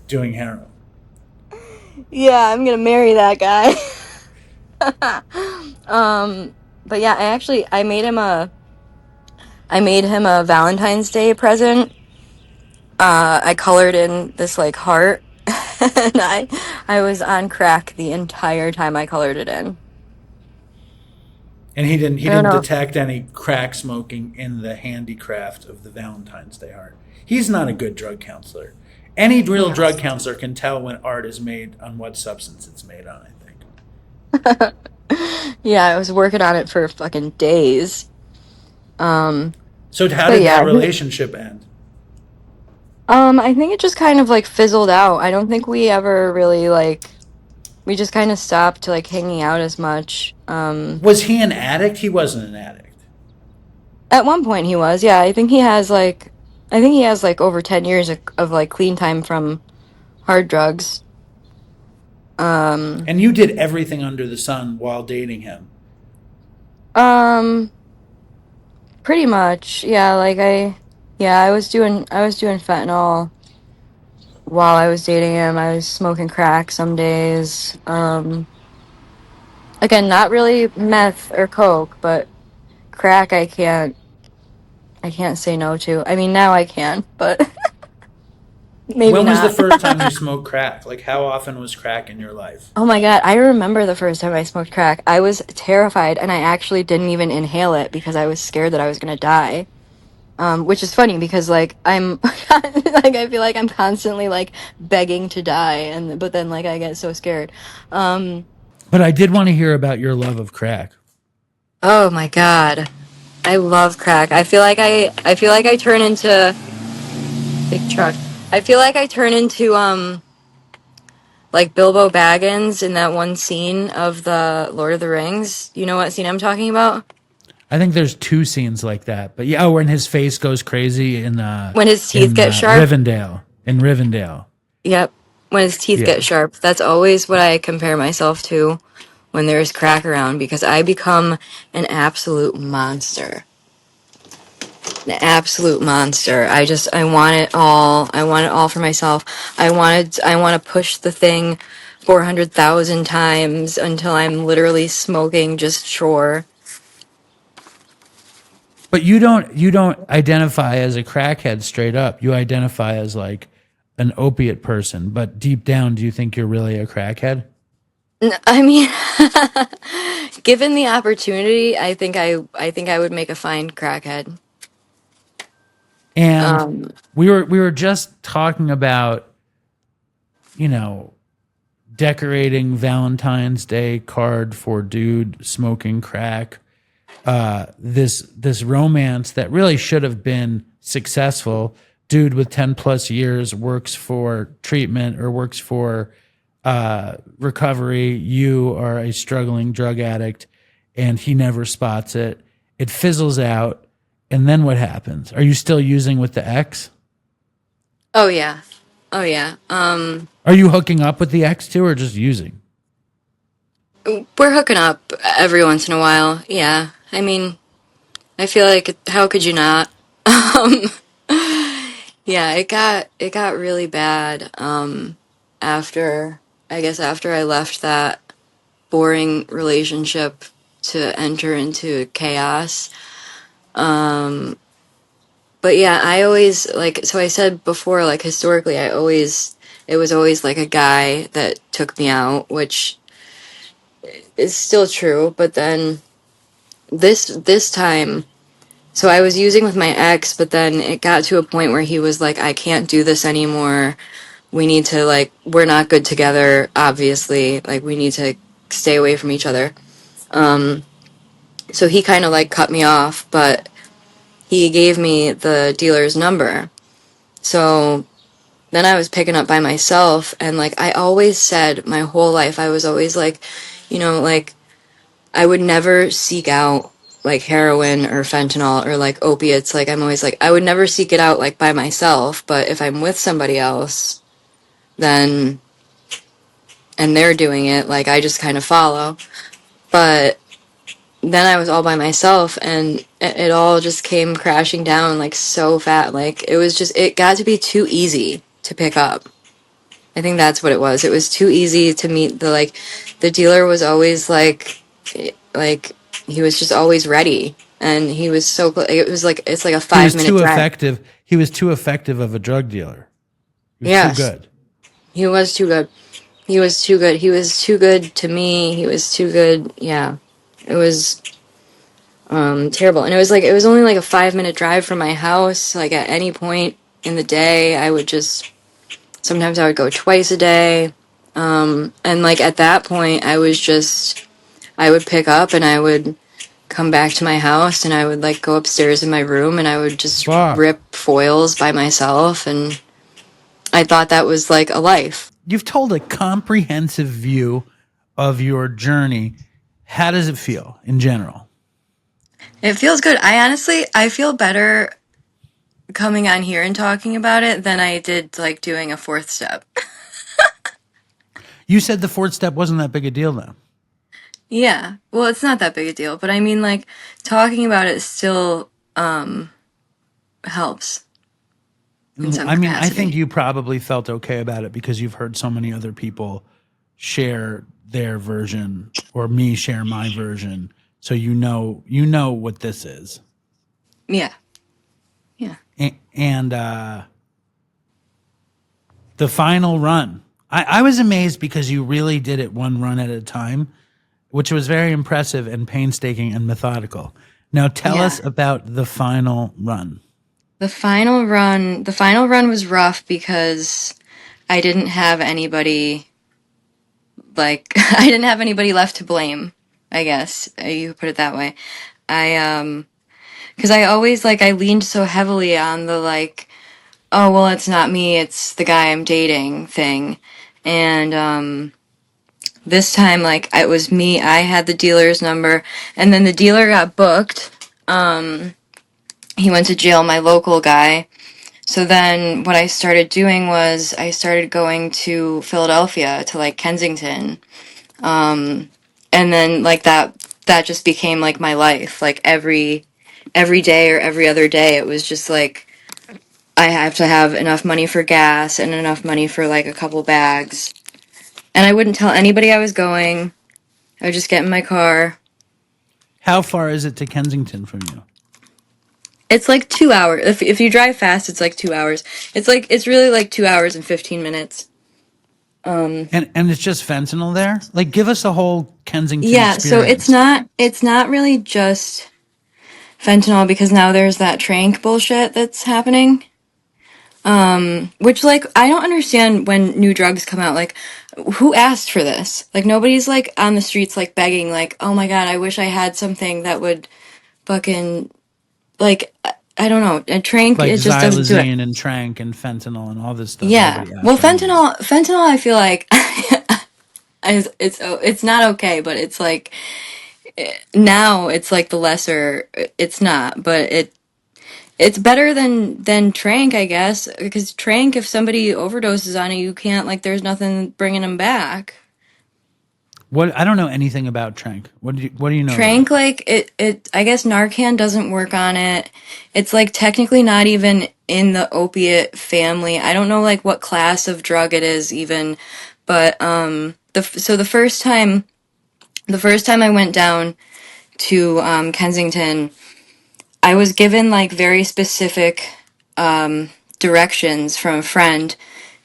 doing heroin. Yeah, I'm gonna marry that guy. But yeah, I made him a Valentine's Day present. I colored in this like heart, and I was on crack the entire time I colored it in. And he didn't. He I don't didn't know. detect any crack smoking in the handicraft of the Valentine's Day art. He's not a good drug counselor. Any real No. drug counselor can tell when art is made on what substance it's made on, I think. Yeah, I was working on it for fucking days. Um, So how but did yeah, that relationship end? I think it just kind of like fizzled out. I don't think we ever really like we just kind of stopped like hanging out as much. Was he an addict? He wasn't an addict. At one point he was, yeah. I think he has like over 10 years of like clean time from hard drugs. And you did everything under the sun while dating him. Um, Pretty much. Yeah, I was doing fentanyl while I was dating him. I was smoking crack some days. Again, not really meth or coke, but crack I can't say no to. I mean, now I can, but maybe When was the not. first time you smoked crack? Like, how often was crack in your life? Oh my God, I remember the first time I smoked crack. I was terrified and I actually didn't even inhale it because I was scared that I was gonna die. Which is funny because like I'm like I feel like I'm constantly like begging to die and but then like I get so scared. Um, But I did want to hear about your love of crack. oh my God. I love crack. I feel like I turn into big truck. I feel like I turn into like Bilbo Baggins in that one scene of the Lord of the Rings. You know what scene I'm talking about? I think there's two scenes like that. But yeah, when his face goes crazy When his teeth get sharp. Rivendell. In Rivendell. Yep. When his teeth Yeah. get sharp. That's always what I compare myself to when there's crack around because I become an absolute monster. An absolute monster. I want it all. I want it all for myself. I want to push the thing 400,000 times until I'm literally smoking just shore. But you don't identify as a crackhead straight up. You identify as like an opiate person. But deep down, do you think you're really a crackhead? I mean, given the opportunity, I think I would make a fine crackhead. And Um, we were just talking about, you know, decorating Valentine's Day card for dude smoking crack. This romance that really should have been successful. Dude with 10 plus years works for treatment or works for recovery. You are a struggling drug addict and he never spots it. It fizzles out. And then what happens? Are you still using with the ex? oh yeah. Oh yeah. Are you hooking up with the ex too or just using? We're hooking up every once in a while. Yeah. I mean, I feel like how could you not? Um, yeah, it got really bad after I guess after I left that boring relationship to enter into chaos. Um, but yeah, I always like so I said before like historically I always it was always like a guy that took me out, which is still true, but then this time so I was using with my ex, but then it got to a point where he was like, I can't do this anymore. We need to, like, we're not good together, obviously. Like, we need to stay away from each other. Um, so he kind of, like, cut me off, but he gave me the dealer's number. So then I was picking up by myself, and, like, I always said my whole life, I was always like, you know, like, I would never seek out like heroin or fentanyl or like opiates. Like I'm always like I would never seek it out like by myself, but if I'm with somebody else, then and they're doing it, like I just kind of follow. But then I was all by myself and it all just came crashing down like so fat. Like it was just it got to be too easy to pick up. I think that's what it was. It was too easy to meet the like the dealer was always like he was just always ready and he was so it was like it's like a He was 5 minute too drive. effective. He was too effective of a drug dealer. He was too Yes, good. he was too good. He was too good. He was too good to me. He was too good. Yeah, it was terrible. And it was like it was only like a 5 minute drive from my house. Like at any point in the day, I would just sometimes I would go twice a day. And like at that point, I would pick up and I would come back to my house and I would like go upstairs in my room and I would just Fuck. rip foils by myself and I thought that was like a life. You've told a comprehensive view of your journey. How does it feel in general? It feels good. I feel better coming on here and talking about it than I did like doing a fourth step. You said the fourth step wasn't that big a deal though. Yeah. Well, it's not that big a deal, but I mean, like, talking about it still helps in some I mean, I think capacity. you probably felt okay about it because you've heard so many other people share their version or me share my version. So you know what this is. Yeah. Yeah. And the final run. I was amazed because you really did it one run at a time, which was very impressive and painstaking and methodical. Now tell Yeah. us about the final run. The final run was rough because I didn't have anybody, like, I didn't have anybody left to blame, I guess. You could put it that way. Because I always, like, I leaned so heavily on the, like, oh, well, it's not me, it's the guy I'm dating thing. And, this time, like, it was me, I had the dealer's number, and then the dealer got booked. He went to jail, my local guy. So then what I started doing was I started going to Philadelphia to, like, Kensington. And then, like, that just became, like, my life. Like, every day or every other day, it was just like I have to have enough money for gas and enough money for, like, a couple bags. And I wouldn't tell anybody I was going. I would just get in my car. How far is it to Kensington from you? It's like 2 hours. If you drive fast, it's like 2 hours. It's really like 2 hours and 15 minutes. And it's just fentanyl there? Like give us a whole Kensington Yeah, so it's experience. not really just fentanyl because now there's that trank bullshit that's happening. Which, like, I don't understand when new drugs come out. Like, who asked for this? Like, nobody's, like, on the streets, like, begging, like, oh my god, I wish I had something that would fucking, like, I don't know. A trank, Like it just doesn't do it. xylazine and trank and fentanyl and all this stuff. Yeah. Nobody Well, asked for any of that. fentanyl, I feel like, it's not okay, but it's like, now it's like the lesser, it's not, but it's better than trank, I guess, because trank, if somebody overdoses on it, you can't, like, there's nothing bringing them back. What I don't know anything about trank. What do you know about it? Trank, like, I guess Narcan doesn't work on it. It's, like, technically not even in the opiate family. I don't know, like, what class of drug it is even, but, so the first time I went down to, Kensington, I was given, like, very specific, directions from a friend,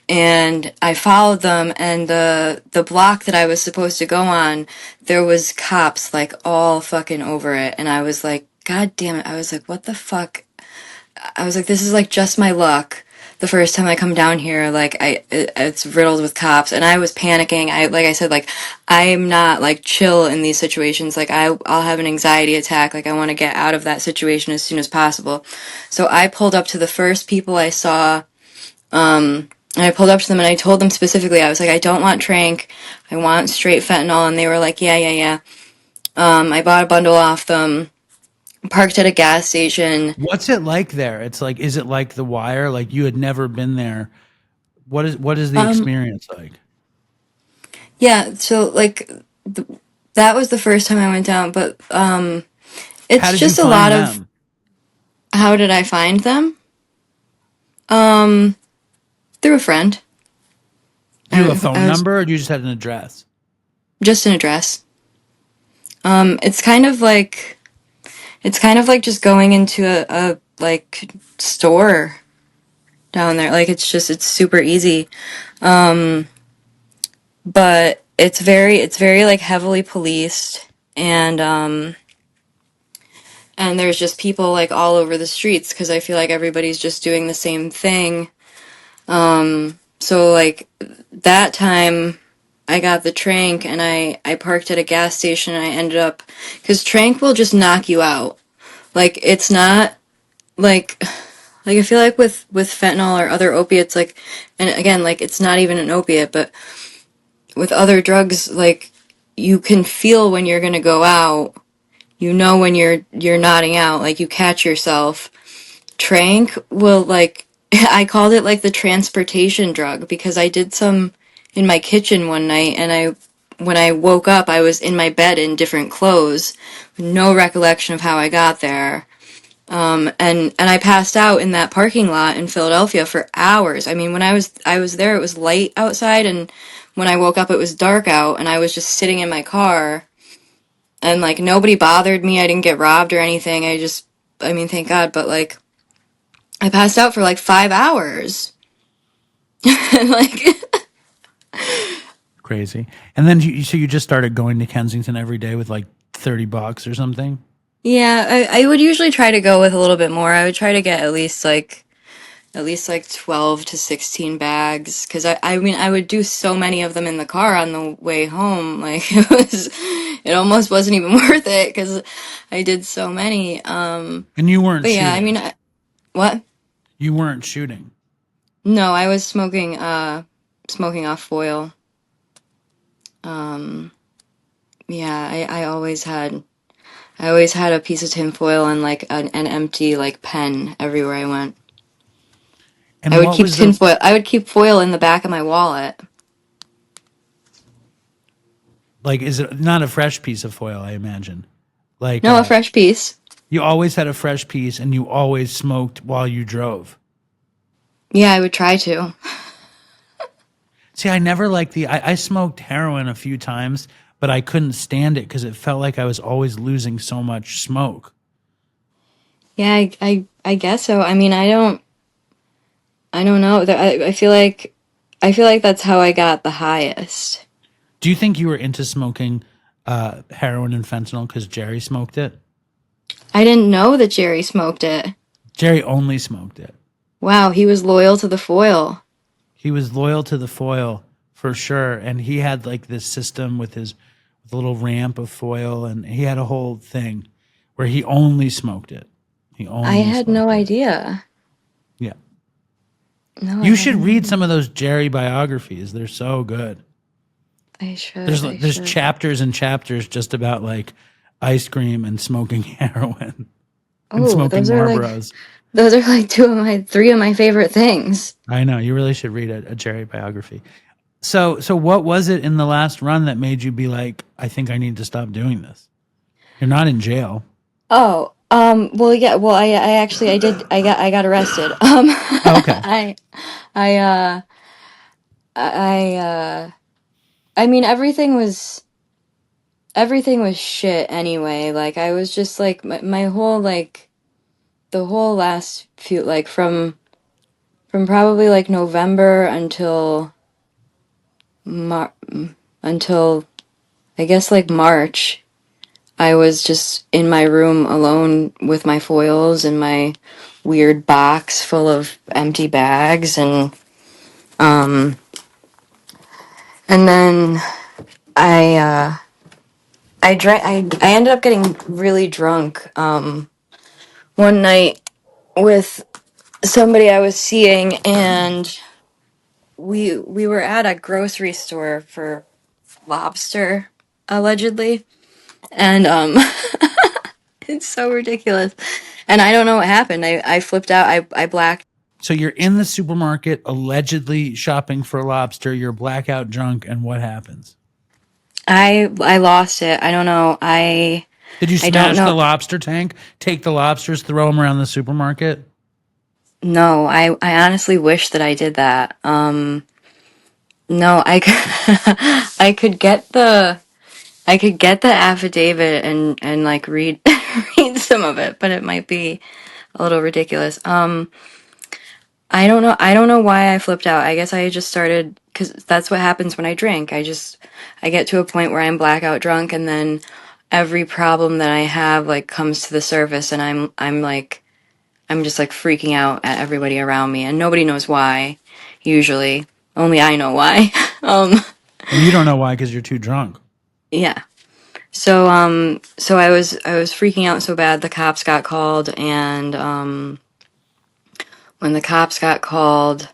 and I followed them, and the block that I was supposed to go on, there was cops, like, all fucking over it, and I was like, god damn it, I was like, what the fuck? I was like, this is, like, just my luck. The first time I come down here, like, it's riddled with cops, and I was panicking. Like I said, like, I'm not, like, chill in these situations. Like, I'll have an anxiety attack. Like, I want to get out of that situation as soon as possible. So I pulled up to the first people I saw, and I pulled up to them and I told them specifically, I was like, I don't want trank, I want straight fentanyl, and they were like, yeah, yeah, yeah. I bought a bundle off them, parked at a gas station. What's it like there? It's like is it like The Wire? Like you had never been there. What is the Um, experience like? yeah, so, like, that was the first time I went down, but, How it's did you just a lot find of, them? how did I find them? Um, Through a friend. Do you have a I phone was number or do you just had an address? just an address. It's kind of like, just going into a like, store down there. Like, it's super easy. But it's very, like, heavily policed, and there's just people, like, all over the streets because I feel like everybody's just doing the same thing. So, like, that time I got the trank and I parked at a gas station and I ended up, because trank will just knock you out. Like, it's not like, I feel like with fentanyl or other opiates, like, and again, like, it's not even an opiate, but with other drugs, like, you can feel when you're gonna go out. You know when you're nodding out, like, you catch yourself. Trank will, like, I called it, like, the transportation drug because I did some in my kitchen one night and when I woke up, I was in my bed in different clothes, no recollection of how I got there. And I passed out in that parking lot in Philadelphia for hours. I mean, when I was there, it was light outside, and when I woke up, it was dark out, and I was just sitting in my car, and like nobody bothered me. I didn't get robbed or anything. I mean, thank God, but like I passed out for like 5 hours. And like Crazy. And then so you just started going to Kensington every day with like $30 or something? yeah, I would usually try to go with a little bit more. I would try to get at least like 12 to 16 bags, because I mean I would do so many of them in the car on the way home. Like it almost wasn't even worth it because I did so many. And you weren't But yeah, I shooting? mean, what? You weren't shooting? No, I was smoking off foil. Yeah, I always had a piece of tinfoil and like an empty like pen everywhere I went. And I would what keep was the tinfoil. I would keep foil in the back of my wallet. like? Is it not a fresh piece of foil? I imagine. Like No, a fresh piece. you always had a fresh piece, and you always smoked while you drove. Yeah, I would try to. See, I never liked I smoked heroin a few times, but I couldn't stand it because it felt like I was always losing so much smoke. Yeah, I guess so. I mean, I don't know. I feel like that's how I got the highest. Do you think you were into smoking heroin and fentanyl because Jerry smoked it? I didn't know that Jerry smoked it. Jerry only smoked it. Wow, he was loyal to the foil. He was loyal to the foil for sure, and he had like this system with a little ramp of foil, and he had a whole thing where he only smoked it. He I only had no smoked it. idea. Yeah. No, You should read some of those Jerry biographies. They're so good. I should. There's chapters and chapters just about like ice cream and smoking heroin and Oh, smoking Marlboros. those are like three of my favorite things. I know, you really should read a Jerry biography. So what was it in the last run that made you be like, I think I need to stop doing this? You're not in jail. Oh, well, yeah, well, I actually, I got arrested. Oh, okay. I, I, I mean, everything was shit anyway. Like, I was just like, my whole, like, the whole last few, like, from probably like November until, I guess, like March. I was just in my room alone with my foils and my weird box full of empty bags, and then I ended up getting really drunk one night with somebody I was seeing, and we were at a grocery store for lobster, allegedly. And it's so ridiculous. And I don't know what happened. I flipped out. I blacked. So you're in the supermarket allegedly shopping for lobster, you're blackout drunk, and what happens? I lost it. I don't know. Did you I don't smash the know. lobster tank? Take the lobsters, throw them around the supermarket? No, I honestly wish that I did that. No, I could get the affidavit and like read read some of it, but it might be a little ridiculous. I don't know. I don't know why I flipped out. I guess I just started, because that's what happens when I drink. I get to a point where I'm blackout drunk, and then every problem that I have like comes to the surface, and I'm just like freaking out at everybody around me, and nobody knows why. Usually, only I know why. And you don't know why because you're too drunk. Yeah. So I was freaking out so bad the cops got called, and when the cops got called,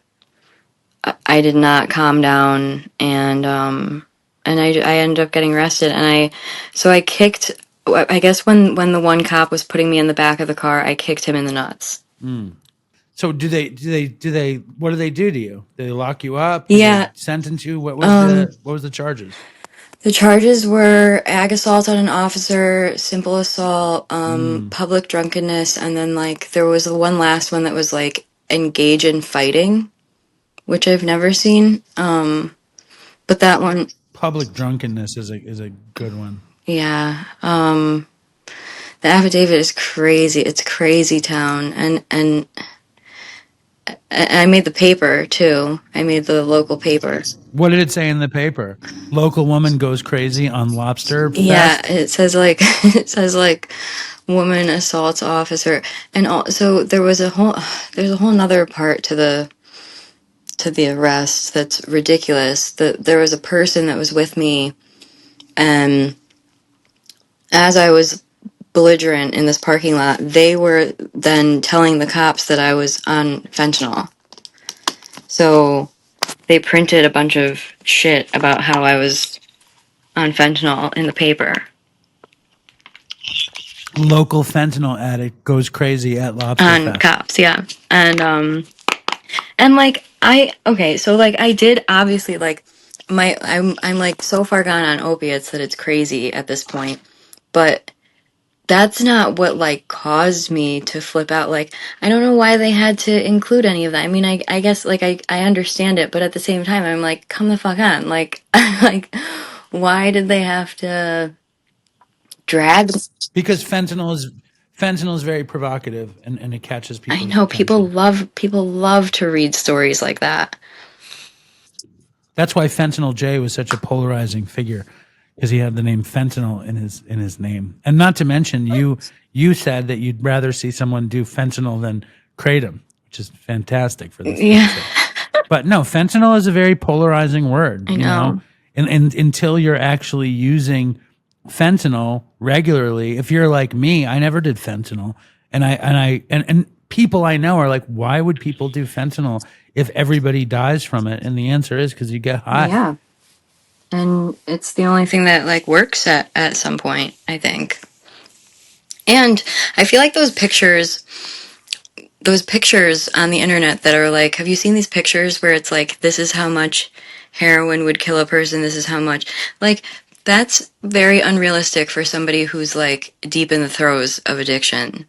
I did not calm down, and I ended up getting arrested, and I kicked, I guess when the one cop was putting me in the back of the car, I kicked him in the nuts. So what do they do to you? Do they lock you up? Do they Yeah. sentence you? What was the charges? The charges were ag assault on an officer, simple assault, public drunkenness, and then like there was one last one that was like engage in fighting, which I've never seen. But that one, Public drunkenness is a good one. yeah. The affidavit is crazy. It's crazy town, and I made the paper too. I made the local paper. What did it say in the paper? Local woman goes crazy on lobster Yeah, fest. it says like it says like woman assaults officer, and also there's a whole nother part to the arrest that's ridiculous. That there was a person that was with me, and as I was belligerent in this parking lot, they were then telling the cops that I was on fentanyl. So they printed a bunch of shit about how I was on fentanyl in the paper. Local fentanyl addict goes crazy at lobster On fest. cops, yeah. And like so like I did obviously like I'm like so far gone on opiates that it's crazy at this point. But that's not what like caused me to flip out. Like I don't know why they had to include any of that. I mean, I guess like I understand it, but at the same time I'm like, come the fuck on. Like like why did they have to drag? Because fentanyl is very provocative and it catches I people's know attention. people love to read stories like that. That's why Fentanyl J was such a polarizing figure, because he had the name fentanyl in his name. And not to mention, you said that you'd rather see someone do fentanyl than kratom, which is fantastic for this Yeah, episode. But no, fentanyl is a very polarizing word, I you know. know. And until you're actually using fentanyl regularly, if you're like me, I never did fentanyl. And people I know are like, why would people do fentanyl if everybody dies from it? And the answer is because you get high. Yeah. And it's the only thing that like works at some point, I think. And I feel like those pictures on the internet that are like, have you seen these pictures where it's like, this is how much heroin would kill a person, this is how much, like, that's very unrealistic for somebody who's like deep in the throes of addiction.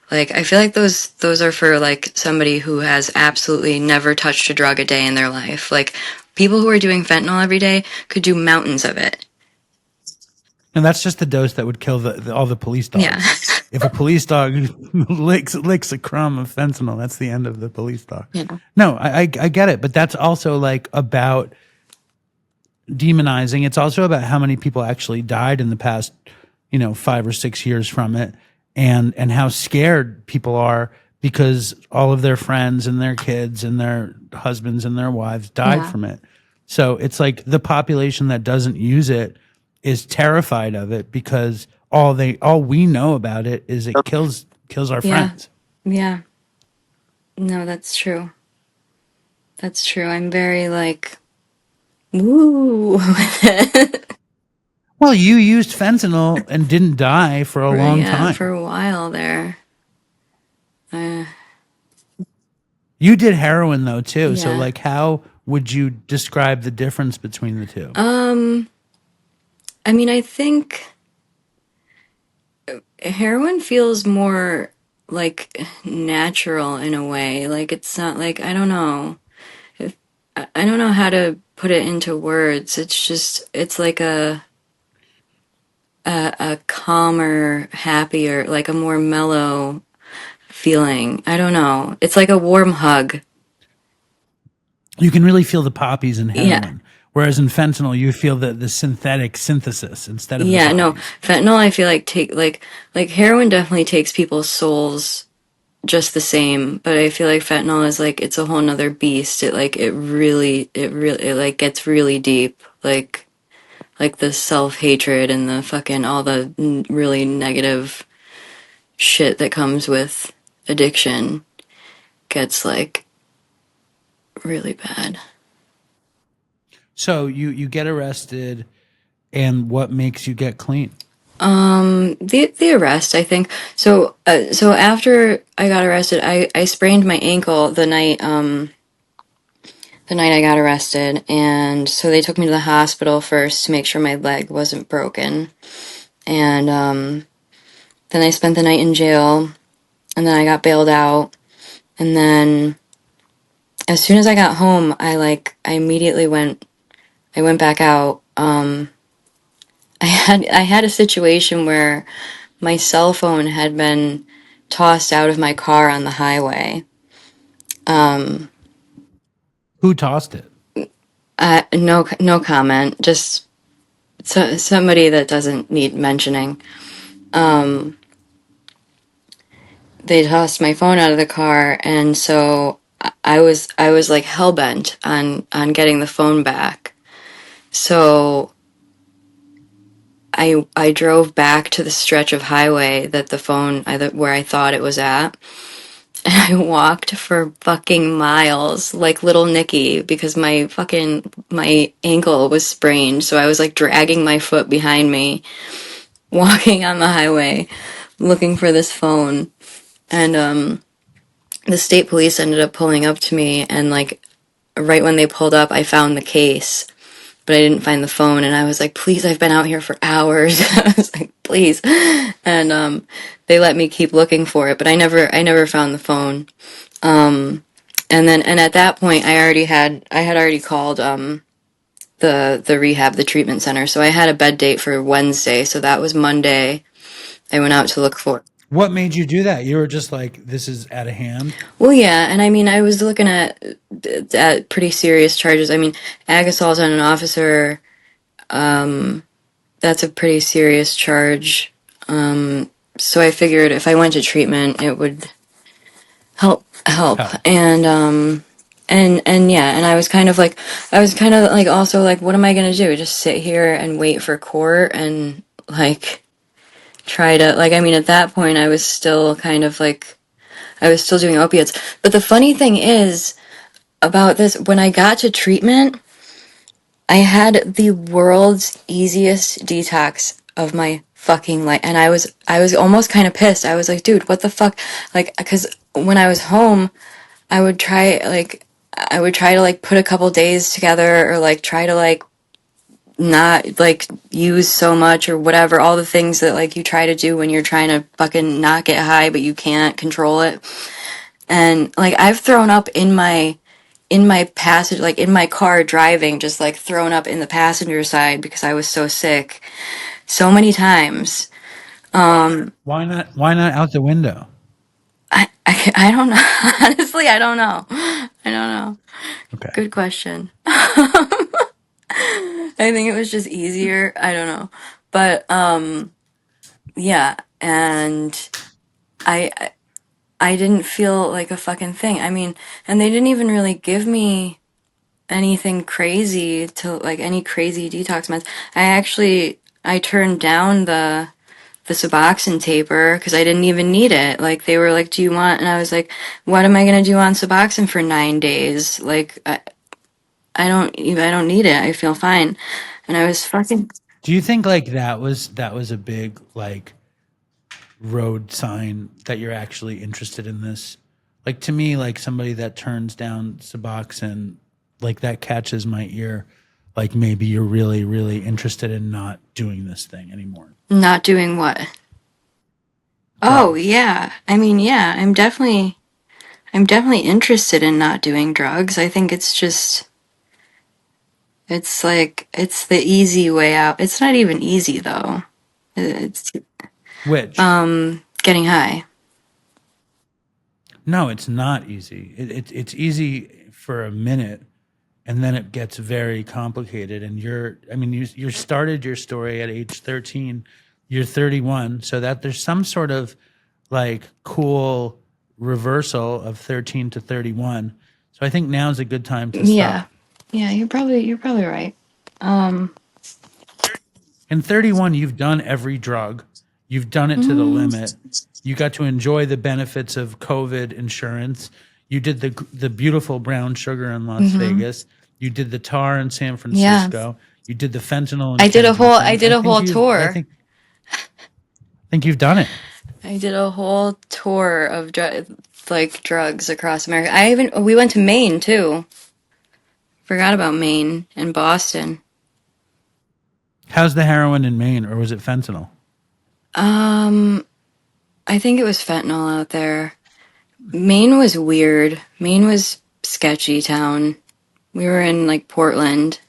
Like, I feel like those are for like somebody who has absolutely never touched a drug a day in their life. Like, people who are doing fentanyl every day could do mountains of it. And that's just the dose that would kill all the police dogs. Yeah. If a police dog licks a crumb of fentanyl, that's the end of the police dog. Yeah. No, I get it, but that's also like about demonizing. It's also about how many people actually died in the past, 5 or 6 years from it, and how scared people are because all of their friends and their kids and their husbands and their wives died Yeah. from it. So it's like the population that doesn't use it is terrified of it because all we know about it is it kills our Yeah. friends. Yeah. No, that's true. That's true. I'm very like, woo. Well, you used fentanyl and didn't die for a long time. For a while there. You did heroin though too. So Yeah. like how would you describe the difference between the two? I mean, I think heroin feels more like natural in a way. Like it's not like I don't know. I don't know how to put it into words. It's like a calmer, happier, like a more mellow feeling. I don't know. It's like a warm hug. You can really feel the poppies in heroin. Yeah. Whereas in fentanyl, you feel the synthetic synthesis instead of Yeah, the no. poppies. Fentanyl I feel like like heroin definitely takes people's souls just the same, but I feel like fentanyl is like it's a whole nother beast. It like it really like gets really deep. Like the self-hatred and the fucking all the really negative shit that comes with addiction gets like really bad. So you get arrested, and what makes you get clean? The arrest, I think. So after I got arrested, I sprained my ankle the night the night I got arrested. And so they took me to the hospital first to make sure my leg wasn't broken. And then I spent the night in jail. And then I got bailed out. And then as soon as I got home, I immediately I went back out. I had a situation where my cell phone had been tossed out of my car on the highway. Who tossed it? No comment. Just somebody that doesn't need mentioning. They tossed my phone out of the car, and so I was like hell bent on getting the phone back. So I drove back to the stretch of highway that the phone where I thought it was at. And I walked for fucking miles like little Nicky because my ankle was sprained. So I was like dragging my foot behind me, walking on the highway, looking for this phone. And the state police ended up pulling up to me, and like right when they pulled up, I found the case, but I didn't find the phone. And I was like, please, I've been out here for hours. I was like, please. And they let me keep looking for it, but I never found the phone. And at that point, I had already called the rehab, the treatment center. So I had a bed date for Wednesday. So that was Monday. I went out to look for it. What made you do that? You were just like, this is out of hand. Well, yeah, and I mean, I was looking at pretty serious charges. I mean, ag assault on an officer, that's a pretty serious charge. So I figured if I went to treatment, it would help. Hell. And yeah, and I was kind of like also like, what am I gonna do? Just sit here and wait for court and like try to like, I mean, at that point, I was still kind of like, I was still doing opiates. But the funny thing is about this, when I got to treatment, I had the world's easiest detox of my fucking life. And I was almost kind of pissed. I was like, dude, what the fuck? Like, cause when I was home, I would try, like, I would try to like put a couple days together or like try to like not like use so much or whatever, all the things that like you try to do when you're trying to fucking not get high, but you can't control it. And like I've thrown up in my passage, like in my car driving, just like thrown up in the passenger side because I was so sick so many times. Why not? Why not out the window? I don't know. Honestly, I don't know. I don't know. Okay. Good question. I think it was just easier. I don't know. But yeah, and I I didn't feel like a fucking thing. I mean, and they didn't even really give me anything crazy to like any crazy detox meds. I turned down the Suboxone taper because I didn't even need it. Like they were like, "Do you want?" And I was like, "What am I gonna do on Suboxone for 9 days? Like I don't need it. I feel fine." And I was fucking Do you think like that was a big like road sign that you're actually interested in this? Like to me, like somebody that turns down Suboxone, like that catches my ear. Like maybe you're really, really interested in not doing this thing anymore. not doing what? Oh Drugs. yeah. I mean, yeah. I'm definitely interested in not doing drugs. I think it's just it's like it's the easy way out. It's not even easy though. It's Which? getting high. No, it's not easy. It's easy for a minute, and then it gets very complicated. And I mean, you started your story at age 13. You're 31, so that there's some sort of like cool reversal of 13 to 31. So I think now's a good time to Yeah. stop. Yeah, you're probably right. In 31, you've done every drug. You've done it to the limit. You got to enjoy the benefits of COVID insurance. You did the beautiful brown sugar in Las Vegas. You did the tar in San Francisco. You did the fentanyl in I Kensington. did a whole I tour. think you've done it. I did a whole tour of drugs across America. We went to Maine too. Forgot about Maine and Boston. How's the heroin in Maine, or was it fentanyl? I think it was fentanyl out there. Maine was weird. Maine was sketchy town. We were in like Portland.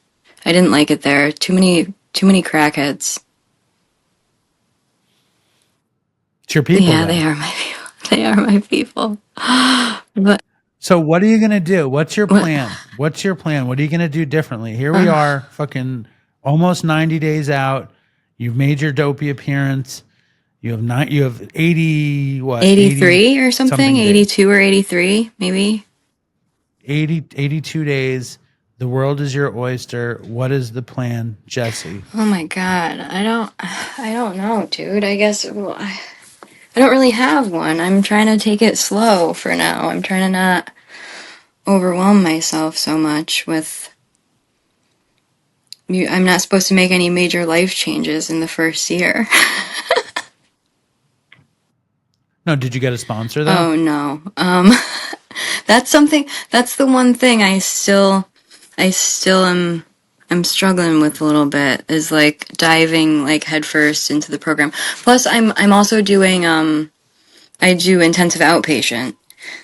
I didn't like it there. Too many crackheads. It's your people, Yeah, though. they are my people. They are my people. But So what are you going to do? What's your what? plan? What's your plan? What are you going to do differently? Here we are, fucking almost 90 days out. You've made your Dopey appearance. You have 80, what? 83 or something? days. 82 or 83, maybe? 82 days. The world is your oyster. What is the plan, Jesse? Oh my God. I don't know, dude. I guess I don't really have one. I'm trying to take it slow for now. I'm trying to not overwhelm myself so much with. I'm not supposed to make any major life changes in the first year. No, did you get a sponsor, though? Oh no. That's the one thing I still am. I'm struggling with a little bit is like diving like headfirst into the program. Plus, I'm also doing I do intensive outpatient,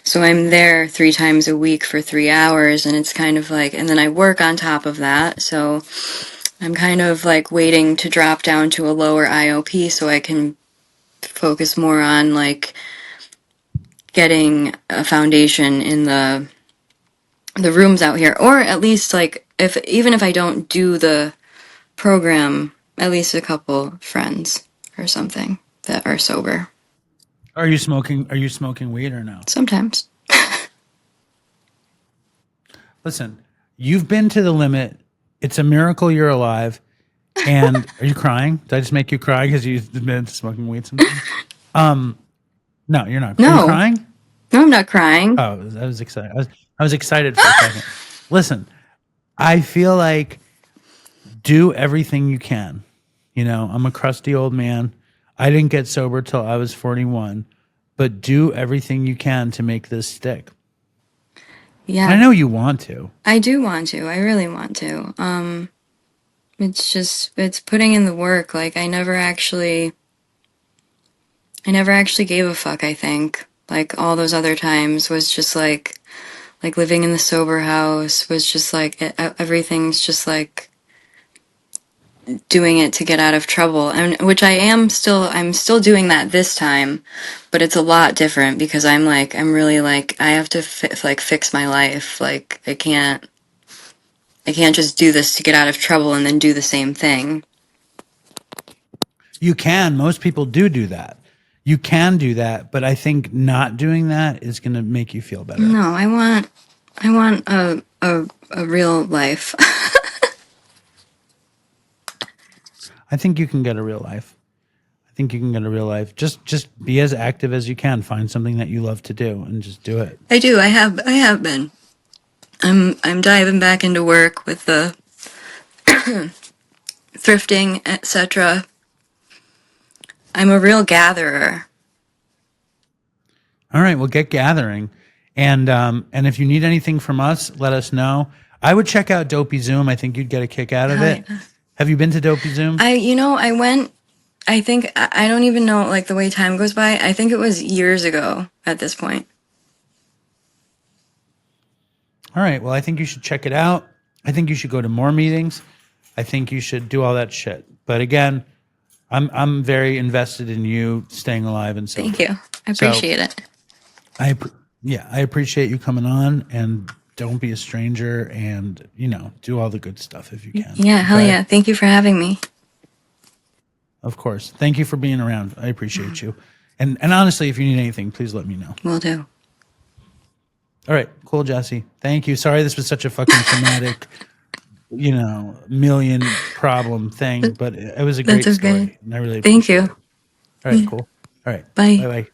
so I'm there 3 times a week for 3 hours, and it's kind of like, and then I work on top of that, so I'm kind of like waiting to drop down to a lower IOP so I can focus more on like getting a foundation in the rooms out here, or at least like even if I don't do the program, at least a couple friends or something that are sober. Are you smoking weed or no? Sometimes. Listen, you've been to the limit. It's a miracle you're alive. And are you crying? Did I just make you cry because you've been smoking weed sometimes? No, you're not. No. Are you crying? No, I'm not crying. Oh, I was excited. I was excited for a second. Listen, I feel like do everything you can. You know, I'm a crusty old man. I didn't get sober till I was 41, but do everything you can to make this stick. Yeah. And I know you want to. I do want to. I really want to. It's putting in the work. Like I never actually gave a fuck, I think. Like all those other times was just like living in the sober house was just like everything's just like doing it to get out of trouble, and which I'm still doing that this time, but it's a lot different because I'm really like I have to fix my life. Like I can't just do this to get out of trouble and then do the same thing. You can. Most people do that. You can do that, but I think not doing that is going to make you feel better. No, I want a real life. I think you can get a real life. Just be as active as you can. Find something that you love to do and just do it. I do. I have been. I'm diving back into work with the thrifting, etc. I'm a real gatherer. All right, well, get gathering, and if you need anything from us, let us know. I would check out Dopey Zoom. I think you'd get a kick out of it. Have you been to Dopey Zoom? I went. I think I don't even know like the way time goes by. I think it was years ago at this point. All right, well, I think you should check it out. I think you should go to more meetings. I think you should do all that shit. But again, I'm very invested in you staying alive and sober. Thank you. I appreciate it. I appreciate you coming on, and don't be a stranger, and do all the good stuff if you can. Yeah, hell yeah. Thank you for having me. Of course. Thank you for being around. I appreciate you. And honestly, if you need anything, please let me know. Will do. All right, cool, Jesse. Thank you. Sorry this was such a fucking traumatic, million problem thing, but it was a great story. And I really appreciate it. All right, cool. All right. Bye. Bye-bye.